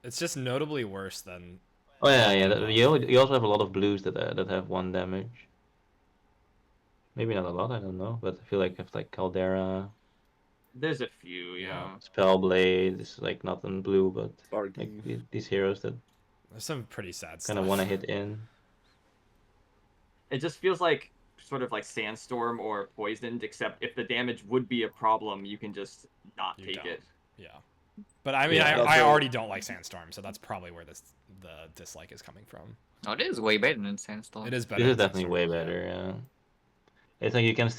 it's just notably worse than.
Oh yeah,
Like
yeah.
the
You also have a lot of blues that have 1 damage. Maybe not a lot, I don't know, but I feel like if like Caldera,
There's a few, yeah.
Spellblade, this is like not in blue, but
Sparky.
like these heroes that
There's some pretty sad stuff.
kind of want to hit in.
It just feels like sort of like Sandstorm or Poisoned, except if the damage would be a problem, you can just not
You
take
don't.
it.
Yeah, but I mean,
Yeah,
I
also-
already don't like Sandstorm, so that's probably where the dislike is coming from.
Oh, this is way better than Sandstorm.
It is better.
This is
than
definitely
Sandstorm,
way
yeah.
better, yeah. It's like you can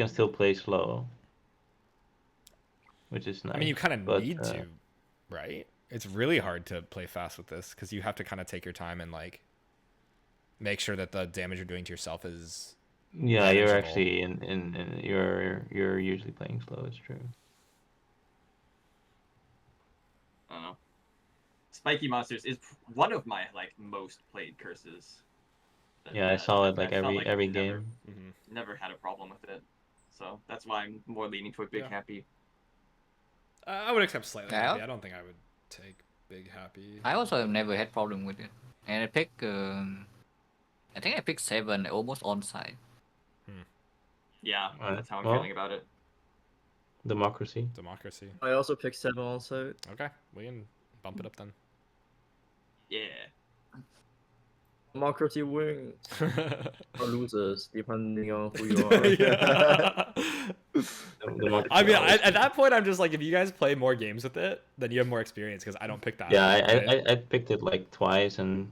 still play slow, which is nice.
I mean, you kind of
but,
need to, right? It's really hard to play fast with this because you have to kind of take your time and like make sure that the damage you're doing to yourself is.
Yeah, you're
manageable.
actually in you're usually playing slow. It's true.
I don't know. Spiky Monsters is one of my like most played curses.
Yeah, I saw it like
felt
every
never-
game.
Never had a problem with it, so that's why I'm more leaning toward Big
Yeah.
Happy.
I would accept slightly
Yeah.
happy. I don't think I would take big happy.
I also have never had problem with it, and I pick. I think I picked 7, almost on side.
Yeah,
Alright,
that's how I'm
well.
feeling about it.
Democracy.
Democracy.
I also picked 7 also.
Okay, we can bump it up then.
Yeah.
Democracy wins or losers, depending on who you are.
Yeah.
Democracy
I mean,
always
at that point, I'm just like, if you guys play more games with it, then you have more experience because I don't pick that.
Yeah,
right?
I picked it like twice, and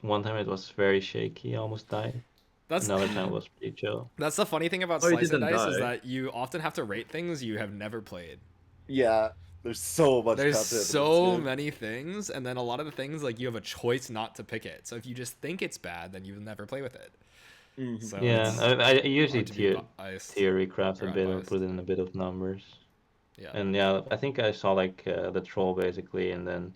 one time it was very shaky, I almost died.
That's
Another time was pretty chill.
that's the funny thing about
Oh, you
Slice and
didn't
Dice is
die.
that you often have to rate things you have never played.
Yeah, there's so much
There's
content in this
so
game.
many things, and then a lot of the things like you have a choice not to pick it. So if you just think it's bad, then you'll never play with it.
Mhm.
So
Yeah,
it's
I usually
hard to be
theory
biased.
craft a
or
bit or
unbiased.
put in a bit of numbers.
Yeah.
And yeah, I think I saw like the troll basically, and then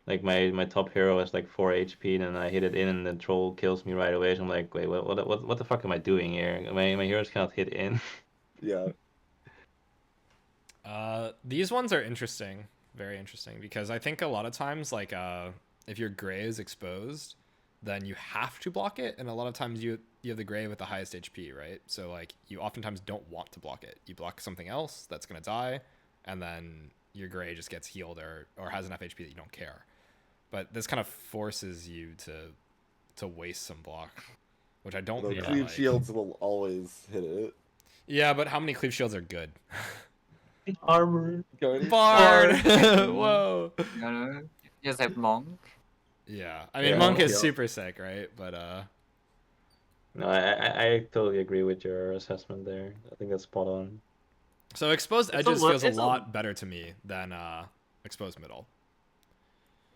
like my top hero has like 4 HP, and then I hit it in, and the troll kills me right away. So I'm like, wait, what the fuck am I doing here? My heroes cannot hit in.
Yeah.
These ones are interesting, very interesting, because I think a lot of times, like, if your gray is exposed, then you have to block it, and a lot of times you have the gray with the highest HP, right? So like you oftentimes don't want to block it. You block something else that's gonna die, and then your gray just gets healed or has enough HP that you don't care. But this kind of forces you to waste some block, which I don't
The
really
cleave
like.
shields will always hit it.
Yeah, but how many cleave shields are good?
Armor.
Bard. Whoa.
You know, just have monk.
Yeah, I mean,
Yeah,
monk is
yeah.
super sick, right? But
No, I totally agree with your assessment there. I think that's spot on.
so exposed
It's a
edges
lo-
feels a
it's a-
lot better to me than exposed middle.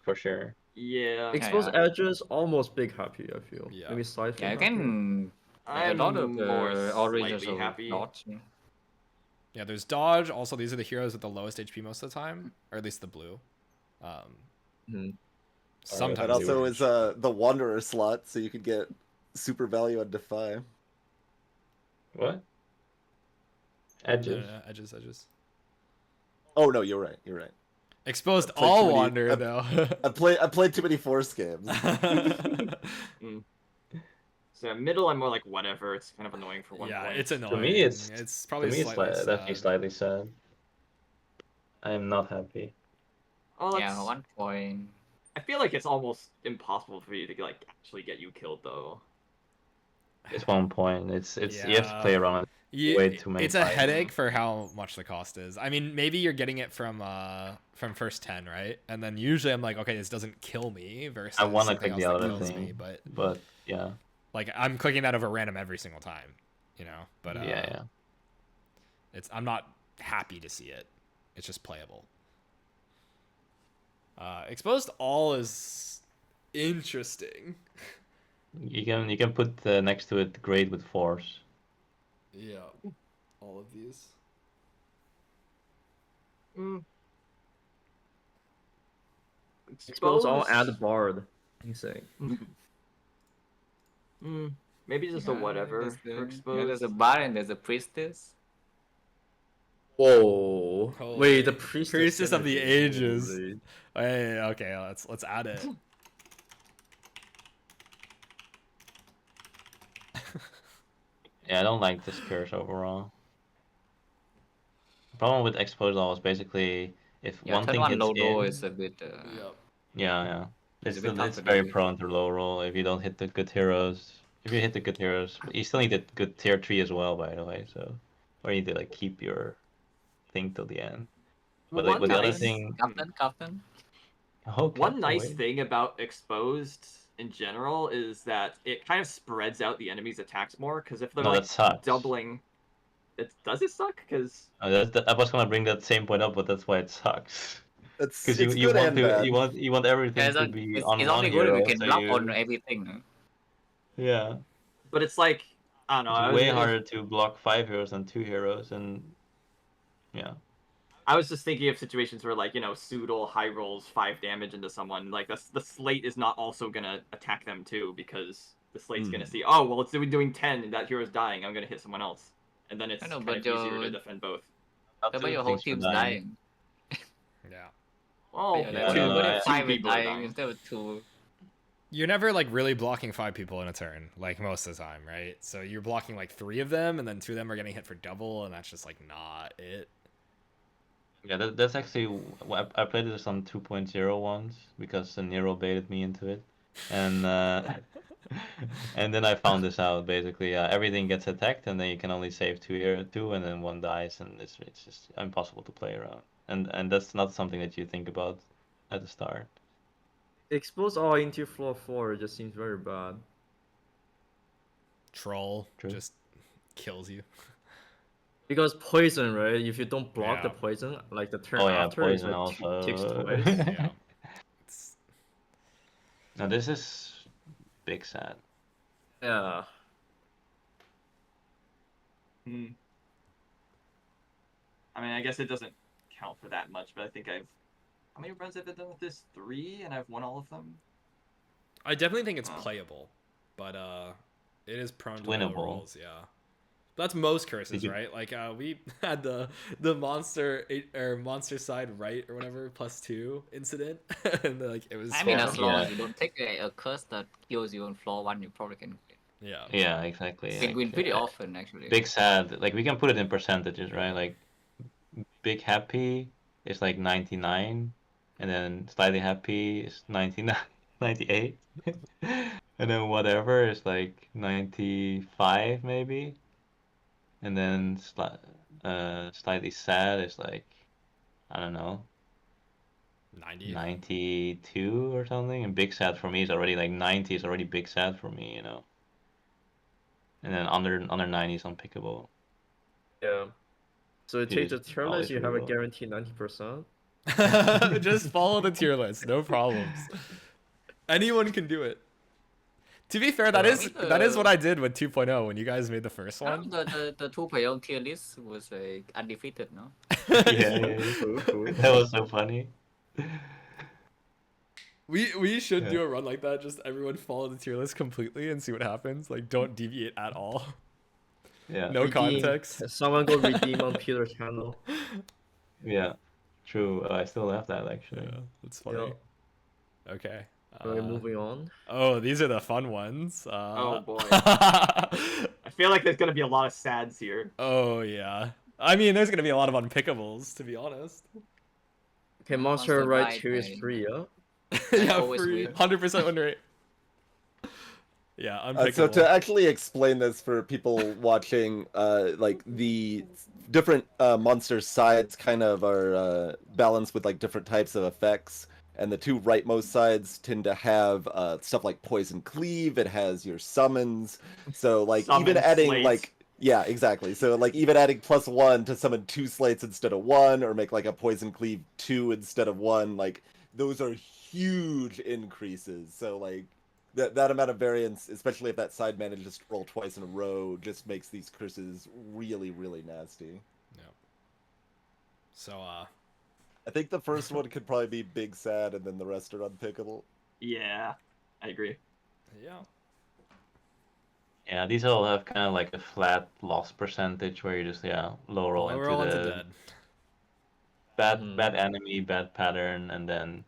For sure.
Yeah.
Exposed edges, almost big happy, I feel.
Yeah.
Maybe slightly
Yeah, you
happier.
can.
I'm
a lot of
more
oranges
slightly
are
happy.
not.
Yeah, there's dodge. Also, these are the heroes with the lowest HP most of the time, or at least the blue.
Mhm.
Sometimes
And also
orange.
is the Wanderer slot, so you could get super value on Defy.
What? Edges.
Edges.
Oh no, you're right. You're right.
Exposed
played
all
too many-
wander
I've-
though.
I played too many Force games.
So middle, I'm more like whatever. It's kind of annoying for one
Yeah,
point.
it's annoying.
To me, it's
probably
to me,
slightly
it's definitely
sad.
slightly sad. I am not happy.
Oh,
Yeah,
that's...
1 point.
I feel like it's almost impossible for you to like actually get you killed though.
It's 1 point. It's you have to
Yeah.
play around it way too many
It's a
times.
headache for how much the cost is. I mean, maybe you're getting it from first 10, right? And then usually I'm like, okay, this doesn't kill me versus
I want to
something
click the
else that
other
kills
thing,
me, but
yeah,
like I'm clicking that over random every single time, you know. But
yeah.
I'm not happy to see it. It's just playable. Exposed all is interesting.
You can put next to it great with force.
Yeah, all of these.
Expose all, add Bard. You say.
Maybe just a whatever for
Yeah,
exposed.
there's a bar and there's a priestess.
Whoa!
Holy-
Wait, the priestess
of the
synergy.
ages.
Holy.
Hey, okay, let's add it.
Yeah, I don't like this curse overall. The problem with exposed all is basically if
Yeah,
one
turn
thing
one
hits
low roll
in,
is a bit.
yeah.
It's
It's
a bit tough
it's
to
very
deal with.
prone to low roll if you don't hit the good heroes. If you hit the good heroes, you still need a good tier 3 as well, by the way. So, or you need to like keep your thing till the end. But like, with the other thing,
Captain.
oh,
One nice
wait.
thing about exposed in general is that it kind of spreads out the enemy's attacks more. Because if they're
No,
like
that sucks.
doubling, does it suck? Because
I was gonna bring that same point up, but that's why it sucks.
It's
Because
it's
you
good
want
and
to
bad.
you want everything
Yeah,
to be
it's
on one
only good if
hero.
you can
So
block
you,
on everything.
yeah,
but it's like I don't know.
it's way harder to block 5 heroes than 2 heroes, and yeah.
I was just thinking of situations where, like, Soodle high rolls 5 damage into someone. Like, the slate is not also gonna attack them too, because the slate's gonna see, oh, well, it's doing 10 and that hero's dying. I'm gonna hit someone else, and then it's
I know,
kind of
but
easier to defend both.
Not
But
two
your whole
things for
team's
dying.
dying.
Yeah.
Oh,
Yeah,
yeah,
like,
no,
what
I-
if 5 is
people are
dying
dying.
instead of 2?
You're never like really blocking 5 people in a turn, like most of the time, right? So you're blocking like 3 of them, and then 2 of them are getting hit for double, and that's just like not it.
Yeah, that's actually I played this on 2.0 once because Nero baited me into it, and and then I found this out. Basically, everything gets attacked, and then you can only save 2, and then 1 dies, and it's just impossible to play around. And that's not something that you think about at the start.
Expose all into floor 4 just seems very bad.
Troll
True.
just kills you.
Because poison, right? If you don't block the
Yeah.
poison, like the turn
Oh yeah,
after, it's
poison
like
also.
ticks twice.
Yeah. It's,
Now this is big sad.
Yeah.
I mean, I guess it doesn't count for that much, but I think how many runs have I done with this? 3, and I've won all of them?
I definitely think it's playable, but it is prone to low
Winnable.
rolls. Yeah. That's most curses,
you-
right? Like we had the monster or monster side right or whatever +2 incident, and like it was.
I mean, as long
Yeah.
as you don't take a curse that kills you on floor 1, you probably can win.
Yeah.
Yeah, exactly.
You can win pretty
uh,
often, actually.
Big sad, like we can put it in percentages, right? Like big happy is like 99, and then slightly happy is 99, 98, and then whatever is like 95 maybe, and then slightly sad is like, I don't know,
90.
92 or something, and big sad for me is already like 90 is already big sad for me, and then under 90 is unpickable.
Yeah. So you take the
just
tier
always
list, you have a
reroll.
guaranteed 90%.
Just follow the tier list, no problems. Anyone can do it. To be fair, that
Yeah.
is what I did with 2.0 when you guys made the first one.
The 2.0 tier list was like undefeated, no?
Yeah.
Cool.
That was so funny.
We should
Yeah.
do a run like that. Just everyone follow the tier list completely and see what happens. Like, don't deviate at all.
Yeah.
No
Redeem.
context.
Someone go redeem on Peter's channel.
Yeah. True. I still have that actually.
Yeah, that's funny. Okay.
We're moving on.
Oh, these are the fun ones.
Oh, boy. I feel like there's gonna be a lot of sads here.
Oh yeah. I mean, there's gonna be a lot of unpickables, to be honest.
Okay, Monster
Monster
Ride
Ride
2 is
and-
free, yeah?
Yeah,
always
free.
win.
100% win rate. Yeah, unpickable.
So to actually explain this for people watching, like the different monster sides kind of are balanced with like different types of effects, and the two rightmost sides tend to have stuff like poison cleave. It has your summons, so like
Summon
even adding
slates.
like yeah, exactly. So like even adding +1 to summon 2 slates instead of 1, or make like a poison cleave 2 instead of 1, like those are huge increases. So like that amount of variance, especially if that side manages to roll twice in a row, just makes these curses really, really nasty.
Yep. So
I think the first one could probably be Big Sad, and then the rest are unpickable.
Yeah, I agree.
yeah.
Yeah, these all have kind of like a flat loss percentage where you just low roll
Lower
into
roll
the
into dead.
bad enemy, bad pattern, and then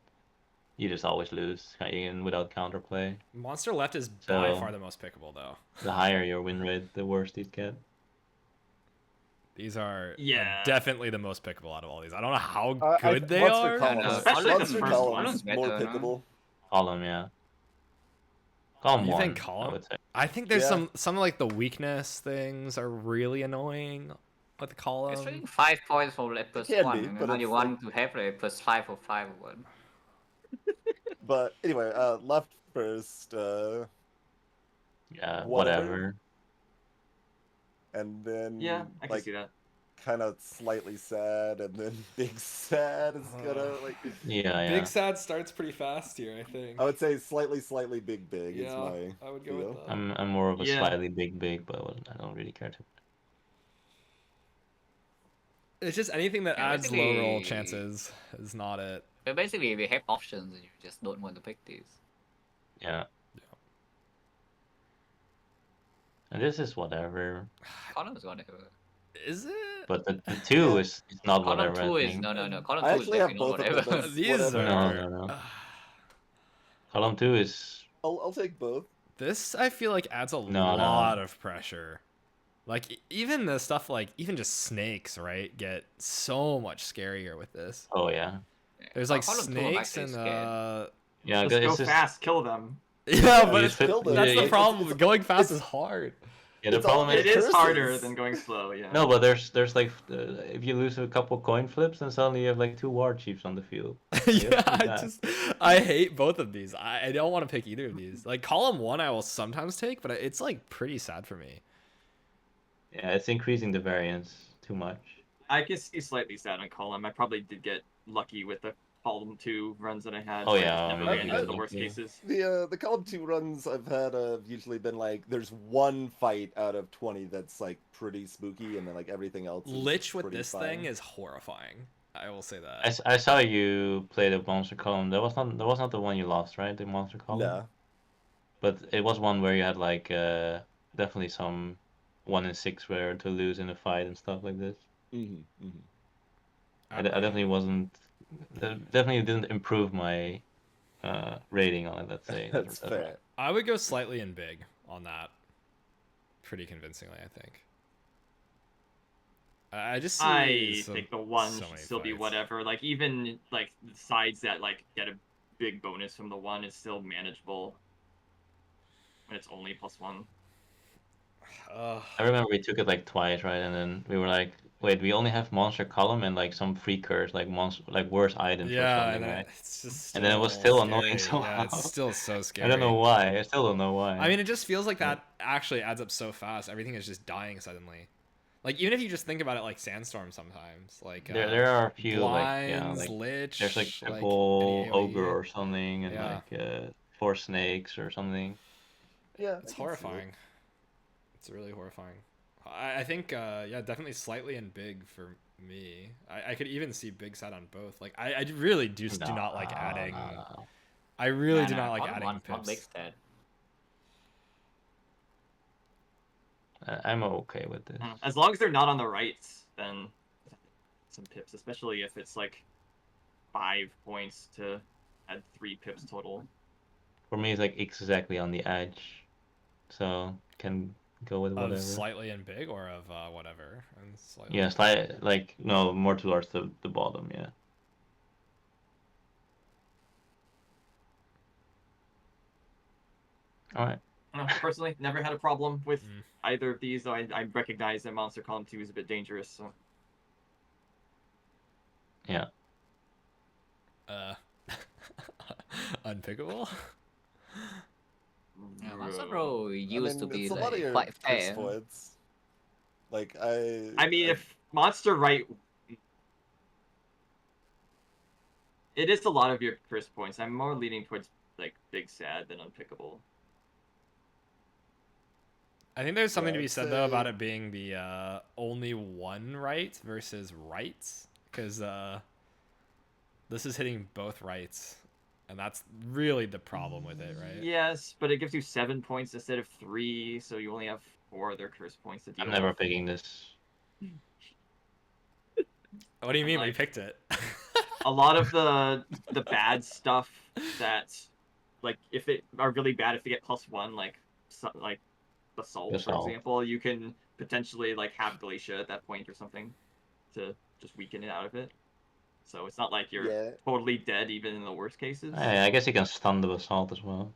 you just always lose even without counterplay.
Monster left is by
So-
far the most pickable though.
The higher your win rate, the worse these get.
These are
Yeah.
definitely the most pickable out of all these. I don't know how
I-
good they
Monster
are.
Columns,
Especially the
Monster
first
Columns
one's
more
better, no?
pickable.
Column, yeah. Column
You
one,
think column?
I would say.
I think there's
Yeah.
some like the weakness things are really annoying with the column.
It's really 5 points for like plus
can
1,
be,
and
but
now
it's
you want to have like plus 5 for 5 one.
But anyway, left first,
Yeah,
Whatever.
whatever.
and then
Yeah, I can
like
see that.
kind of slightly sad, and then Big Sad is gonna like.
Yeah, yeah.
Big Sad starts pretty fast here, I think.
I would say slightly big is
Yeah,
my.
I would go
feel.
with that.
I'm more of a
Yeah.
slightly big, but I don't really care to.
It's just anything that
Yeah,
adds low roll
basically-
chances is not it.
But basically, we have options, and you just don't want to pick these.
Yeah. And this is whatever.
Column is whatever.
Is it?
But the two is not
Column
whatever.
2
I
is
think.
no. Column
I
2 is
actually have
definitely not
both of them
whatever.
as
These
whatever.
are.
No. Column 2 is
I'll take both.
This I feel like adds a
No.
lot of pressure. Like even the stuff like even just snakes, right, get so much scarier with this.
oh yeah.
There's like
Column 2 I'm
snakes
actually
and
scared.
Yeah,
Just
it's
go
just
fast, kill them.
yeah,
you
but
just flip-
killed it.
that's the
yeah,
problem. Going fast
it's-
is hard.
yeah, the
it's all-
problem
It
is
is
curses.
harder than going slow, yeah.
no, but there's like if you lose a couple coin flips, then suddenly you have like 2 war chiefs on the field.
Yeah,
that.
I hate both of these. I don't want to pick either of these. Like column 1 I will sometimes take, but it's like pretty sad for me.
Yeah, it's increasing the variance too much.
I can see slightly sad on column. I probably did get lucky with the column 2 runs that I had.
Oh,
where I
yeah,
just
I
never
mean,
ran
you
into
get
the worst
lucky.
cases.
The column 2 runs I've had have usually been like there's one fight out of 20 that's like pretty spooky, and then like everything else. Is
Lich with
pretty
this
fine.
thing is horrifying. I will say that.
I saw you play the monster column. That was not the one you lost, right? The monster column.
No.
But it was one where you had like definitely some 1 in 6 where to lose in a fight and stuff like this.
Mm-hmm.
I definitely wasn't. Definitely didn't improve my rating on it. Let's say.
That's fair.
I would go slightly in big on that. Pretty convincingly, I think. I just see
I
so-
think the 1
so
should
many
still be
fights.
whatever. Like even like the sides that like get a big bonus from the 1 is still manageable. When it's only +1.
I remember we took it like twice, right? And then we were like, wait, we only have monster column and like some free curse, like worse items or
yeah,
something,
and
right?
it's just
And then it was still annoying
scary.
somehow.
Yeah, it's still so scary.
I don't know why. I still don't know why.
I mean, it just feels like that actually adds up so fast. Everything is just dying suddenly. Like even if you just think about it, like Sandstorm sometimes, like
there are a few
blinds,
like
lich.
there's like
any
triple
AoE.
ogre or something, and
Yeah.
like 4 snakes or something.
Yeah.
It's horrifying. It's really horrifying. I think yeah, definitely slightly and big for me. I could even see big sad on both. Like I really just do not like adding I really
Nah,
do
nah,
not like
bottom
adding
one's not big
pips.
stat.
I'm okay with this.
As long as they're not on the right, then some pips, especially if it's like 5 points to add 3 pips total.
For me, it's like exactly on the edge, so can go with whatever.
Of slightly and big, or of whatever. And slightly.
Yeah, slight, like no, more towards the bottom. Yeah. All right.
Personally, never had a problem with
Mm.
either of these, though I recognize that Monster Column 2 is a bit dangerous, so.
Yeah.
Unpickable.
Yeah, Monster Row used to be
it's a lot of
like
your
quite
curse
fair.
points. Like
I mean, if Monster Right, it is a lot of your curse points. I'm more leaning towards like Big Sad than Unpickable.
I think there's something to
I'd
be said though about
say-
it being the only one right versus rights, because this is hitting both rights, and that's really the problem with it, right?
Yes, but it gives you 7 points instead of 3, so you only have 4 other curse points to deal
I'm never
with.
picking this.
What do you mean? We
Like-
picked it.
A lot of the bad stuff that, like, if it are really bad, if they get +1, like Basalt, for
Basalt.
example, you can potentially like have Glacia at that point or something to just weaken it out of it. So it's not like you're
Yeah.
totally dead even in the worst cases.
I guess you can stun the basalt as well.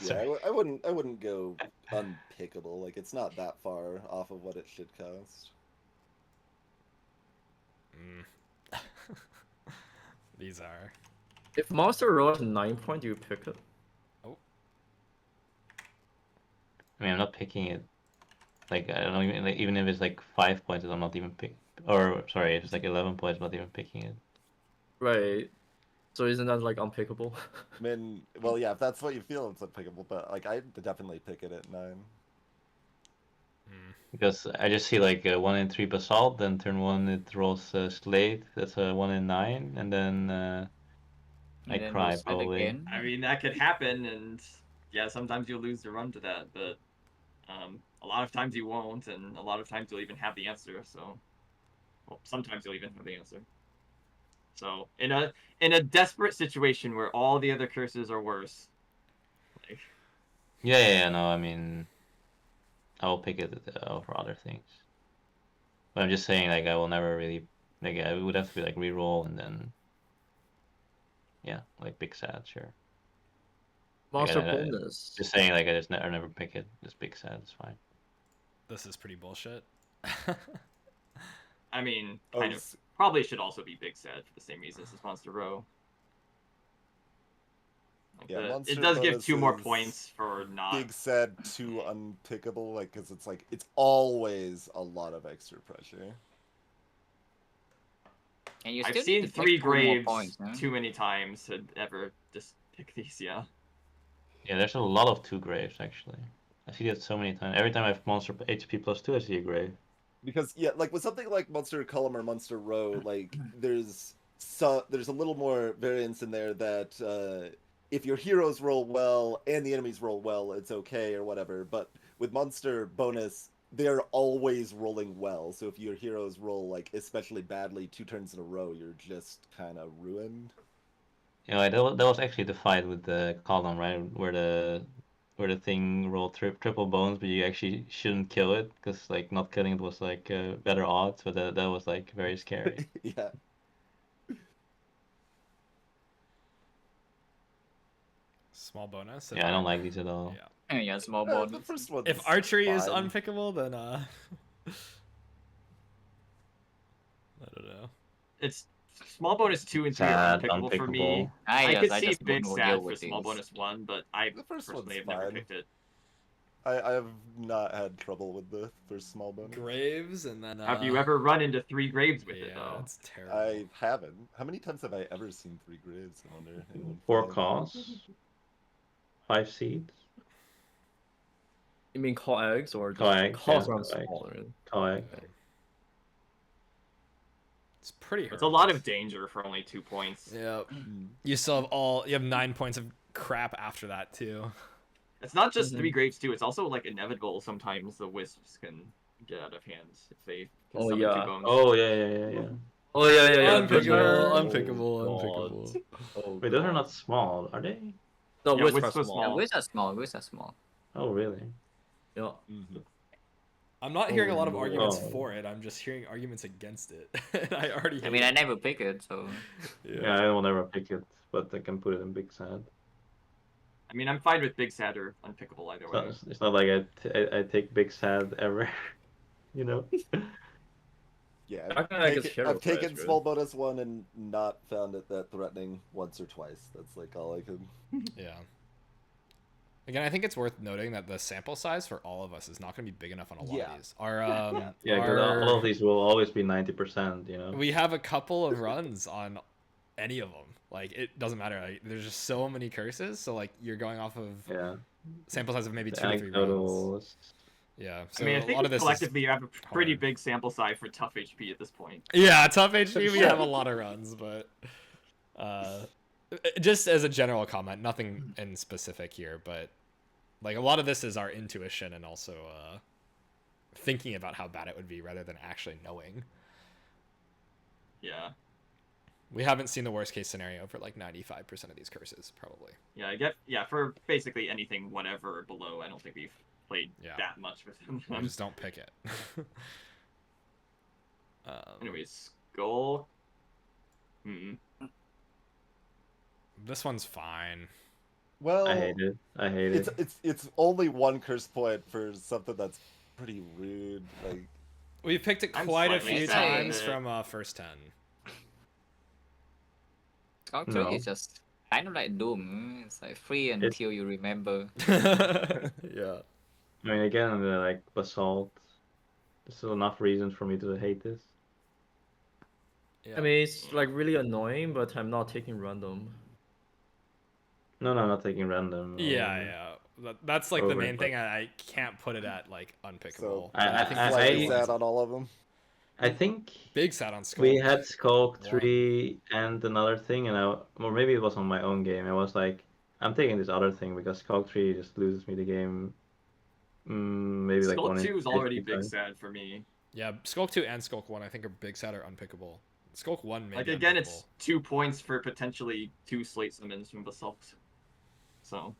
Yeah,
Sorry.
I wouldn't go unpickable. Like it's not that far off of what it should cost.
Mm. These are.
If Monster Row is 9 point, do you pick it?
I mean, I'm not picking it. Like I don't even like, even if it's like 5 points, I'm not even pick. Or sorry, if it's like 11 points, I'm not even picking it.
Right. So isn't that like unpickable?
I mean, well, yeah, if that's what you feel, it's unpickable. But like, I'd definitely pick it at 9.
Mm.
Because I just see like a 1 in 3 basalt, then turn 1 it rolls slate, that's a 1 in 9, and then I
And then
cry
you slide
probably.
again.
I mean, that could happen, and yeah, sometimes you'll lose the run to that, but a lot of times you won't, and a lot of times you'll even have the answer. So, well, sometimes you'll even have the answer. So, in a desperate situation where all the other curses are worse, like,
Yeah, no, I mean, I will pick it over other things. But I'm just saying, like, I will never really, like, I would have to be like re-roll and then, yeah, like big sad, sure.
Monster
I-
bonus.
Just saying, like, I never pick it. Just big sad, it's fine.
This is pretty bullshit.
I mean,
Oh,
kind of probably should also be Big Sad for the same reasons as Monster Row. Like
Yeah, Monster
it does give 2 more
bonus is
points for not.
Big Sad too unpickable, like, because it's like it's always a lot of extra pressure.
And you
I've
still
seen
need to take
3
2 more
graves
points, huh?
too many times to ever just pick these. Yeah.
Yeah, there's a lot of 2 graves, actually. I see that so many times. Every time I have monster HP +2, I see a grave.
Because yeah, like with something like Monster Column or Monster Row, like there's a little more variance in there that if your heroes roll well and the enemies roll well, it's okay or whatever. But with Monster Bonus, they're always rolling well. So if your heroes roll like especially badly 2 turns in a row, you're just kind of ruined.
Yeah, that was actually the fight with the column, right? Where the thing rolled triple bones, but you actually shouldn't kill it because like not killing it was like better odds. But that was like very scary.
Yeah.
Small bonus.
Yeah, I don't like these at all.
Yeah.
Yeah, small
The
bonus.
first one.
If archery is unpickable, then I don't know.
It's small bonus 2 and 3 are
Sad,
unpickable for me.
unpickable.
I
yes,
could
I
see
just
Big
won't
Sad
deal
for
with
small
these.
bonus 1, but I
The first
personally
one's
have never
fine.
picked it.
I have not had trouble with the first small bonus.
Graves and then.
Have you ever run into 3 graves with
Yeah,
it though?
that's terrible.
I haven't. How many times have I ever seen 3 graves? I wonder. in one
4
fight?
costs, 5 seeds,
You mean call eggs or just
Call eggs,
cost
yeah,
around
call eggs.
smaller?
Kayak.
It's pretty.
It's a lot
horrendous.
of danger for only 2 points.
Yeah.
Mm.
You still have you have 9 points of crap after that too.
It's not just
Mhm.
3 graves too. It's also like inevitable. Sometimes the wisps can get out of hand if they can
Oh,
summon
yeah.
2 bones.
Oh yeah.
Oh yeah. those are-
Unpickable.
God. Oh,
Wait, those are
God.
not small, are they?
No,
Yeah,
wisps are
wisps are
small.
Yeah,
small.
wisps are small. Wisps are small.
Oh really?
Yeah.
Mhm.
I'm not hearing a lot of
Oh,
arguments
no.
for it. I'm just hearing arguments against it. And I already.
I mean, I never pick it, so
Yeah, I will never pick it, but I can put it in big sad.
I mean, I'm fine with big sad or unpickable either way.
It's not like I take big sad ever, you know.
Yeah,
I guess hero
I've taken
prize,
small bonus one and not found it that threatening once or twice. That's like all I can.
Yeah. Again, I think it's worth noting that the sample size for all of us is not going to be big enough on a lot
Yeah.
of these. Our
Yeah, because all of these will always be 90%, you know.
we have a couple of runs on any of them. Like it doesn't matter. Like, there's just so many curses. So like you're going off of
Yeah.
sample size of maybe
The
2 to 3 runs.
anecdotals.
Yeah. So
I mean, I
a
think
lot of this
collectively you have a pretty
hard.
big sample size for tough HP at this point.
Yeah, tough HP. We have a lot of runs, but just as a general comment, nothing in specific here, but like a lot of this is our intuition and also thinking about how bad it would be rather than actually knowing.
Yeah.
We haven't seen the worst case scenario for like 95% of these curses, probably.
Yeah, for basically anything whatever below, I don't think we've played
Yeah.
that much with them.
We just don't pick it.
Anyways, skull.
This one's fine.
Well,
I hate it. I hate it.
it's only one curse point for something that's pretty rude. Like
We've picked it
I'm
quite a
slightly
few
sad
times
that-
from first 10.
Sculpture
No.
is just kind of like Doom. It's like free
It's-
until you remember.
Yeah.
I mean, again, like basalt. There's still enough reasons for me to hate this.
Yeah.
I mean, it's like really annoying, but I'm not taking random.
No, I'm not taking random.
Yeah. That's like the
Over,
main
but-
thing. I can't put it at like unpickable.
so,
I
think
I-
slightly
I-
sad on all of them.
I think
big sad on Skull.
we had Skulk
One.
3 and another thing, and or maybe it was on my own game. I was like, I'm taking this other thing because Skulk 3 just loses me the game. Maybe like
Skull
one in
2 is already
50
big
times.
sad for me.
Yeah, Skulk 2 and Skulk 1 I think are big sad or unpickable. Skulk 1 maybe
Like again,
unpickable.
it's 2 points for potentially 2 slate summons from basalt. So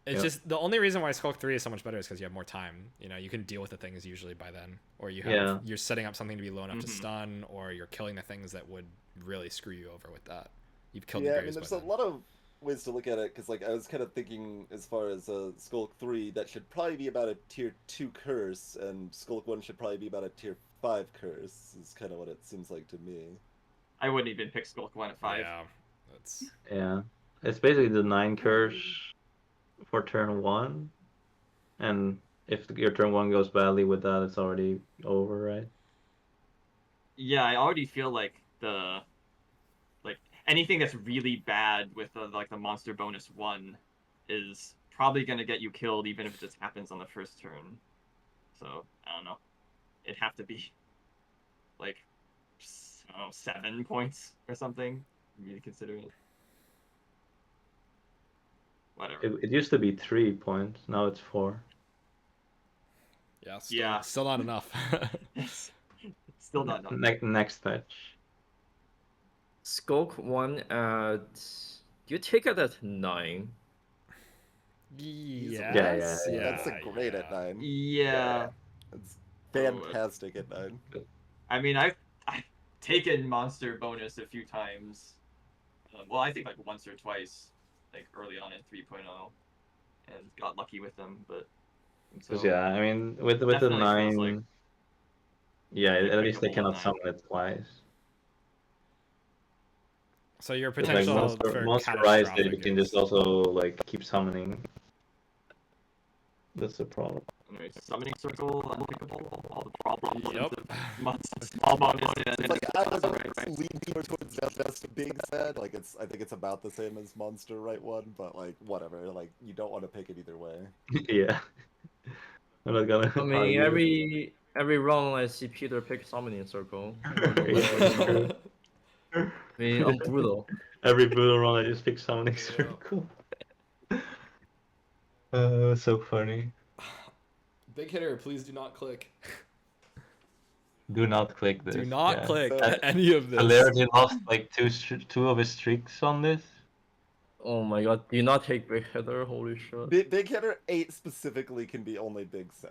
It's
Yeah.
just the only reason why Skulk 3 is so much better is because you have more time. You know, you can deal with the things usually by then, or you have
Yeah.
you're setting up something to be low enough to
Mhm.
stun, or you're killing the things that would really screw you over with that. You've killed
Yeah,
the
I mean,
graves
there's
by
a
then.
lot of ways to look at it because, like, I was kind of thinking as far as Skulk 3, that should probably be about a tier 2 curse, and Skulk 1 should probably be about a tier 5 curse. Is kind of what it seems like to me.
I wouldn't even pick Skull 1 at 5.
Yeah, that's
Yeah, it's basically the 9 curse for turn 1, and if your turn 1 goes badly with that, it's already over, right?
Yeah, I already feel like anything that's really bad with the monster bonus 1 is probably gonna get you killed even if it just happens on the first turn. So I don't know. It'd have to be like I don't know, 7 points or something. Really consider it. Whatever.
It used to be 3 points, now it's 4.
yeah, still,
Yeah.
still not enough.
It's still not enough.
Next patch.
Skulk 1 you take it at 9.
Yes,
Yeah.
That's a great at 9.
Yeah.
It's fantastic at 9.
I mean, I've taken monster bonus a few times. Well, I think like once or twice, like early on in 3.0, and got lucky with them. But so,
'Cause, yeah, I mean, with the
definitely feels
9,
like
yeah, at least they
unpickable
cannot
9.
summon it twice.
So your
It's like
potential for
monster rise that you
catastrophic
can
is-
just also like keep summoning. That's the problem.
anyway, summoning circle, unpickable, all the problems.
Yep.
Small bonus.
It's like I would lean more towards just big sad. Like I think it's about the same as Monster Right 1, but like whatever. Like you don't want to pick it either way.
Yeah. I'm not gonna.
I mean,
argue.
Every round I see Peter pick summoning circle.
True.
I mean, I'm brutal.
Every brutal run, I just pick summoning circle. So funny.
Big hitter, please do not click.
Do not click this.
Do not
yeah.
click
So-
any of this.
Celerity lost like two of his streaks on this.
Oh my god, do you not take big hitter? Holy shit.
Big hitter 8 specifically can be only Big Sen.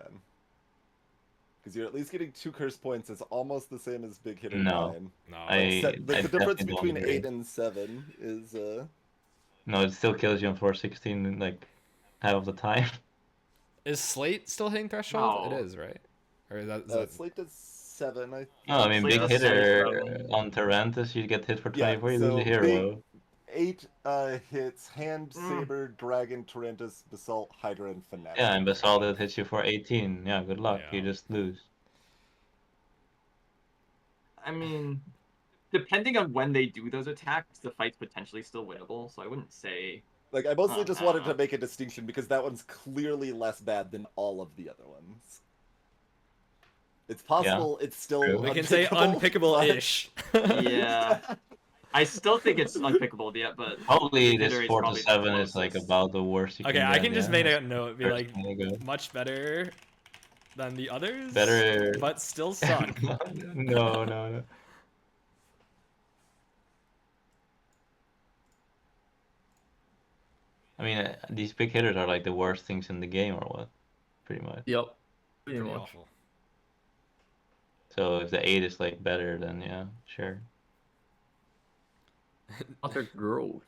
Because you're at least getting 2 curse points. It's almost the same as Big Hitter
No.
9.
No.
I
The difference
definitely don't
between
agree.
8 and 7 is
No, it still kills you on 416 like half of the time.
Is Slate still hitting threshold?
No.
It is, right? Or is that
Slate does 7. I
No, I mean
Slate
big
does
hitter
77.
on Tarantus, you get hit for
Yeah,
24, you lose
so
a hero.
8 hits Hand, Saber, Dragon, Tarantus, Basalt, Hydra, and Fanatic.
Yeah, and Basalt it hits you for 18. Yeah, good luck.
Yeah.
You just lose.
I mean, depending on when they do those attacks, the fight's potentially still winnable. So I wouldn't say.
Like, I mostly just wanted to
Uh-huh.
make a distinction because that one's clearly less bad than all of the other ones. It's possible it's still
True.
we can say
unpickable,
unpickable-ish.
Yeah. I still think it's unpickable yet, but
Probably
Big
this
Hitter is
4 to
probably the
7 is like
closest.
about the worst you
Okay,
can
I
get.
can just
yeah.
make a note, be like,
Personally good.
much better than the others,
Better.
but still suck.
no, no. I mean, these big hitters are like the worst things in the game, or what? Pretty much.
Yep. Pretty
Pretty
much.
awful.
So if the 8 is like better, then yeah, sure.
Utter growth.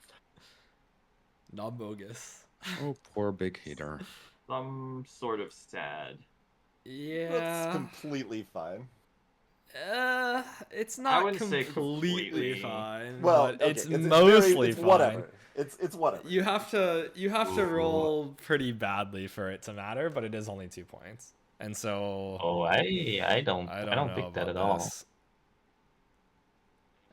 Not bogus.
Oh, poor big hitter.
some sort of sad.
That's
Yeah.
completely fine.
It's
I
not
wouldn't say
completely
completely.
fine,
Well,
but
okay,
it's
very-
mostly
it's
fine.
whatever. It's whatever.
You have to roll pretty badly for it to matter, but it is only 2 points, and so
Oh, I don't
I
I
don't
don't
know
pick that
about
at all.
this.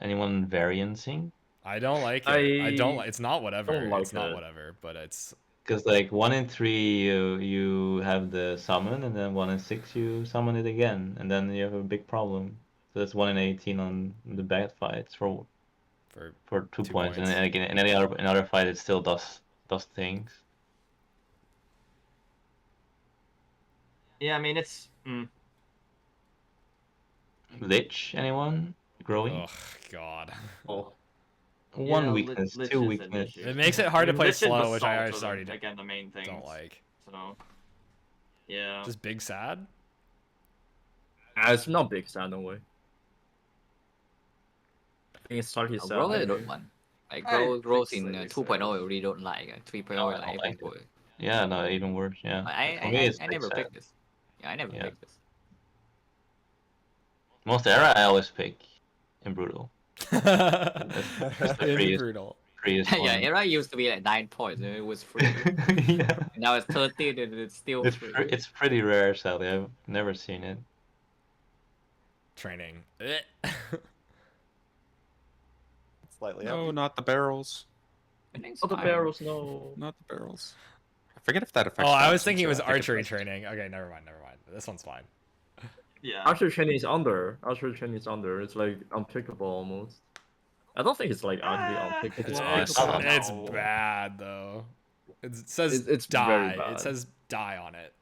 Anyone variancing?
I don't like it. I don't
I
like. It's not whatever.
don't like
It's not
it.
whatever, but it's
Because like 1 in 3 you have the summon, and then 1 in 6 you summon it again, and then you have a big problem. So that's 1 in 18 on the bad fights for
for
2
2
points, and
points.
then again in another fight it still does things.
Yeah, I mean it's.
Lich, anyone? Growing?
Oh God.
Oh.
One
Yeah,
weakness,
Lich
2
is an
weakness.
issue.
It makes it hard to play
Lich and
slow, which I
Basalt
just
are
already
again the main things.
don't like.
So. Yeah.
Just big sad.
It's not big sad, no way. I think it's slightly sad.
Growth I
maybe.
don't want. Like
I
growth
think
in
slightly
2.0 I really don't like. 3.0
No,
I
I don't
like
like
even
it.
worse.
Yeah, no, even worse. Yeah. For me, it's
I
big
never
sad.
picked this. Yeah, I never
Yeah.
picked this.
Most era I always pick in brutal. That's the
In
freest-
brutal.
freest
Yeah,
one.
era used to be like 9 points. It was free.
Yeah.
Now it's 13 and it's still
It's
free.
it's pretty rare, sadly. I've never seen it.
Training.
Slightly
No,
happy.
not the barrels.
I think it's
Oh, the
fine.
barrels, no.
Not the barrels. I forget if that affects.
Oh, I was
absence
thinking it
or
was
I think
archery
affects-
training. Okay, never mind. This one's fine.
Yeah.
Archer training is under. Archer training is under. It's like unpickable almost. I don't think it's like actually unpickable.
It's
It's,
awesome.
it's
No.
bad though. It says
It's
die.
very bad.
It says die on it.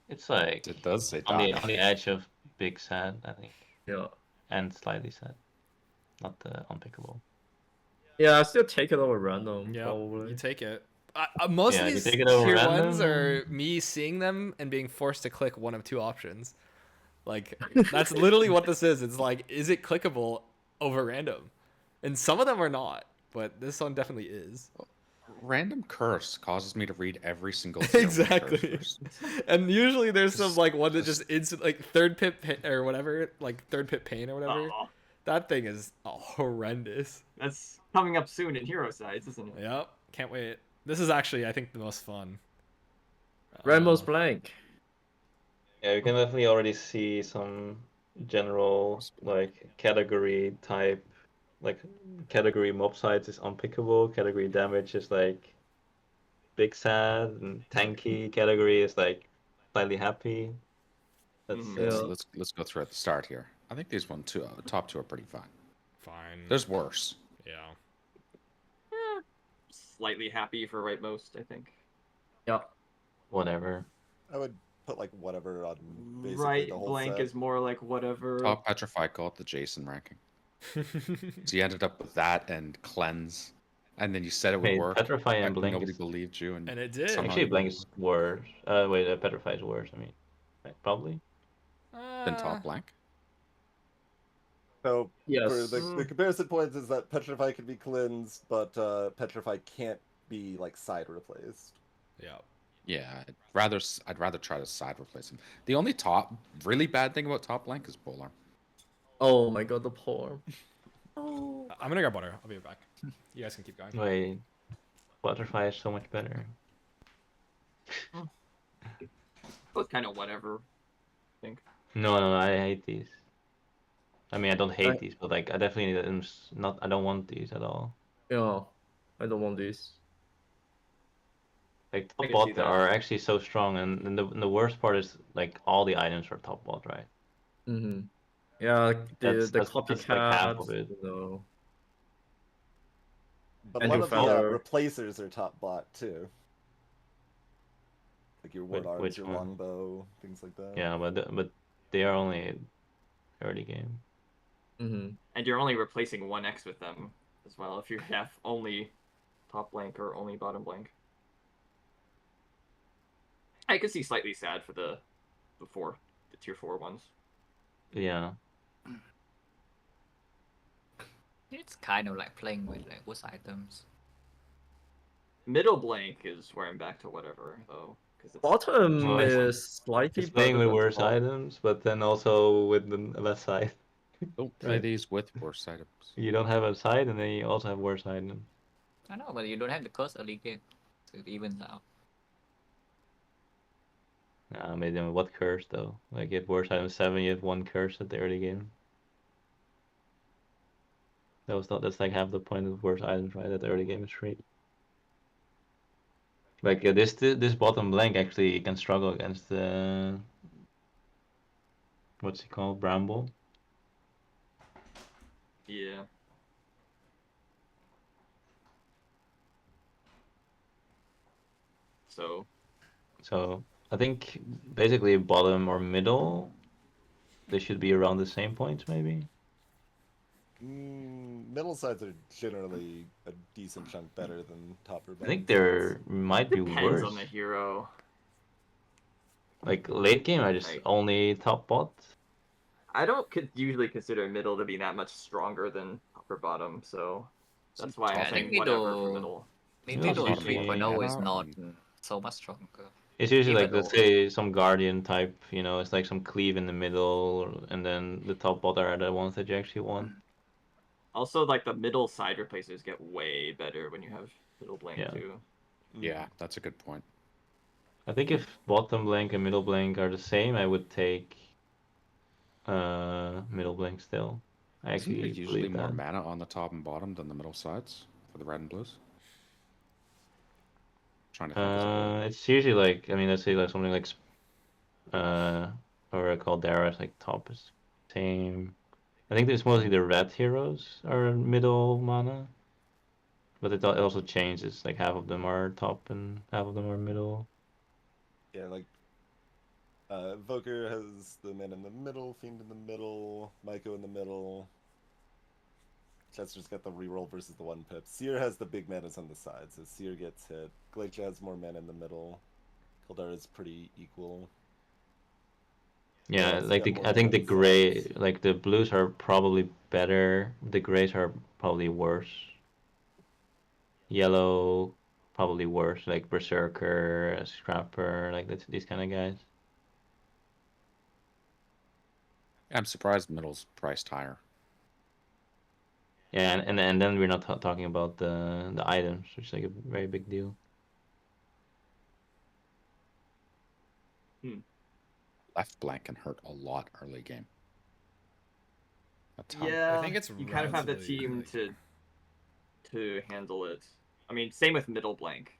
It's like
It does say
on the
die.
edge of big sad, I think,
Yeah.
and slightly sad. Not the unpickable.
Yeah, I still take it over random.
Yeah,
Probably.
you take it. Most
Yeah,
of
you
these
take it over
tier
random.
ones are me seeing them and being forced to click one of 2 options. Like that's literally what this is. It's like, is it clickable over random? And some of them are not, but this one definitely is.
Random curse causes me to read every single tier one
Exactly.
curse first.
And usually there's some
Just-
like one that just instant like third pip or whatever, like third pip pain or whatever.
Aw,
That thing is horrendous.
that's coming up soon in hero sides, isn't it?
Yep, can't wait. This is actually, I think, the most fun.
Ramos blank.
Yeah, you can definitely already see some general like category type, like category mob sites is unpickable, category damage is like big sad, and tanky category is like slightly happy.
That's
Mhm.
Yeah.
Let's go through at the start here. I think these top two are pretty fine.
fine.
There's worse.
Yeah.
Slightly happy for rightmost, I think.
Yeah.
whatever.
I would put like whatever on basically
Right
the whole
blank
set.
is more like whatever.
Top Petrified got the Jason ranking. So you ended up with that and Cleanse. And then you said it would
Wait,
work.
Petrify and
but
Blink
nobody
is-
believed you.
And it did.
somehow
Actually,
you
Blank's worse. Wait, Petrify is worse. I mean, probably.
Then top blank.
So
Yes.
for the comparison points is that Petrify can be cleansed, but Petrify can't be like side replaced.
Yeah.
Yeah, I'd rather try to side replace him. The only really bad thing about top blank is Polar.
Oh my god, the poor.
I'm gonna grab water. I'll be right back. You guys can keep going.
Wait, Butterfly is so much better.
Both kind of whatever. I think.
No, I hate these. I mean, I don't hate these, but like, I definitely am not. I don't want these at all.
Yeah. I don't want this.
Like
I
top
can see
bot
that.
are actually so strong, and the worst part is like all the items are top bot, right?
Mm-hmm. Yeah, the
That's
copycat,
like half of it.
you know.
But
And
a lot
your
of the
feather.
replacers are top bot too. Like your ward arms,
which
your
one?
longbow, things like that.
Yeah, but they are only early game.
Mm-hmm.
And you're only replacing 1x with them as well if you have only top blank or only bottom blank. I could see slightly sad for the tier 4 ones.
Yeah.
It's kind of like playing with like worse items.
Middle blank is where I'm back to whatever though, because it's
Bottom
Well,
is slightly
It's playing
better
with
than
worse
top.
items, but then also with the less side.
Don't play
Right.
these with worse items.
You don't have a side, and then you also have worse items.
I know, but you don't have the curse early game, so it evens out.
Maybe what curse though? Like you have worse item 7, you have 1 curse at the early game. That's like half the point of worse items, right? At the early game is free. Like this bottom blank actually can struggle against the what's it called, Bramble.
yeah.
So I think basically bottom or middle, they should be around the same points maybe.
Middle sides are generally a decent chunk better than top or
I
bottom
think
sides.
there might be
Depends
worse.
on the hero.
Like late game, I just
Like-
only top bot.
I don't usually consider middle to be that much stronger than top or bottom, so that's why
Yeah,
I'm
I
saying
think
whatever for
middle-
middle.
Middle
usually
3.0 is
mana
not
and-
so much stronger.
It's usually like,
Even
let's
though-
say some guardian type, you know, it's like some cleave in the middle, and then the top bot are the ones that you actually want.
Also, like the middle side replacers get way better when you have middle blank
Yeah.
too.
Yeah, that's a good point.
I think if bottom blank and middle blank are the same, I would take middle blank still. I
Isn't
actually
there usually
believe
more
that.
mana on the top and bottom than the middle sides for the red and blues? Trying to think. as a whole.
It's usually like, I mean, let's say like something like or Caldera is like top is same. I think it's mostly the red heroes are middle mana, but it also changes. Like half of them are top and half of them are middle.
Yeah, like Voker has the man in the middle, Fiend in the middle, Maiko in the middle. Chester's got the reroll versus the 1 pip. Seer has the big manas on the side, so Seer gets hit. Glacier has more mana in the middle. Caldera is pretty equal.
Yeah,
it's
like
got more
I think the
mana
gray,
sides.
like the blues are probably better. The grays are probably worse. Yellow, probably worse. Like Berserker, Scrapper, like these kind of guys.
I'm surprised middle's priced higher.
Yeah, and then we're not talking about the items, which is like a very big deal.
Left blank can hurt a lot early game. A ton.
Yeah,
I think it's
you kind of have the
relatively
team
early.
to handle it. I mean, same with middle blank.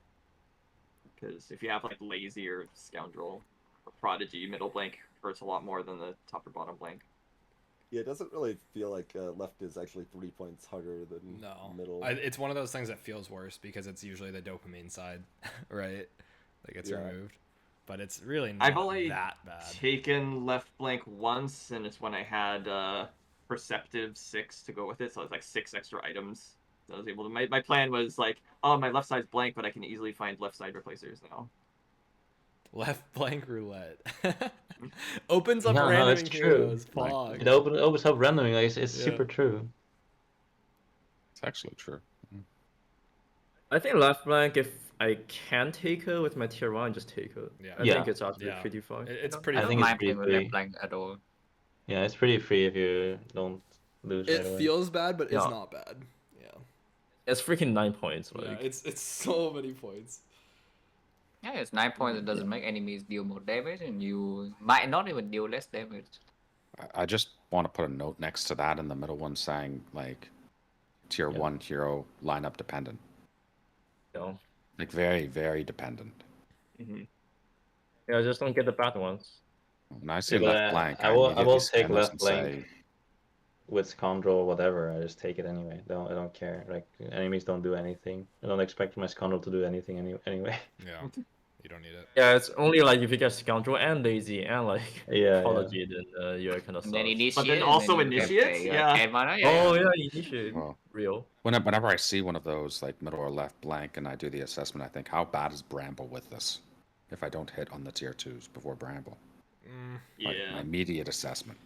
Because if you have like lazy or scoundrel or prodigy, middle blank hurts a lot more than the top or bottom blank.
Yeah, it doesn't really feel like left is actually 3 points harder than
No,
middle.
it's one of those things that feels worse because it's usually the dopamine side, right? That gets
Yeah.
removed, but it's really not
I've only
that bad.
taken left blank once, and it's when I had perceptive 6 to go with it, so it's like 6 extra items. So I was able to. My plan was like, oh, my left side's blank, but I can easily find left side replacers now.
Left blank roulette opens up
No,
random
it's true.
heroes. Fuck.
It opens up randomly. Like, it's
Yeah.
super true.
It's actually true.
I think left blank, if I can take her with my tier 1, just take her.
Yeah.
I
Yeah.
think it's actually
Yeah.
pretty fine.
It's
I
pretty.
I
don't
think it's
mind
pretty
playing with left
free.
blank at all.
Yeah, it's pretty free if you don't lose
It
right away.
feels bad, but it's
Yeah.
not bad. Yeah.
It's freaking 9 points.
Yeah,
Like,
it's so many points.
Yeah, it's 9 points. It doesn't make enemies deal more damage, and you might not even deal less damage.
I just want to put a note next to that in the middle one saying, like, tier
Yeah.
1 hero lineup dependent.
you know.
Like, very, very dependent.
Mm-hmm.
Yeah, just don't get the bad ones.
When I say
Yeah, but
left blank,
I will
immediately
take
scan those
left
and
blank.
say,
With Scoundrel or whatever, I just take it anyway. I don't care. Like, enemies don't do anything. I don't expect my Scoundrel to do anything anyway.
Yeah. You don't need it.
Yeah, it's only like if you get Scoundrel and Lazy and like
Yeah,
Prodigy, then you're kind of
And then
sus.
initiate.
But then
and
also
then you can
initiates?
pay,
Yeah.
10 mana.
Oh yeah, initiate.
well,
Real.
whenever I see one of those, like, middle or left blank, and I do the assessment, I think, how bad is Bramble with this? If I don't hit on the tier 2s before Bramble. Like,
Yeah.
my immediate assessment.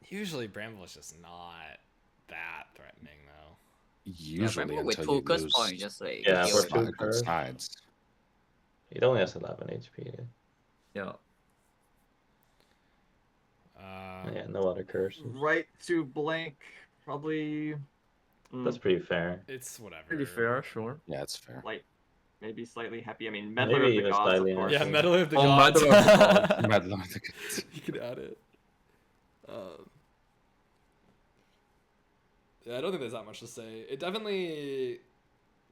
Usually Bramble is just not that threatening though.
Usually
Remember with
until you
2 curse
lose
points, just like
Yeah,
heal
for
it.
two
good
curse.
sides.
It only has 11 HP.
Yeah.
Yeah, no other curses.
Right to blank, probably.
That's pretty fair.
It's whatever.
Pretty fair, sure.
Yeah, it's fair.
Like, maybe slightly happy. I mean, Meddler
Maybe
of the
even
Gods,
slightly
of course.
Yeah,
happy.
Metal of the
Oh,
Gods.
Metal of the Gods.
Mad Lord of the Gods.
You can add it. Yeah, I don't think there's that much to say. It definitely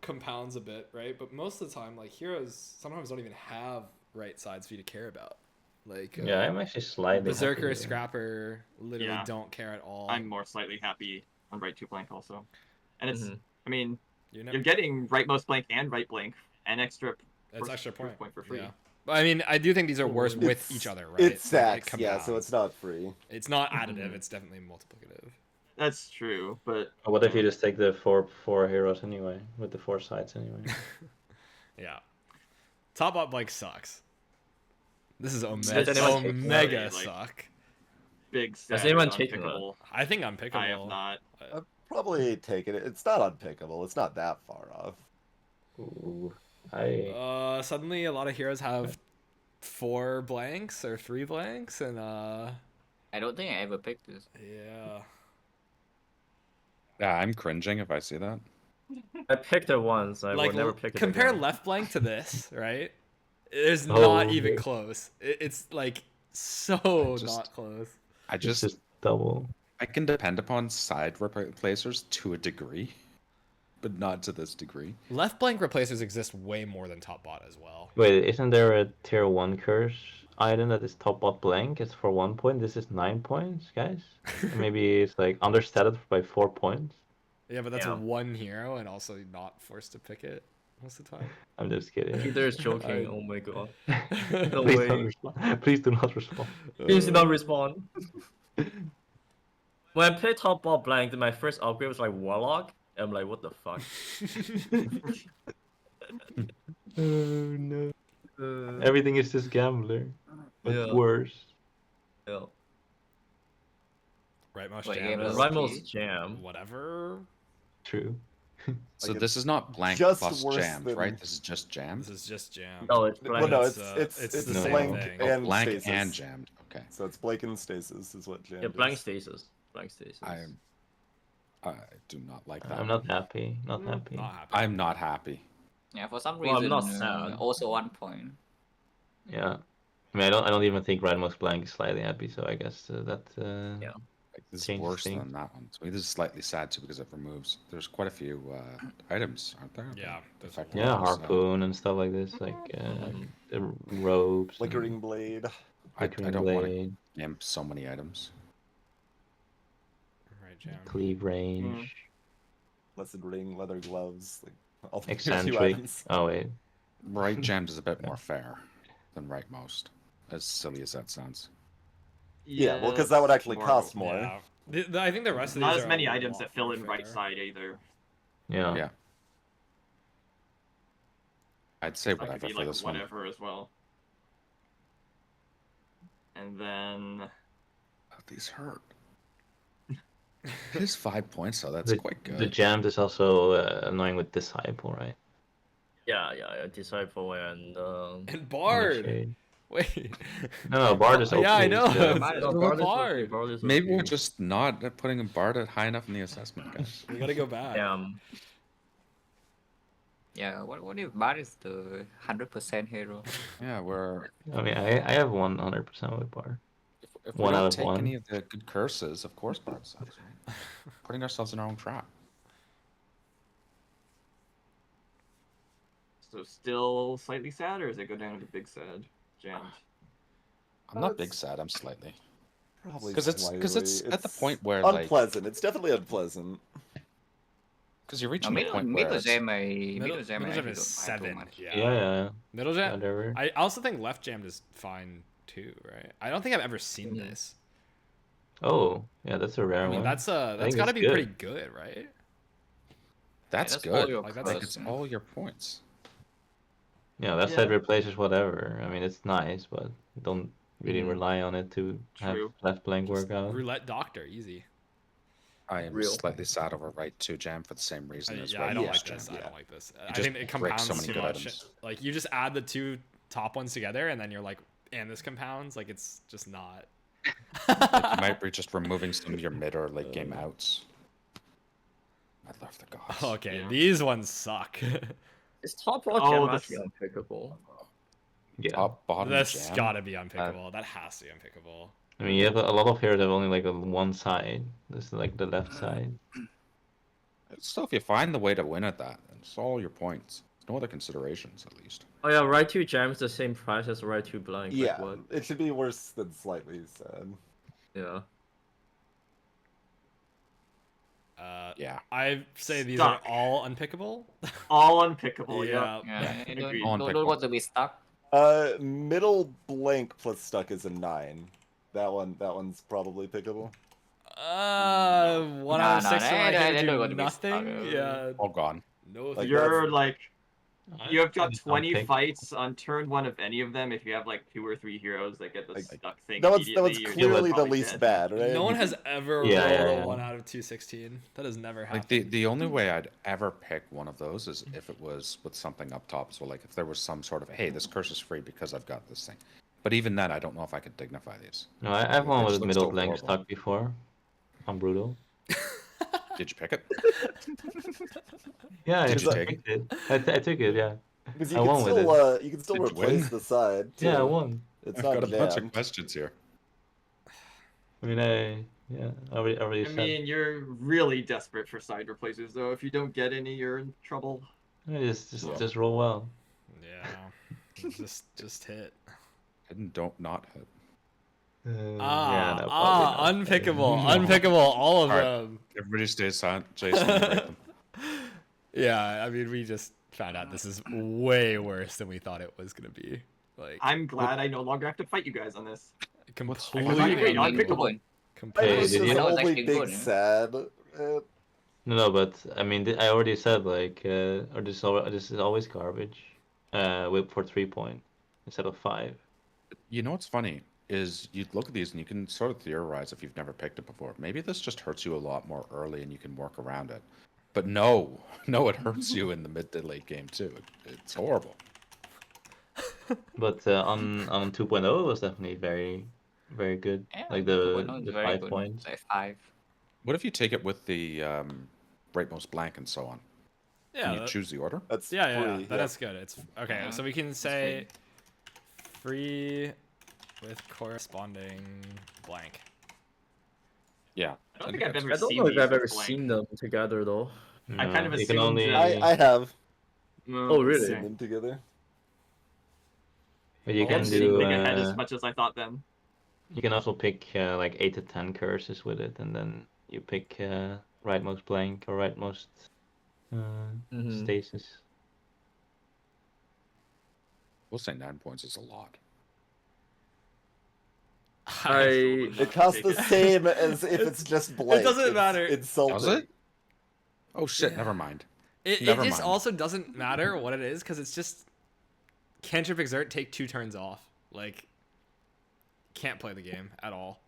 compounds a bit, right? But most of the time, like, heroes sometimes don't even have right sides for you to care about. Like,
Yeah, I'm actually slightly
Berserker,
happy with it.
Scrapper literally
Yeah.
don't care at all.
I'm more slightly happy on right to blank also. And it's,
Mhm.
I mean,
You're
you're getting rightmost blank and right blank, an extra
It's
first
extra
proof point for free.
Yeah. But I mean, I do think these are worse with
It's-
each other, right?
It's
Like, it
stacks, yeah, so
compounds.
it's not free.
It's not additive. It's definitely multiplicative.
That's true, but
What if you just take the four heroes anyway, with the 4 sides anyway?
Yeah. Top up like sucks. This is
Does
Omega,
anyone take
Omega
that? Like-
suck.
big
Has
stat
anyone
is
taken that?
unpickable.
I think I'm pickable.
I have not.
I've probably taken it. It's not unpickable. It's not that far off.
Ooh, I
Suddenly a lot of heroes have 4 blanks or 3 blanks, and
I don't think I ever picked this.
yeah.
Yeah, I'm cringing if I see that.
I picked it once. I
Like
would never pick it
compare
again.
left blank to this, right? It's
Oh.
not even close. It's like so
just-
not close.
I
it's
just
just double.
I can depend upon side replacers to a degree, but not to this degree.
Left blank replacers exist way more than top bot as well.
Wait, isn't there a tier 1 curse item that is top bot blank? It's for 1 point. This is 9 points, guys. Maybe it's like understated by 4 points.
Yeah, but that's
Yeah.
one hero and also not forced to pick it most of the time.
I'm just kidding.
Peter is joking.
I-
Oh my god.
Please
way.
don't respond. Please do not respond.
Please do not respond. When I played top ball blank, my first upgrade was like Warlock. I'm like, what the fuck?
Oh no. Everything is just gambler. But
Yeah.
worse.
Yeah.
Right mouse
Wait,
jam
game
is
is-
Rivals jam.
whatever.
True.
So
Like,
this is not blank
just
plus
worse
jammed,
than-
right? This is just jammed.
This is just jam.
No, it's
Well,
blank.
no,
it's,
it's
it's
it's
the same
blank
thing.
and
Blank
stasis.
and jammed. Okay.
So it's blank and stasis is what jam
Yeah, blank
is.
stasis. Blank stasis.
I do not like that.
I'm not happy. Not happy.
Not happy.
I'm not happy.
Yeah, for some
Well, I'm
reason,
not sad.
also 1 point.
Yeah. I mean, I don't even think Radmox blank is slightly happy. So I guess that.
Yeah.
Like, this is
Change
worse
things.
than that one. So this is slightly sad too because it removes. There's quite a few items, aren't there?
Yeah, there's a
Effective
Yeah,
ones,
harpoon and stuff like this, like the robes. and-
Flickering blade.
I don't want to
blade,
imp so many items.
Right, jam.
cleave range,
Blessed ring, leather gloves, like all the few
eccentric.
items.
Oh wait,
Right jammed is a bit more fair than right most. As silly as that sounds.
Yeah, well, because that would
it's
actually
more-
cost more.
Yeah. I think the rest of
Not
these
as
are
many
a
items
lot
that fill
more
in right
fair.
side either.
yeah.
Yeah. I'd say
That could
whatever
be
for
like
this one.
whatever as well. And then
Oh, these hurt. It is 5 points, though. That's
The,
quite good.
the jammed is also annoying with disciple, right?
Yeah, Disciple and
And Bard.
Initiate.
Wait.
No, Bard is
Yeah, I
okay,
know.
so-
Bard is
no,
okay.
Bard is okay,
Bard.
Bard is
Maybe we're
okay.
just not putting a Bard at high enough in the assessment, guys.
We gotta go back.
Yeah, what if Bard is the 100% hero?
Yeah, we're
I mean, I have 100% with Bard.
if we
One
don't
out of
take
one.
any of the good curses, of course Bard sucks, right? Putting ourselves in our own trap.
so still slightly sad, or does it go down to the big sad? Jammed.
I'm not big sad. I'm slightly.
Probably
'Cause it's
slightly.
at the point where, like-
unpleasant. It's definitely unpleasant.
Because you're
No,
reaching the
middle
point where
middle
it's-
jam
Middle
jam
jam
actually
is
don't mind too
7.
much.
Yeah.
Middle jam.
Whatever.
I also think left jammed is fine too, right? I don't think I've ever seen
Mhm.
this.
Oh, yeah, that's a rare
I mean,
one.
that's
think
got to
it's
be
good.
pretty good, right?
that's
that's all
good.
your
Like, that's
Like
a-
it's
cards.
all your points.
Yeah, left side replaces whatever. I mean, it's nice, but don't really rely on it to have
True.
left blank work out.
Roulette doctor, easy.
I am
Real.
slightly sad over right 2 jam for the same reason as
Yeah,
right
I don't
yeah,
like
jam.
this. I
yeah.
don't like this. I
just
think it
break
compounds
so many
too
good
much.
items.
Like you just add the 2 top ones together, and then you're like, and this compounds. Like it's just not.
Like, you might be just removing some of your mid or late game outs. I love the gods.
Okay,
Yeah.
these ones suck.
Is top rock
Oh,
jam
that's-
actually unpickable?
Yeah.
Top, bottom,
That's
jam.
gotta be unpickable. That has to be unpickable.
I mean, you have a lot of heroes that have only like a one side. This is like the left side.
So if you find the way to win at that, it's all your points. No other considerations, at least.
Oh yeah, right 2 jam is the same price as right 2 blank. like
Yeah,
what?
it should be worse than slightly sad.
Yeah.
Yeah.
I say these
Stuck.
are all unpickable.
All unpickable.
Yeah.
Yeah, you
Agreed.
don't want to be stuck.
Middle blank plus stuck is a 9. That one's probably pickable.
1 out of 6 when I
they
can
don't
do
want to be
nothing.
stuck.
Yeah.
All gone.
No.
Like,
You're like you have got
It's
20
unpickable.
fights on turn 1 of any of them. If you have like 2 or 3 heroes that get the
Like,
stuck thing,
That one's
immediately, you're
clearly the
probably
least
dead.
bad, right?
No one has ever
Yeah,
rolled
yeah,
a
yeah.
1 out of 216. That has never happened.
Like the only way I'd ever pick one of those is if it was with something up top. So like if there was some sort of, hey, this curse is free because I've got this thing. But even then, I don't know if I could dignify these.
No, I've won
It
with
just looks
middle
so
blank
horrible.
stuck before. I'm brutal.
Did you pick it?
Yeah,
Did you
I
take
took it? I took it, yeah.
Because
I won with
you can still
Did you
replace
win?
the side. Too.
Yeah, I won.
It's
I've
not
got a bunch
jammed.
of questions here.
I mean, I already
I
said.
mean, you're really desperate for side replacers, though. If you don't get any, you're in trouble.
I just roll well.
Yeah. just hit.
And don't not hit.
Unpickable. Unpickable. All of
Alright.
them.
Everybody stay silent. Jason, break them.
Yeah, I mean, we just found out this is way worse than we thought it was gonna be. Like,
I'm glad I no longer have to fight you guys on this.
completely,
I agree,
Really
unpickable.
good.
I
completely.
know it's
did
just
you-
That was
only
actually
big
good, yeah.
sad.
No, but I mean, I already said like, or this is always garbage. For 3 point instead of 5.
You know what's funny is you look at these and you can sort of theorize if you've never picked it before. Maybe this just hurts you a lot more early and you can work around it. But no, it hurts you in the mid to late game too. It's horrible.
But on 2.0 it was definitely very, very good.
Yeah,
Like
well,
the
it's very
5
good.
points.
Say 5.
What if you take it with the rightmost blank and so on?
Yeah,
Can you
that-
choose the order?
That's
yeah,
free.
that's good. It's okay.
Yeah,
So we can say free with corresponding blank.
Yeah.
I don't think I've ever
I don't
seen
know if
these
I've
with
ever
blank.
seen them together though.
I kind of
you can
assumed
only.
that-
I have
Oh, really?
seen them together.
But you
I
can
didn't
do.
think ahead as much as I thought then.
You can also pick like 8 to 10 curses with it, and then you pick rightmost blank or rightmost stasis.
We'll say 9 points is a lot.
It costs the same as if it's just blank.
It doesn't matter.
Insulting.
Does it? Oh shit! Never mind.
It
Never
just
mind.
also doesn't matter what it is because it's just cantrip exert, take 2 turns off. Like, can't play the game at all.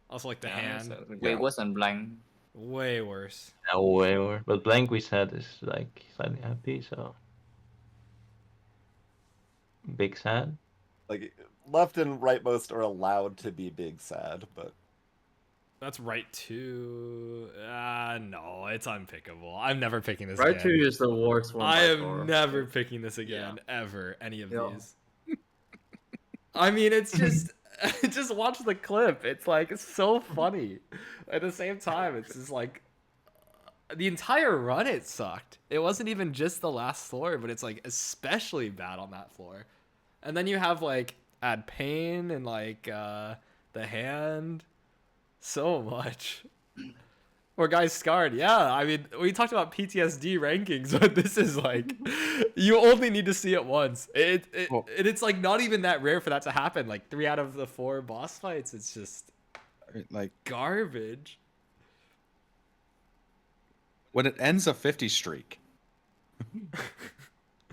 Also, like the hand,
Way worse than blank.
way worse.
Yeah, way more. But blank we said is like slightly happy, so big sad.
Like left and rightmost are allowed to be big sad, but
That's right too. No, it's unpickable. I'm never picking this
Right
again.
2 is the worst one.
I
by
am
far.
never picking this again, ever, any of
Yeah.
these. I mean, it's just, just watch the clip. It's like, it's so funny. At the same time, it's just like, the entire run it sucked. It wasn't even just the last floor, but it's like especially bad on that floor. And then you have like, add pain and like, the hand. So much. Or guys scarred. Yeah, I mean, we talked about PTSD rankings, but this is like, you only need to see it once. It's like not even that rare for that to happen. Like 3 out of the 4 boss fights, it's just
Like
garbage.
when it ends a 50 streak.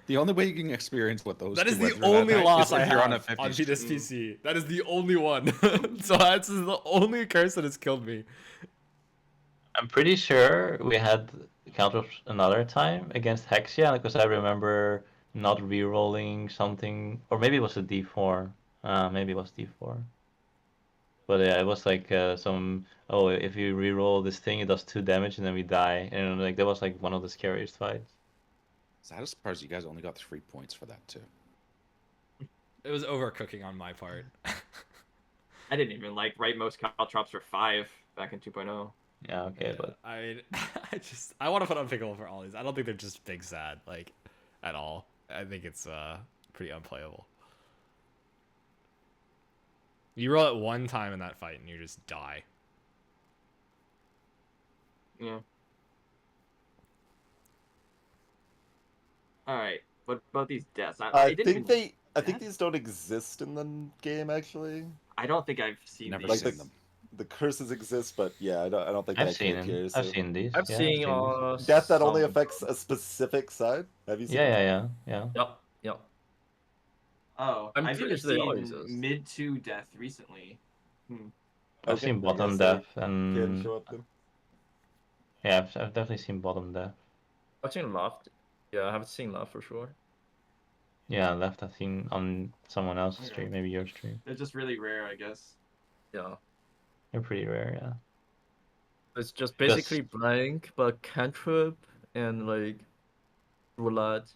The only way you can experience what those
That
two
is the
wins are
only
that
loss
is
I
if you're
have
on a 50
on
streak.
this PC. That is the only one. So that's the only curse that has killed me.
I'm pretty sure we had counters another time against Hexia because I remember not re-rolling something, or maybe it was a D4. Maybe it was D4. But yeah, it was like if you re-roll this thing, it does 2 damage and then we die. And like that was like one of the scariest fights.
Saddest part is you guys only got 3 points for that too.
It was overcooking on my part.
I didn't even like rightmost caltrops for 5 back in 2.0.
Yeah, okay, but
I mean, I want to put unpickable for all these. I don't think they're just big sad, like, at all. I think it's pretty unplayable. You roll it one time in that fight and you just die.
Yeah. All right. What about these deaths?
I think these don't exist in the game actually.
I don't think I've seen
Never
these.
Like
seen them.
the curses exist, but yeah, I don't think
I've
that
seen
came
them.
here.
I've
So.
seen these.
I've
yeah,
seen
these.
Death that only
some-
affects a specific side. Have you seen?
Yeah.
Yep.
Oh,
I'm
I've
pretty
just
sure they
seen
all exist.
mid 2 death recently.
I've
Okay,
seen
I
bottom
guess they
death and
Can show up then.
yeah, I've definitely seen bottom death.
I've seen left. Yeah, I haven't seen left for sure.
Yeah, left I've seen on someone else's
Okay.
stream, maybe your stream.
They're just really rare, I guess.
Yeah.
They're pretty rare, yeah.
It's just
Because-
basically blank, but cantrip and like roulette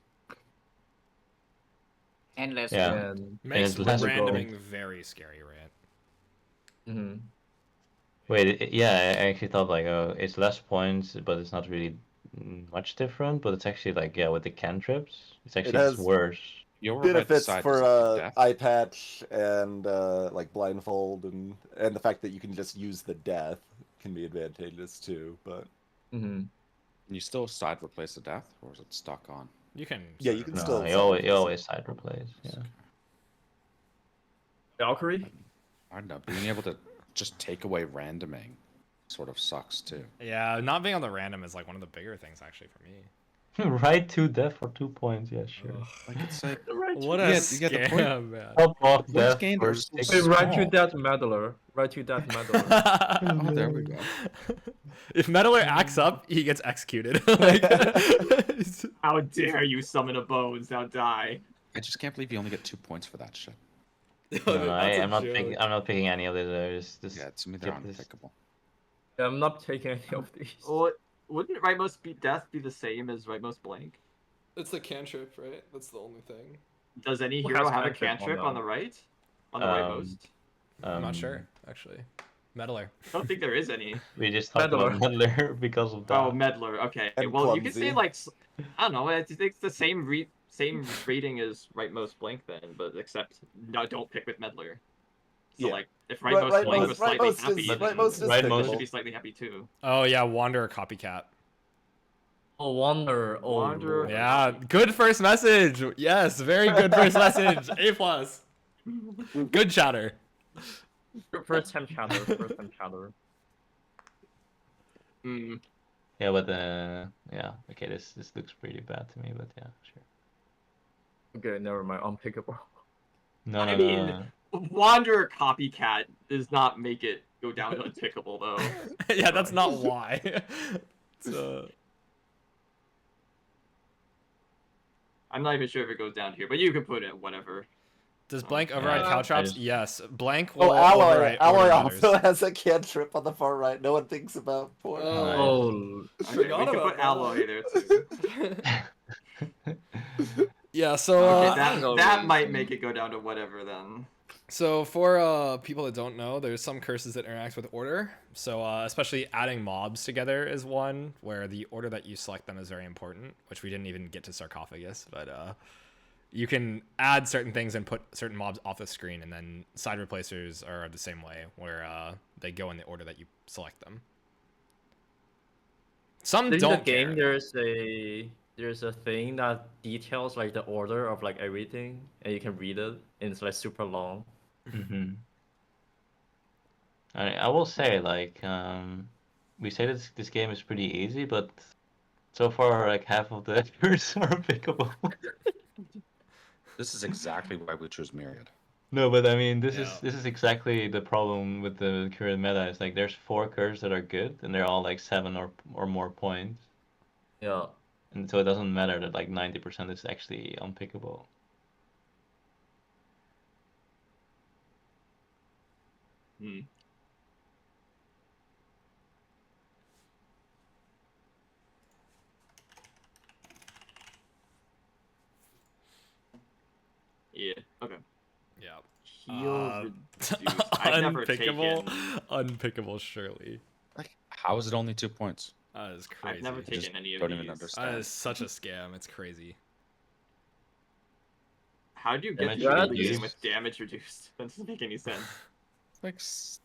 Endless.
Yeah.
and
Makes
it's less
randoming very scary, Rant.
mhm.
Wait, yeah, I actually thought like, oh, it's less points, but it's not really much different. But it's actually like, yeah, with the cantrips, it's actually just
has
worse.
You override the
Benefits
side
for
of death.
eye patch and like blindfold and the fact that you can just use the death can be advantageous too. But
Mhm.
Can you still side replace the death, or is it stuck on?
You can.
Yeah,
sort
you
of-
can
No,
still
you always side replace. Yeah.
Valkyrie.
I don't know. Being able to just take away randoming sort of sucks too.
Yeah, not being on the random is like one of the bigger things actually for me.
Right to death for 2 points. Yeah, sure.
Like it's like
What
You
a
get- you get the point.
scam, man.
Top off
points
death
gained
for
are so
6
Wait, right to
small.
death meddler. Right to death meddler.
Oh, there we go.
If Meddler acts up, he gets executed. Like,
How dare you summon a bones? Now die.
I just can't believe you only get 2 points for that shit.
No,
that's a
I'm not
joke.
picking. I'm not picking any of these. Just
Yeah, to me they're
skip this.
unpickable.
Yeah, I'm not taking any of these.
Well, wouldn't rightmost death be the same as rightmost blank?
It's the cantrip, right? That's the only thing.
Does any
Who
hero
has
have a
cantrip on
cantrip on the
them?
right? On the
Um,
rightmost?
I'm not sure, actually. Meddler.
I don't think there is any.
We just talked about Meddler because of that.
Oh, meddler. Okay.
And
Well, you could say
clumsy.
like I don't know. It's the same same rating as rightmost blank then, but except no, don't pick with meddler. So
Yeah.
like if rightmost blank was slightly
rightmost
happy, then
rightmost is
meddler
pickable.
should be slightly happy too.
Oh yeah, Wanderer copycat.
Oh, Wander. Oh,
Wanderer.
Lord.
Yeah, good first message. Yes, very good first message. A+. Good chatter.
First time chatter. First time chatter.
Mm.
Yeah, but yeah. Okay, this looks pretty bad to me, but yeah, sure.
Okay, never mind. Unpickable.
No,
I
no,
mean,
no.
Wanderer copycat does not make it go down to unpickable though.
Yeah, that's not why. It's,
I'm not even sure if it goes down here, but you can put it whatever.
does blank override
Yeah,
caltrops?
just-
Yes. Blank will
Oh, Alloy
override order
also
matters.
has a cantrip on the far right. No one thinks about for.
Oh,
Okay,
Forgot
we can
about
put alloy there too.
Yeah, so
Okay,
Angle
that might
reason.
make it go down to whatever then.
so for people that don't know, there's some curses that interact with order. So especially adding mobs together is one where the order that you select them is very important, which we didn't even get to sarcophagus, but you can add certain things and put certain mobs off the screen, and then side replacers are the same way, where they go in the order that you select them. Some
in
don't
the game,
care.
there's a thing that details like the order of like everything, and you can read it, and it's like super long.
Mm-hmm. I will say, like, we say this game is pretty easy, but so far, like, half of the errors are pickable.
This is exactly why we choose Myriad.
No, but I mean, this
Yeah.
is exactly the problem with the current meta. It's like there's 4 curves that are good, and they're all like 7 or more points,
Yeah.
and so it doesn't matter that like 90% is actually unpickable.
Hmm. Yeah. Okay.
Yeah.
Heal reduced. I've never
Unpickable,
taken.
unpickable, surely.
Like, how is it only 2 points?
That is crazy.
I've never
just
taken any of
don't
these.
even
That
understand.
is such a scam. It's crazy.
How do you get
Damage
to the
reduced.
game with damage reduced? That doesn't make any sense.
It's like this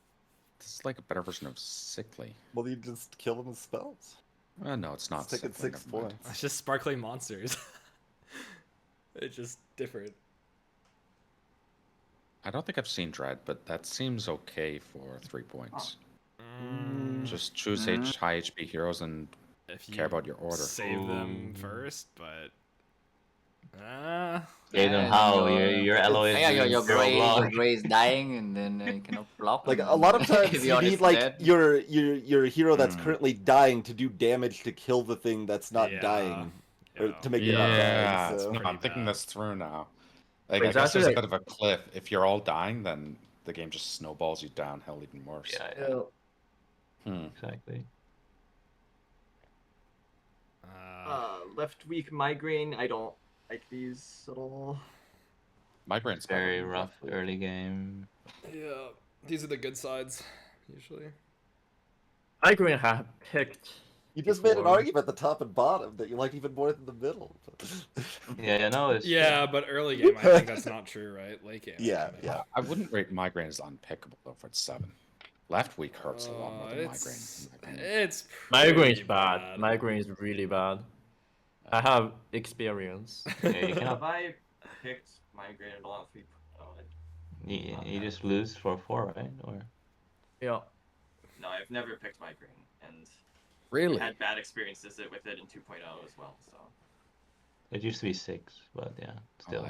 is like a better version of Sickly.
Well, you just kill them with spells.
No, it's not.
Just take it
Sickly,
6
never mind.
points.
It's just sparkling monsters. It's just different.
I don't think I've seen Dread, but that seems okay for 3 points. Just choose high HP heroes and
If you
care about your order.
save them first, but
Save them how? Your alloy is
Yeah,
doing
your
zero
gray, your
block.
gray is dying, and then you cannot block.
Like
and
a lot of times
if
you
yours
need
is
like
dead.
your hero that's
Hmm.
currently dying to do damage to kill the thing that's not
Yeah,
dying, or
yeah.
to make it not
Yeah,
die. So.
no, I'm
Pretty
thinking
bad.
this through now. Like,
Wait,
I guess
that's
there's a
like-
bit of a cliff. If you're all dying, then the game just snowballs you downhill even worse.
Yeah,
Hmm.
exactly.
Left weak migraine. I don't like these at all.
Migraine's
Very rough early game.
Yeah, these are the good sides usually.
Migraine have picked.
You just made an
before.
argument at the top and bottom that you like even more than the middle.
Yeah, no, it's
Yeah, but early game, I think that's not true, right? Late game.
Yeah,
I
yeah.
I wouldn't rate Migraine as unpickable though for 7. Left week hurts a lot more than
it's
Migraine. in my opinion.
it's
Migraine is
pretty
bad. Migraine is really bad. I have experience.
Yeah, you
Have
cannot.
I picked migraine at all?
You just lose for 4, right? Or
Yeah.
No, I've never picked migraine, and
Really?
had bad experiences with it in 2.0 as well. So
it used to be 6, but yeah, still.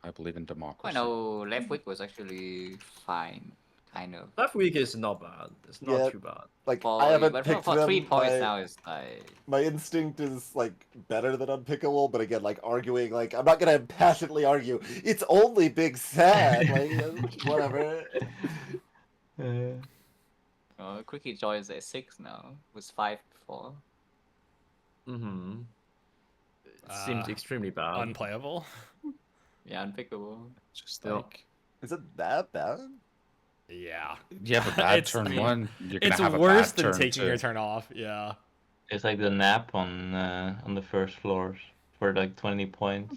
I believe in
I
democracy.
know left week was actually fine, kind of.
Left week is not bad. It's not
Yeah.
too bad.
Like
For,
I haven't
but
picked
for
them.
3 points
my,
now is like
my instinct is like better than unpickable, but again, like arguing, like I'm not gonna passionately argue. It's only Big Sad, like whatever.
Quickie Joy is at 6 now. It was 5 before.
Mm-hmm. It seems extremely bad.
unplayable.
Yeah, unpickable.
Just
Yeah.
like
Is it that bad?
Yeah.
you have a bad
It's-
turn
I mean,
1. You're gonna
It's
have a
worse
bad
than
turn
taking
2.
your turn off. Yeah.
It's like the nap on the first floors for like 20 points.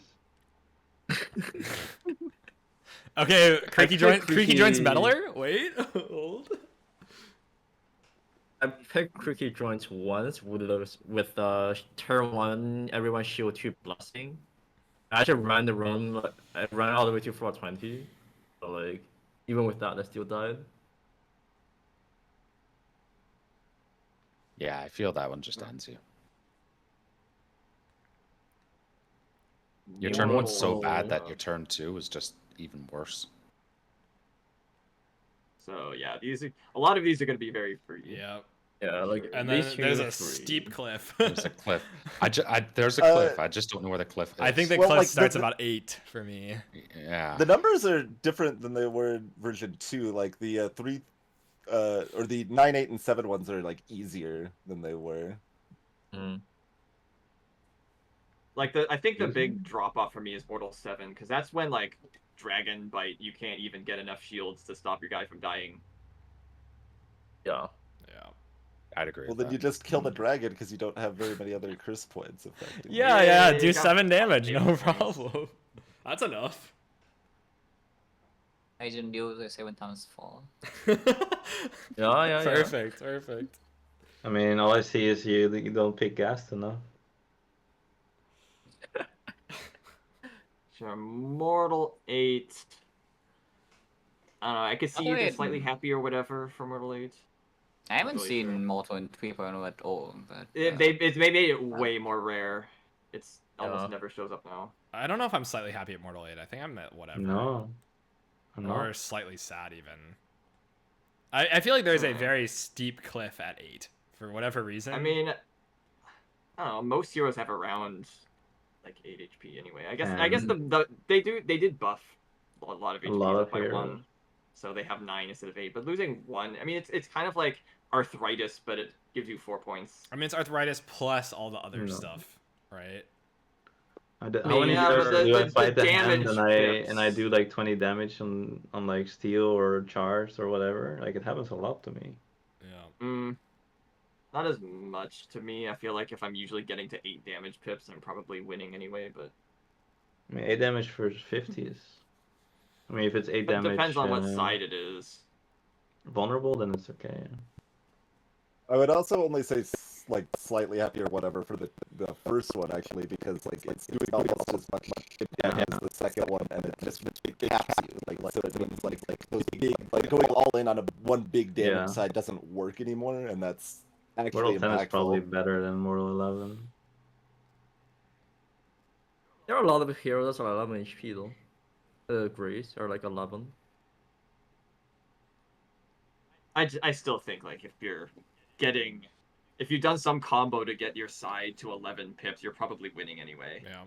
Okay, Creaky
picked
Creaky joins
Creaky-
Meddler? Wait, hold.
I picked Creaky Joints once with turn 1, everyone shield 2 blessing. I actually ran the run, I ran all the way to 420. But like, even with that, I still died.
Yeah, I feel that one just ends you. Your turn one's so bad that your turn 2 is just even worse.
So yeah, a lot of these are going to be very free.
Yeah.
Yeah, like,
And
these
then
two
there's
are
a
free.
steep cliff.
There's a cliff. There's a cliff. I just don't know where the cliff is.
I think the
Well,
cliff
like,
starts about 8 for me.
Yeah.
The numbers are different than they were in version 2. Like the 3, or the 9, 8, and 7 ones are like easier than they were.
Mm.
Like I think the big drop off for me is Mortal 7, because that's when like Dragon Bite, you can't even get enough shields to stop your guy from dying.
Yeah.
Yeah.
I'd agree.
Well,
with
then
that.
you just kill the dragon because you don't have very many other curse points. Effectively.
Yeah,
Yeah,
do
you got
7 damage, no
points.
problem. That's enough.
Agent deal the 7 times 4.
Yeah.
Perfect.
I mean, all I see is you don't pick Gaston, no?
Sure, Mortal 8. I don't know, I could see you
Mortal
just
8,
slightly happy or whatever for Mortal 8.
I haven't
really
seen
sure.
Mortal in 3.0 at all, but
They made it way more rare. It's almost never shows up now.
I don't know if I'm slightly happy at Mortal 8. I think I'm at whatever.
No. I'm
Or
not.
slightly sad even. I feel like there's a very steep cliff at 8 for whatever reason.
I mean, I don't know. Most heroes have around like 8 HP anyway. I guess they did buff a lot of HP
lot
up
of
by
heroes.
1, so they have 9 instead of 8. But losing 1, I mean, it's kind of like arthritis, but it gives you 4 points.
I mean, it's arthritis plus all the other
No.
stuff, right?
How
mean,
many
yeah,
heroes
but
do I
the
fight the hand
damage
and I
pips.
do like 20 damage on like steel or charge or whatever? Like it happens a lot to me.
Yeah.
Not as much to me. I feel like if I'm usually getting to 8 damage pips, I'm probably winning anyway. But
I mean, 8 damage for 50 is. I mean, if it's 8
it
damage.
depends on what side it is.
Vulnerable, then it's okay.
I would also only say like slightly happy or whatever for the first one actually, because like it's doing almost as much damage as the second one, and it just caps you. Like so it means like those big, like going all in on one big damage side doesn't work anymore, and that's actually
Mortal 10 is probably
impactful.
better than Mortal 11.
There are a lot of heroes that are 11 HP though. Grace are like 11.
I still think like if you've done some combo to get your side to 11 pips, you're probably winning anyway.
Yeah.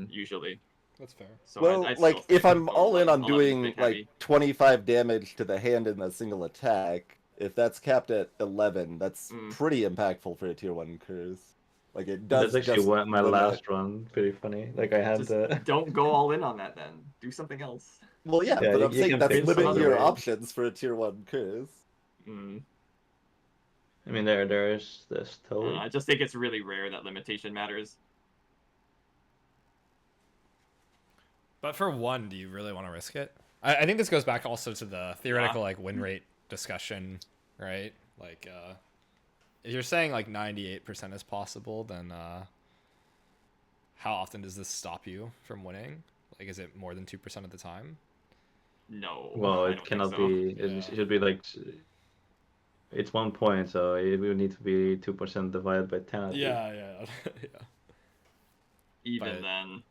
Usually.
That's fair.
So
Well,
I'd
like
still
if
think
I'm all in on
11's
doing
big
like
heavy.
25 damage to the hand in a single attack, if that's capped at 11, that's pretty impactful for a tier 1 curse. Like it does.
That's actually
just
my
limit-
last run. Pretty funny. Like I had
Just don't go all in on that then. Do something else.
Well, yeah,
Yeah,
but
you-
I'm
you
saying
can
that's
pick some
limiting
other
your
ways.
options for a tier 1 curse.
I mean, there's this totally.
I just think it's really rare that limitation matters.
But for 1, do you really want to risk it? I think this goes back also to the theoretical like win rate discussion, right? Like if you're saying like 98% is possible, then how often does this stop you from winning? Like is it more than 2% of the time?
No.
Well,
I
it
don't
cannot
think so.
be. It should be like. It's 1 point, so it will need to be 2% divided by 10. I think.
Yeah.
Even
But
then.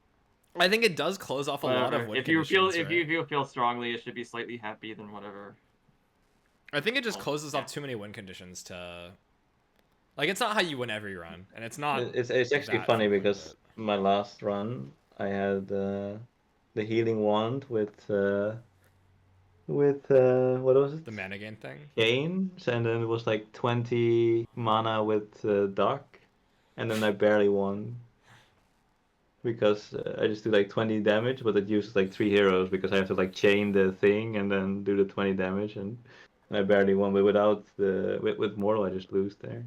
I think it does close off a lot of win
if you
conditions,
feel
right?
if you feel strongly, it should be slightly happy, then whatever.
I think it just closes off too many win conditions to. Like it's not how you win every run, and it's not.
It's actually
that
funny
frequent,
because my last run I had the healing wand with what was it?
The mana gain thing.
Chains, and then it was like 20 mana with Duck, and then I barely won. Because I just do like 20 damage, but it uses like 3 heroes because I have to like chain the thing and then do the 20 damage, and I barely won. But without with Mortal, I just lose there.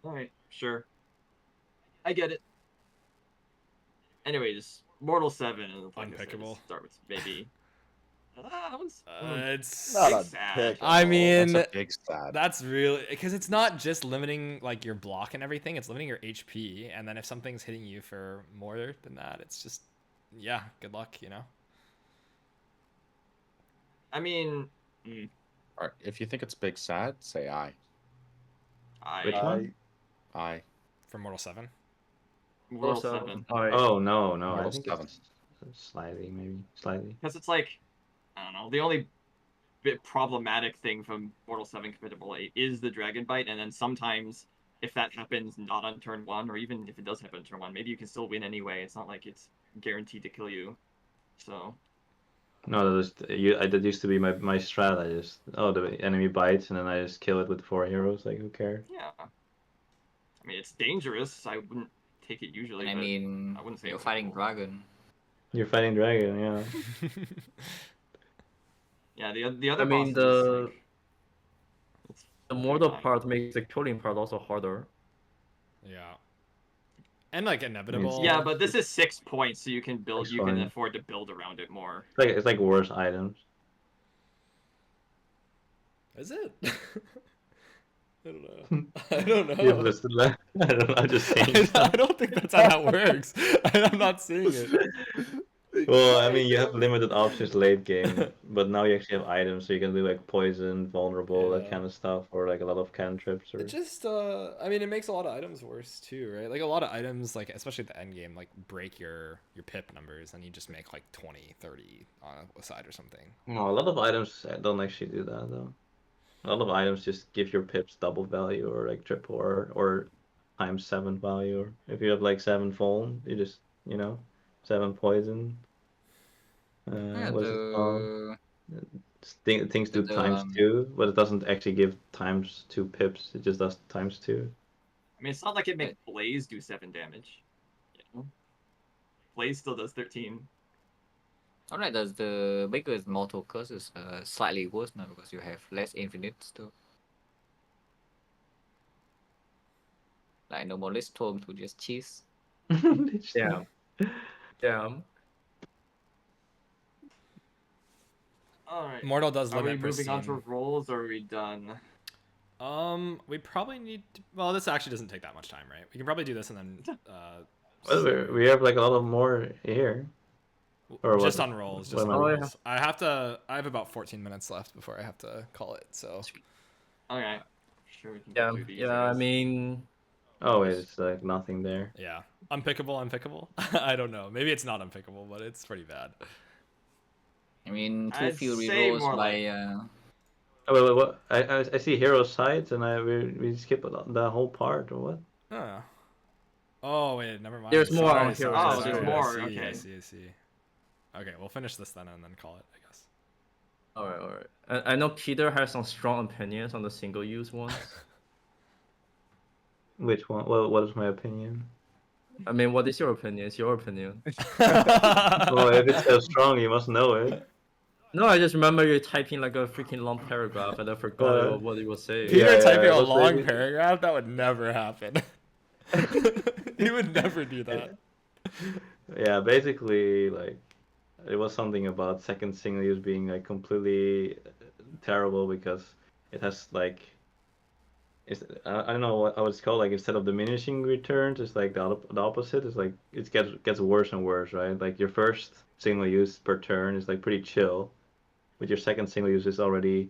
All right, sure. I get it. Anyways, Mortal 7 and the point
Unpickable.
start with maybe. That one's
It's
Not
big
a
sad.
pick.
I mean,
That's a big stat.
that's really because it's not just limiting like your block and everything. It's limiting your HP, and then if something's hitting you for more than that, it's just yeah, good luck, you know.
I mean,
All right, if you think it's big sad, say I.
Which one?
I.
For Mortal 7.
Mortal
Also,
7.
Oh no, I
Mortal
think
7.
it's slightly, maybe slightly.
Because it's like, I don't know, the only bit problematic thing from Mortal 7 compared to Mortal 8 is the Dragon Bite, and then sometimes if that happens not on turn 1, or even if it does happen on turn 1, maybe you can still win anyway. It's not like it's guaranteed to kill you. So.
No, that used to be my strat. I just the enemy bites and then I just kill it with 4 heroes. Like who cares?
Yeah. I mean, it's dangerous. I wouldn't take it usually.
And I
but
mean,
I wouldn't say
you're
it's
fighting
horrible.
dragon.
You're fighting dragon, yeah.
Yeah, the other
I mean,
bosses,
the
like, it's
the
pretty
mortal
fine.
part makes the killing part also harder.
Yeah. And like inevitable.
Yeah, but this is 6 points, so you can build.
That's
You can
fine.
afford to build around it more.
It's like worse items.
Is it? I don't know. I don't know.
You've listed that. I don't know. I'm just saying.
I don't think that's how that works. I'm not seeing it.
Well, I mean, you have limited options late game, but now you actually have items, so you can do like poison, vulnerable, that
Yeah.
kind of stuff, or like a lot of cantrips. Or
It just, I mean, it makes a lot of items worse too, right? Like a lot of items, like especially at the end game, like break your pip numbers, and you just make like 20, 30 on a side or something.
no, a lot of items don't actually do that though. A lot of items just give your pips double value or like triple or times 7 value. Or if you have like 7 fallen, you just 7 poison.
Yeah,
What is it called? Things do
the,
times 2, but it doesn't actually give times 2 pips. It just does times 2.
I mean, it's not like it makes Blaze do 7 damage. You know? Blaze still does 13.
Alright, the biggest mortal curse is slightly worse now because you have less infinites too. Like normally storm to just cheese.
Yeah. Yeah.
All right.
Mortal does
Are we
limit
moving on
pristine.
to rolls, or are we done?
We probably need to, well, this actually doesn't take that much time, right? We can probably do this and then
Well, we have like a lot of more here. Or
just
what-
on rolls, just
what
on
am I-
rolls. I have about 14 minutes left before I have to call it, so
Okay. Sure, we can
Yeah.
go through these.
Yeah. I
guess.
mean,
Oh, wait, it's like nothing there.
yeah. Unpickable. I don't know. Maybe it's not unpickable, but it's pretty bad.
I mean, two
I'd
fury
say
rolls
more
by
Oh, wait, what? I see hero sides and we skip the whole part or what?
Huh. Oh wait, never mind.
There's more on
Sorry,
Heroes.
Oh, there's
sorry,
more,
I see,
okay.
I see. Okay, we'll finish this then and then call it, I guess.
alright. I know Peter has some strong opinions on the single use ones.
Which one? Well, what is my opinion?
I mean, what is your opinion? It's your opinion.
Well, if it's so strong, you must know it.
No, I just remember you typing like a freaking long paragraph and I forgot
Uh,
what it was saying.
Peter
Yeah,
typing a
what's
long
the-
paragraph, that would never happen. He would never do that.
Yeah, basically, like, it was something about second single use being like completely terrible because it has like, I don't know how it's called. Like instead of diminishing returns, it's like the opposite. It's like it gets worse and worse, right? Like your first single use per turn is like pretty chill, but your second single use is already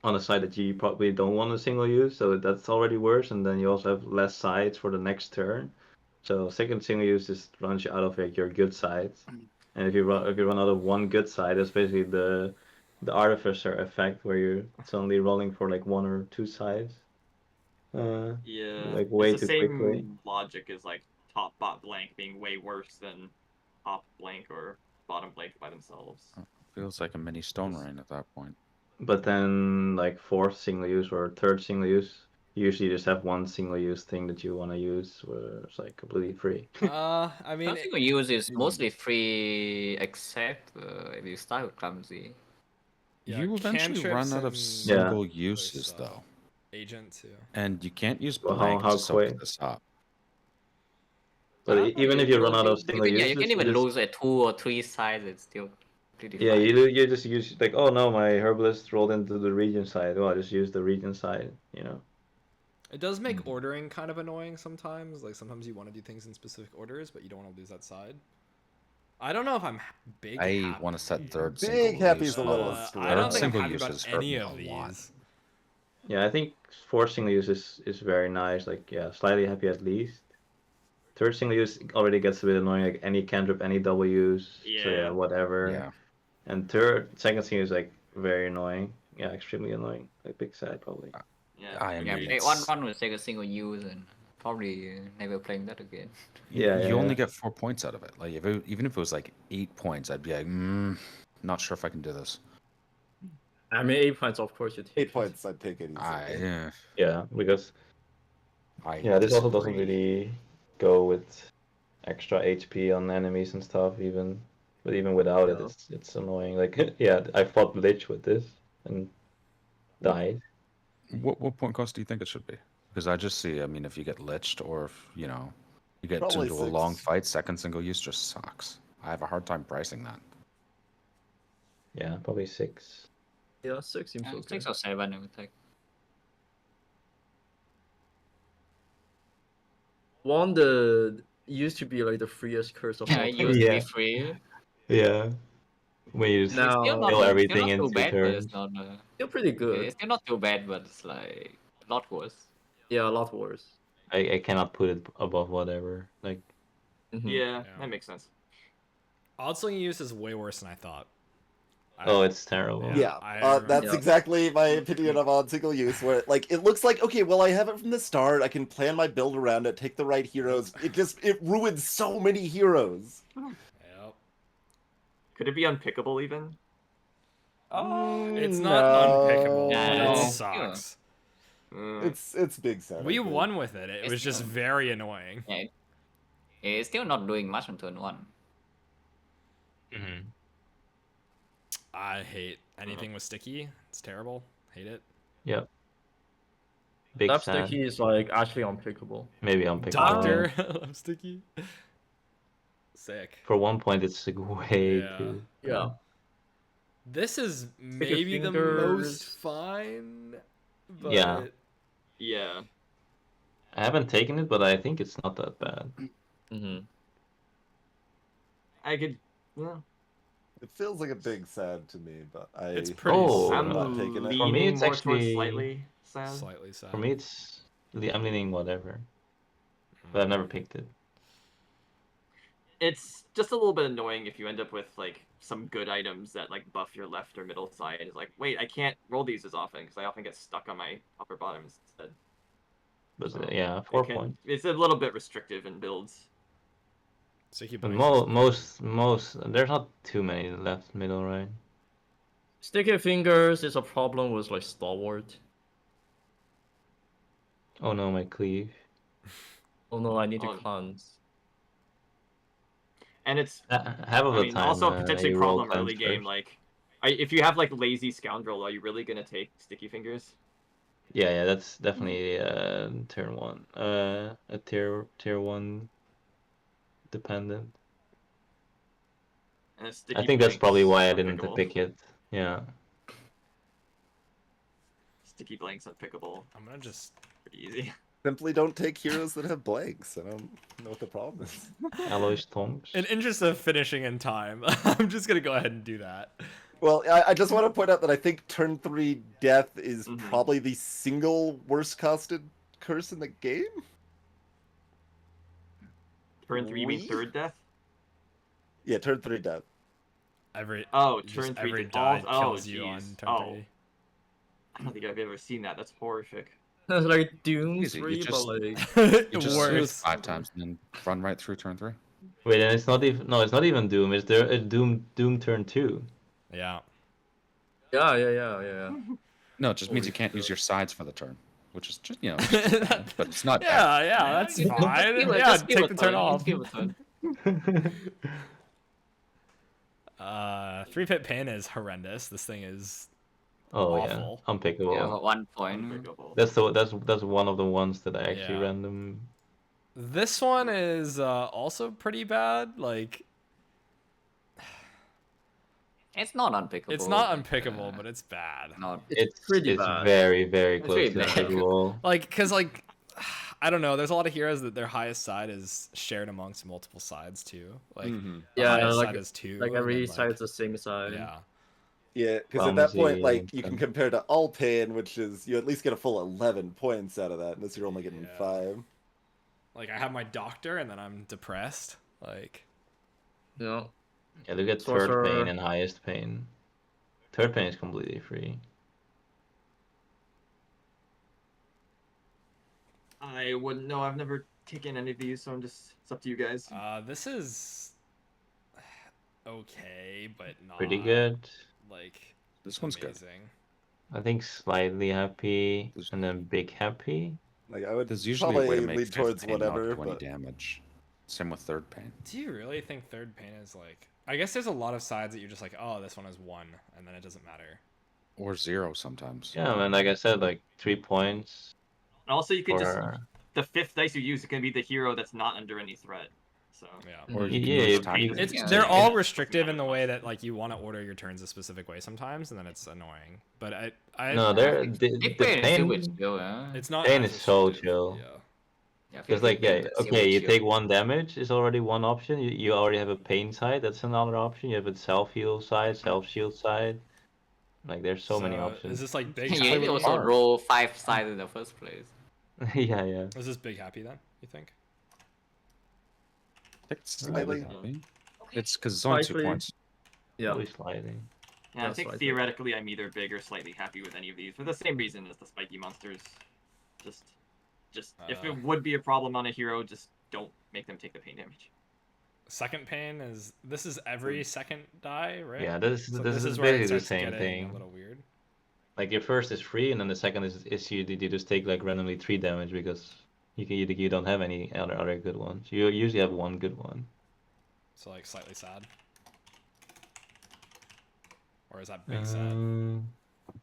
on a side that you probably don't want to single use, so that's already worse. And then you also have less sides for the next turn. So second single use just runs you out of like your good sides, and if you run out of one good side, that's basically the artificer effect where you're suddenly rolling for like 1 or 2 sides.
Yeah.
Like way
it's the
too
same
quickly.
logic as like top bot blank being way worse than top blank or bottom blank by themselves.
Feels like a mini stone rain at that point.
But then like fourth single use or third single use, you usually just have one single use thing that you want to use where it's like completely free.
I mean,
single use is mostly free except if you start with clumsy.
yeah,
You eventually run
cantrips
out of
and
single
other
uses
stuff.
though,
Agent too.
and you can't use
Well,
blank
how
to soak
quick?
this up.
But even if you run out of
you
single
can,
use,
you can even lose a 2 or 3 sides. It's still pretty
yeah,
fine.
you just use like, oh no, my herbalist rolled into the region side. Well, I just use the region side, you know.
It does make ordering kind of annoying sometimes. Like sometimes you want to do things in specific orders, but you don't want to lose that side. I don't know if I'm big.
I
happy.
want to set third
Big
single
happy
use.
is a little
I
extreme.
don't think I'm
Single
happy
use
about
has hurt
any
me
of
a lot.
these.
Yeah, I think fourth single use is very nice. Like, yeah, slightly happy at least. Third single use already gets a bit annoying. Like any cantrip, any double use. So yeah,
Yeah.
whatever.
Yeah.
And second single is like very annoying. Yeah, extremely annoying. Like big sad probably.
Yeah.
I am.
Yeah,
really-
play one will take a single use and probably never playing that again.
Yeah,
you
yeah,
only
yeah.
get 4 points out of it. Like even if it was like 8 points, I'd be like, not sure if I can do this.
I mean, 8 points, of course, you take
8 points, I'd take it easily.
Yeah, because
I
yeah, this also doesn't
disagree.
really go with extra HP on enemies and stuff even. But even without it,
Yeah.
it's annoying. Like yeah, I fought Lich with this and died.
What point cost do you think it should be? Because I just see, I mean, if you get liched or if, you know, you get
Probably
into a long
6.
fight, second single use just sucks. I have a hard time pricing that.
Yeah, probably 6.
Yeah, 6 seems okay.
6 or 7, I would think.
One, the used to be like the freest curse of
Yeah,
all
it
time.
used to
Yeah.
be free.
Yeah. When you just
Now-
Still not,
kill
still
everything
not
in
too
2
bad, but
turns.
it's not.
Still pretty good.
It's still not too bad, but it's like a lot worse.
Yeah, a lot worse.
I cannot put it above whatever. Like
Mhm.
Yeah,
Yeah.
that makes sense.
Odd swing use is way worse than I thought.
oh, it's terrible.
Yeah,
I
that's
Yeah.
exactly my opinion of on single use. Where like it looks like okay, well I have it from the start. I can plan my build around it, take the right heroes. It ruins so many heroes.
Yep.
Could it be unpickable even?
It's not unpickable, but
No.
it sucks.
It's big sad.
We won with it. It
It's
was just
still-
very annoying.
Yeah, it's still not doing much on turn 1.
Mm-hmm.
I hate anything with sticky. It's terrible. Hate it.
Yep. Big
That
sad.
sticky is like actually unpickable.
Maybe unpickable.
Doctor, I'm sticky. Sick.
For 1 point, it's like way
Yeah.
too.
Yeah.
This is
your
maybe the
fingers.
most fine. But
Yeah.
Yeah.
I haven't taken it, but I think it's not that bad.
Mm-hmm.
I could. Yeah.
It feels like a big sad to me, but
It's pretty
Oh,
sad.
I'm
not taking it.
For me,
leaning
it's
more
actually-
towards slightly sad.
Slightly sad.
For me, I'm leaning whatever. But I've never picked it.
It's just a little bit annoying if you end up with like some good items that like buff your left or middle side. It's like, wait, I can't roll these as often because I often get stuck on my upper bottom instead.
But
So,
yeah,
It
4
can-
points.
It's a little bit restrictive in builds.
Sticky
But
bites.
most, there's not too many left middle, right?
Sticky fingers is a problem with like stalwart.
Oh no, my cleave.
Oh no, I need to
Oh.
cleanse.
And it's
Half of
I
the
mean,
time.
also potentially
you roll
problem early
cleanse
game.
first.
Like, if you have like lazy scoundrel, are you really gonna take sticky fingers?
Yeah, that's definitely turn 1. A tier 1 dependent.
And a sticky
I think that's
blank's
probably why I didn't
unpickable.
pick it. Yeah.
Sticky blanks unpickable.
I'm gonna just.
Pretty easy.
Simply don't take heroes that have blanks. I don't know what the problem is.
Aloy's Tonks.
In interest of finishing in time, I'm just gonna go ahead and do that.
Well, I just want to point out that I think turn 3 death is
Mhm.
probably the single worst costed curse in the game.
Turn 3 you mean
We?
third death?
Yeah, turn 3 death.
Every
Oh,
just
turn 3
every
death.
die
Oh,
kills you on
jeez.
turn
Oh.
3.
I don't think I've ever seen that. That's horrific.
It's like Doom
Easy, you
3, but
just-
like
You just
Worse.
use 5 times and then run right through turn 3.
Wait, and it's not even. No, it's not even Doom. It's there. It's Doom turn 2.
Yeah.
yeah.
No, it just means
Holy
you can't use
shit.
your sides for the turn, which is just, just bad, but it's not bad.
Yeah, that's
Just
fine.
give it-
Yeah,
just give
take
it
the
a
turn
turn,
off.
just give it a turn.
3-pit pin is horrendous. This thing is
Oh
awful.
yeah, unpickable.
Yeah, for 1 point.
Unpickable.
That's one of the ones that I actually
Yeah.
random
This one is also pretty bad. Like,
It's not unpickable.
it's not
but,
unpickable, but it's bad.
not.
It's pretty bad.
very, very
It's
close
really
to
bad.
unpickable.
Like, cause like, I don't know. There's a lot of heroes that their highest side is shared amongst multiple sides too. Like, the
Yeah,
highest
like-
side is 2.
Like
and
every
then,
side's the same side.
Yeah.
Yeah, because at that point,
Clumsy
like
and
you can
stuff.
compare to Alpine, which is you at least get a full 11 points out of that, unless you're only getting
Yeah.
5.
Like, I have my doctor, and then I'm depressed. Like,
You know,
Yeah, look at
Sorcerer.
third pain and highest pain. Third pain is completely free.
I wouldn't know. I've never taken any of these, so it's up to you guys.
this is okay, but not
Pretty good.
Like,
This one's good.
amazing.
I think slightly happy
This-
and then big happy.
Like I would
There's usually a way
probably
to make
lean
fifth
towards
pain
whatever,
knock 20
but
damage. Same with third pain.
Do you really think third pain is like? I guess there's a lot of sides that you're just like, oh, this one is 1, and then it doesn't matter.
Or 0 sometimes.
Yeah, man, like I said, like 3 points
And also, you can just
for...
the 5th dice you use, it can be the hero that's not under any threat. So
Yeah.
Or you can
Yeah,
use
you-
tactics.
It's
Yeah,
they're
yeah.
all restrictive in the way that like you want to order your turns a specific way sometimes, and then it's annoying. But I
No, they're
Big
the
pain is still
pain.
with chill, yeah.
it's not.
Pain
as
is so
restrictive,
chill.
Yeah.
Yeah,
Because
big
like yeah,
pain is still
okay,
with
you
chill.
take 1 damage is already one option. You already have a pain side. That's another option. You have a self heal side, self shield side. Like there's so many options.
Is this like big?
You need
happy?
to also roll 5 sides in the first place.
Yeah, yeah.
Is this big happy then? You think?
It's
Slightly.
happy. It's because it's only 2
Slightly.
points.
Yeah.
Always sliding.
yeah, I
That's
think
what I think.
theoretically I'm either big or slightly happy with any of these for the same reason as the spiky monsters. Just if it would be a problem on a hero, just don't make them take the pain damage.
Second pain is this is every second die, right?
Yeah, this
So
is
where it
basically the
starts
same
getting
thing.
A little weird.
Like your first is free, and then the second is you just take like randomly 3 damage because you don't have any other good ones. You usually have 1 good one.
So like slightly sad. Or is that big sad?
Um,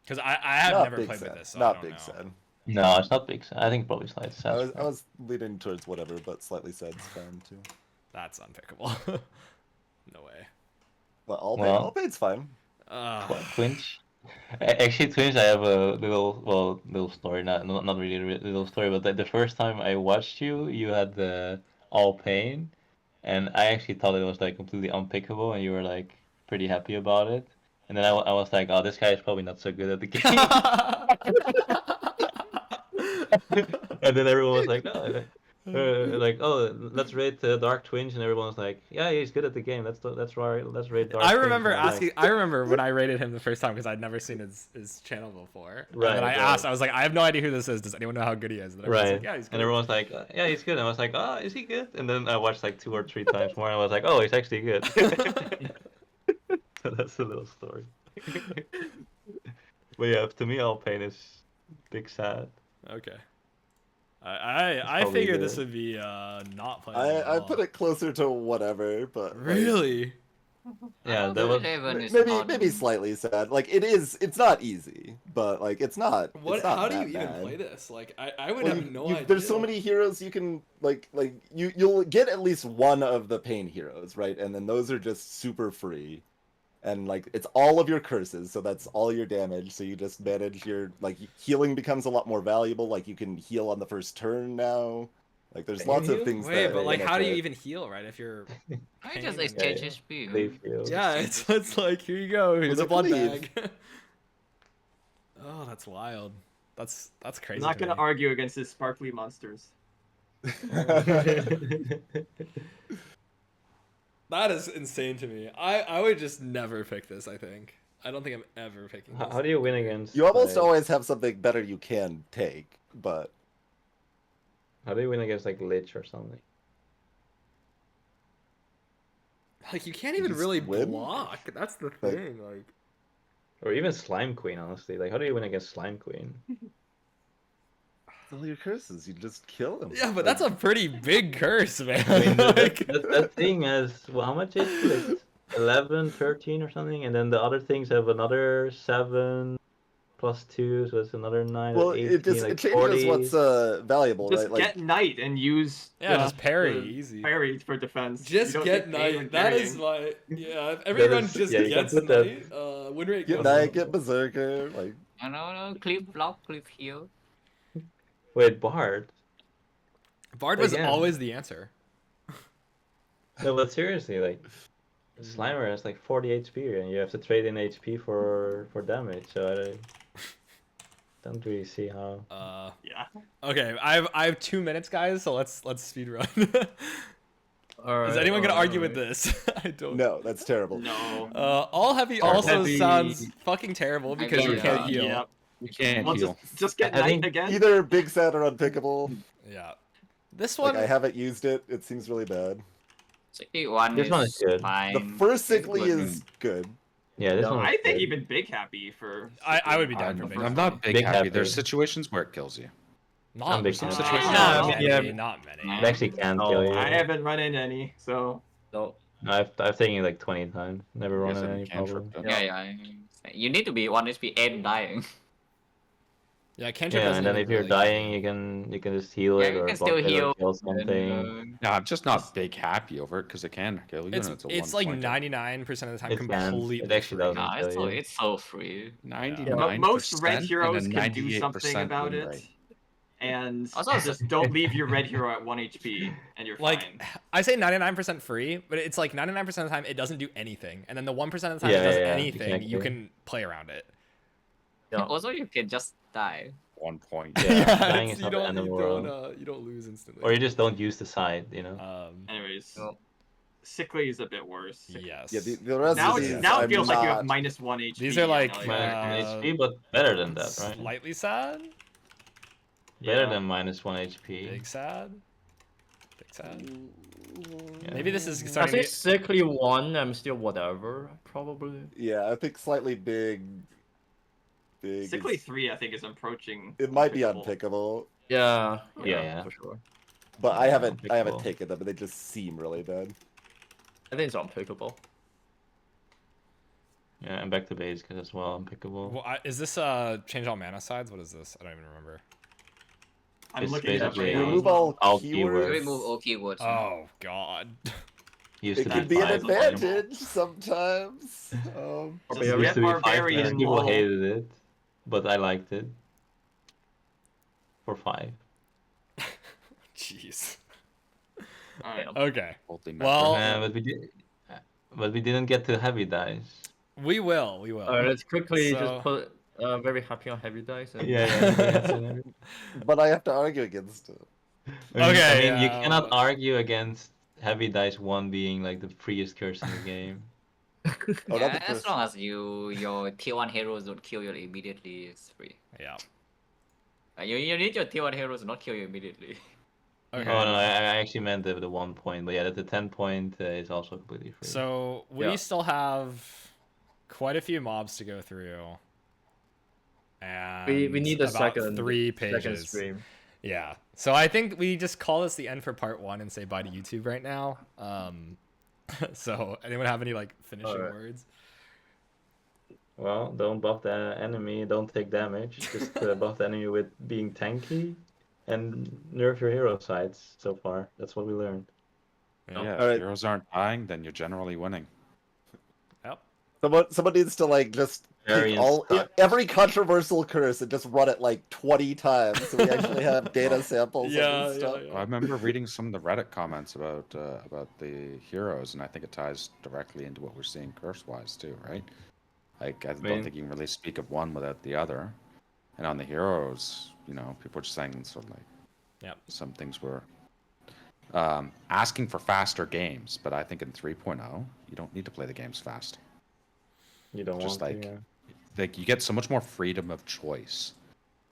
Because I have
not
never
big
played
sad.
with this, so I
not
don't
big
know.
sad.
no, it's not big. I think probably slight sad.
I was leaning towards whatever, but slightly sad's fine too.
That's unpickable. No way.
But
Well-
Alpine's fine.
Twinge. Actually, Twinge, I have a little story. Not really a little story, but the first time I watched you, you had the all pain, and I actually thought it was like completely unpickable, and you were like pretty happy about it. And then I was like, oh, this guy is probably not so good at the game. And then everyone was like, no. Like, oh, let's rate Dark Twinge, and everyone was like, yeah, he's good at the game. Let's rate Dark.
I
Twinge."
remember
And I'm like,
asking. I remember when I rated him the first time because I'd never seen his channel before.
Right,
And then I
right.
asked. I was like, I have no idea who this is. Does anyone know how good he is? And everyone's
Right.
like, yeah, he's good.
And everyone's like, yeah, he's good. And I was like, oh, is he good? And then I watched like 2 or 3 times more, and I was like, oh, he's actually good. So that's a little story. But yeah, to me, Alpine is big sad.
Okay. I
probably
figured this
good.
would be not playable. at
I
all.
put it closer to whatever, but like,
Really.
Yeah, that was.
11 is
maybe
not-
maybe slightly sad. Like it's not easy, but like it's not.
What?
It's not
How do you
that
even
bad.
play this? Like, I would
Well,
have no idea.
There's so many heroes you can like you'll get at least one of the pain heroes, right? And then those are just super free. And like it's all of your curses, so that's all your damage. So you just manage your like healing becomes a lot more valuable. Like you can heal on the first turn now. Like there's lots of things.
Wait,
that
but like, how do you
benefit.
even heal, right? If you're.
I just
pain-
exchange HP.
They feel.
Yeah, it's like here you go. Here's a
they
blood
bleed.
bag. Oh, that's wild. That's
I'm
crazy.
not
to
gonna
me.
argue against his sparkly monsters.
That is insane to me. I would just never pick this. I think. I don't think I'm ever picking this.
How do you win against?
You almost
like,
always have something better you can take, but
How do you win against like Lich or something?
Like you can't
You
even
just
really
win?
block. That's the
Like-
thing. Like.
Or even Slime Queen, honestly. Like, how do you win against Slime Queen?
it's all your curses. You just kill them.
Yeah, but that's a pretty big curse, man.
I mean,
Like-
that thing has, well, how much is it? Like 11, 13 or something, and then the other things have another 7 +2, so it's another 9.
Well,
18,
it just
like
it changes
40.
what's valuable,
Just
right? Like
get knight and use
Yeah,
the-
just parry,
the
easy.
parry for defense. You
Just
don't
get
take pain when
knight. That is
parrying.
like, yeah. If everyone
is-
just
yeah, you can
gets
put that-
knight, win rate
get
goes
knight,
up.
get berserker, like
No, clip block, clip heal.
Wait, Bard?
Bard was
Again.
always the answer.
No, but seriously, like, Slimer has like 40 HP, and you have to trade in HP for damage, so I don't really see how.
Yeah.
Okay, I have 2 minutes, guys. So let's speed run.
All
Is
right,
anyone gonna
all
argue with
right.
this? I don't.
no, that's terrible.
No.
All heavy
All
also
heavy-
sounds fucking terrible because you
Yeah.
can't heal.
Yeah.
You can't
Well,
heal.
just get
I
knight
think
again.
Either big sad or unpickable.
Yeah. This
Like
one.
I haven't used it. It seems really bad.
61
This
is
one is good.
fine.
The first
It's
sickly
good.
is good.
Yeah, this
No,
one.
I
is
think
good.
even big happy for.
I would be down
I'm,
for big.
I'm not big,
Big
happy.
happy.
There's situations where it kills you.
Not
big
some
fan.
situations.
No,
Not
I
mean,
many.
yeah.
Not many.
It actually can
No,
kill you.
I haven't run into any, so
No,
No, I've taken it like 20 times. Never run
Yes,
into
and
any
cantrip,
problem.
yeah.
Yeah. You need to be 1 HP and dying.
Yeah, cantrip
Yeah,
doesn't
and then
even
if you're
really-
dying, you can just heal
Yeah,
it
you
or
can
block
still
it or
heal.
kill
And,
something.
No, I'm just not big happy over it because it can kill you.
It's
and it's a
like
one-pointer.
99% of the time
It can.
completely
It actually
free.
doesn't.
nah,
kill you.
it's so free.
99%.
most red
and a
heroes can do
98%
something about
win
it.
rate.
And
Also,
just don't leave your red hero at 1 HP, and you're
Like
fine.
I say 99% free, but it's like 99% of the time it doesn't do anything, and then the 1% of the time
Yeah,
it does
yeah,
anything, you
exactly.
can play around it.
Yeah.
Also, you can just die.
1 point.
Yeah, dying
it's-
is not the end of the world.
you don't lose instantly.
Or you just don't use the side, you know.
Anyways,
No.
sickly is a bit worse.
Yes.
Yeah, the rest
Now,
of
it's,
these,
now it
I'm
feels like you have
not-
-1 HP.
These are like,
you know,
Minus HP, but better than that, right?
Slightly sad.
Better
Yeah.
than -1 HP.
Big sad. Big sad. Maybe this is
I
starting
think
to.
sickly 1, I'm still whatever, probably.
Yeah, I think slightly big. Big.
Sickly
is-
3, I think, is approaching.
It might be
unpickable.
unpickable,
Yeah,
Yeah.
for sure.
but I haven't
Unpickable.
taken them, but they just seem really bad.
I think it's unpickable.
Yeah, and back to basic as well, unpickable.
Well, is this change all mana sides? What is this? I don't even remember.
I'm
It's
looking at it
basically-
right now.
Remove all
All
keywords.
keywords.
Remove all keywords.
Oh God.
Used
It
to
could
be
be an
5.
advantage sometimes.
Just
Barbarian.
get
Used to be 5
barbarian.
times. People
model.
hated it, but I liked it. For 5.
Jeez.
Alright.
Okay.
Holy
Well-
mackerel.
But we didn't get to heavy dice.
We will. We will.
Let's quickly
So-
just put very happy on heavy dice. And...
Yeah.
But I have to argue against it.
Okay,
I mean, you cannot
uh,
argue against heavy dice 1 being like the freest curse in the game.
Oh, not
Yeah,
the
as
first.
long as your tier 1 heroes don't kill you immediately, it's free.
Yeah.
You need your tier 1 heroes to not kill you immediately.
Okay.
Oh no, I actually meant the 1 point, but yeah, the 10 point is also completely free.
So we
Yeah.
still have quite a few mobs to go through. And
We need a
about
second
3
second
pages.
stream.
Yeah. So I think we just call this the end for part 1 and say bye to YouTube right now. So anyone have any like finishing
Alright.
words?
Well, don't buff the enemy, don't take damage. Just buff the enemy with being tanky, and nerf your hero sides. So far, that's what we learned.
Yeah, if
Alright.
heroes aren't dying, then you're generally winning.
Someone needs to like just take
Variance sucks.
every controversial curse and just run it like 20 times so we actually have data samples
Yeah,
of this stuff.
I remember reading some of the Reddit comments about the heroes, and I think it ties directly into what we're seeing curse-wise too, right? Like, I
mean-
don't think you can really speak of one without the other. And on the heroes, people are just saying sort of like,
Yep.
some things were asking for faster games, but I think in 3.0, you don't need to play the games fast.
You don't
Just
want
like,
to. Yeah.
Like, you get so much more freedom of choice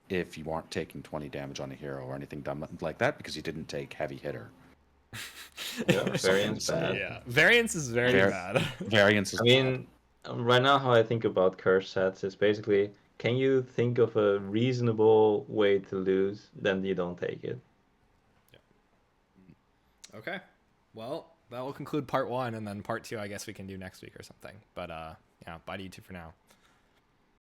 if you aren't taking 20 damage on a hero or anything dumb like that because you didn't take heavy hitter.
Yeah,
Or
variance
something
bad.
Yeah. Variance is very
Var-
bad.
Variance is
I mean, right now, how I think about curse sets is basically, can you think of a reasonable way to lose? Then you don't take it.
Okay. Well, that will conclude part 1, and then part 2 I guess we can do next week or something. But yeah, bye to YouTube for now.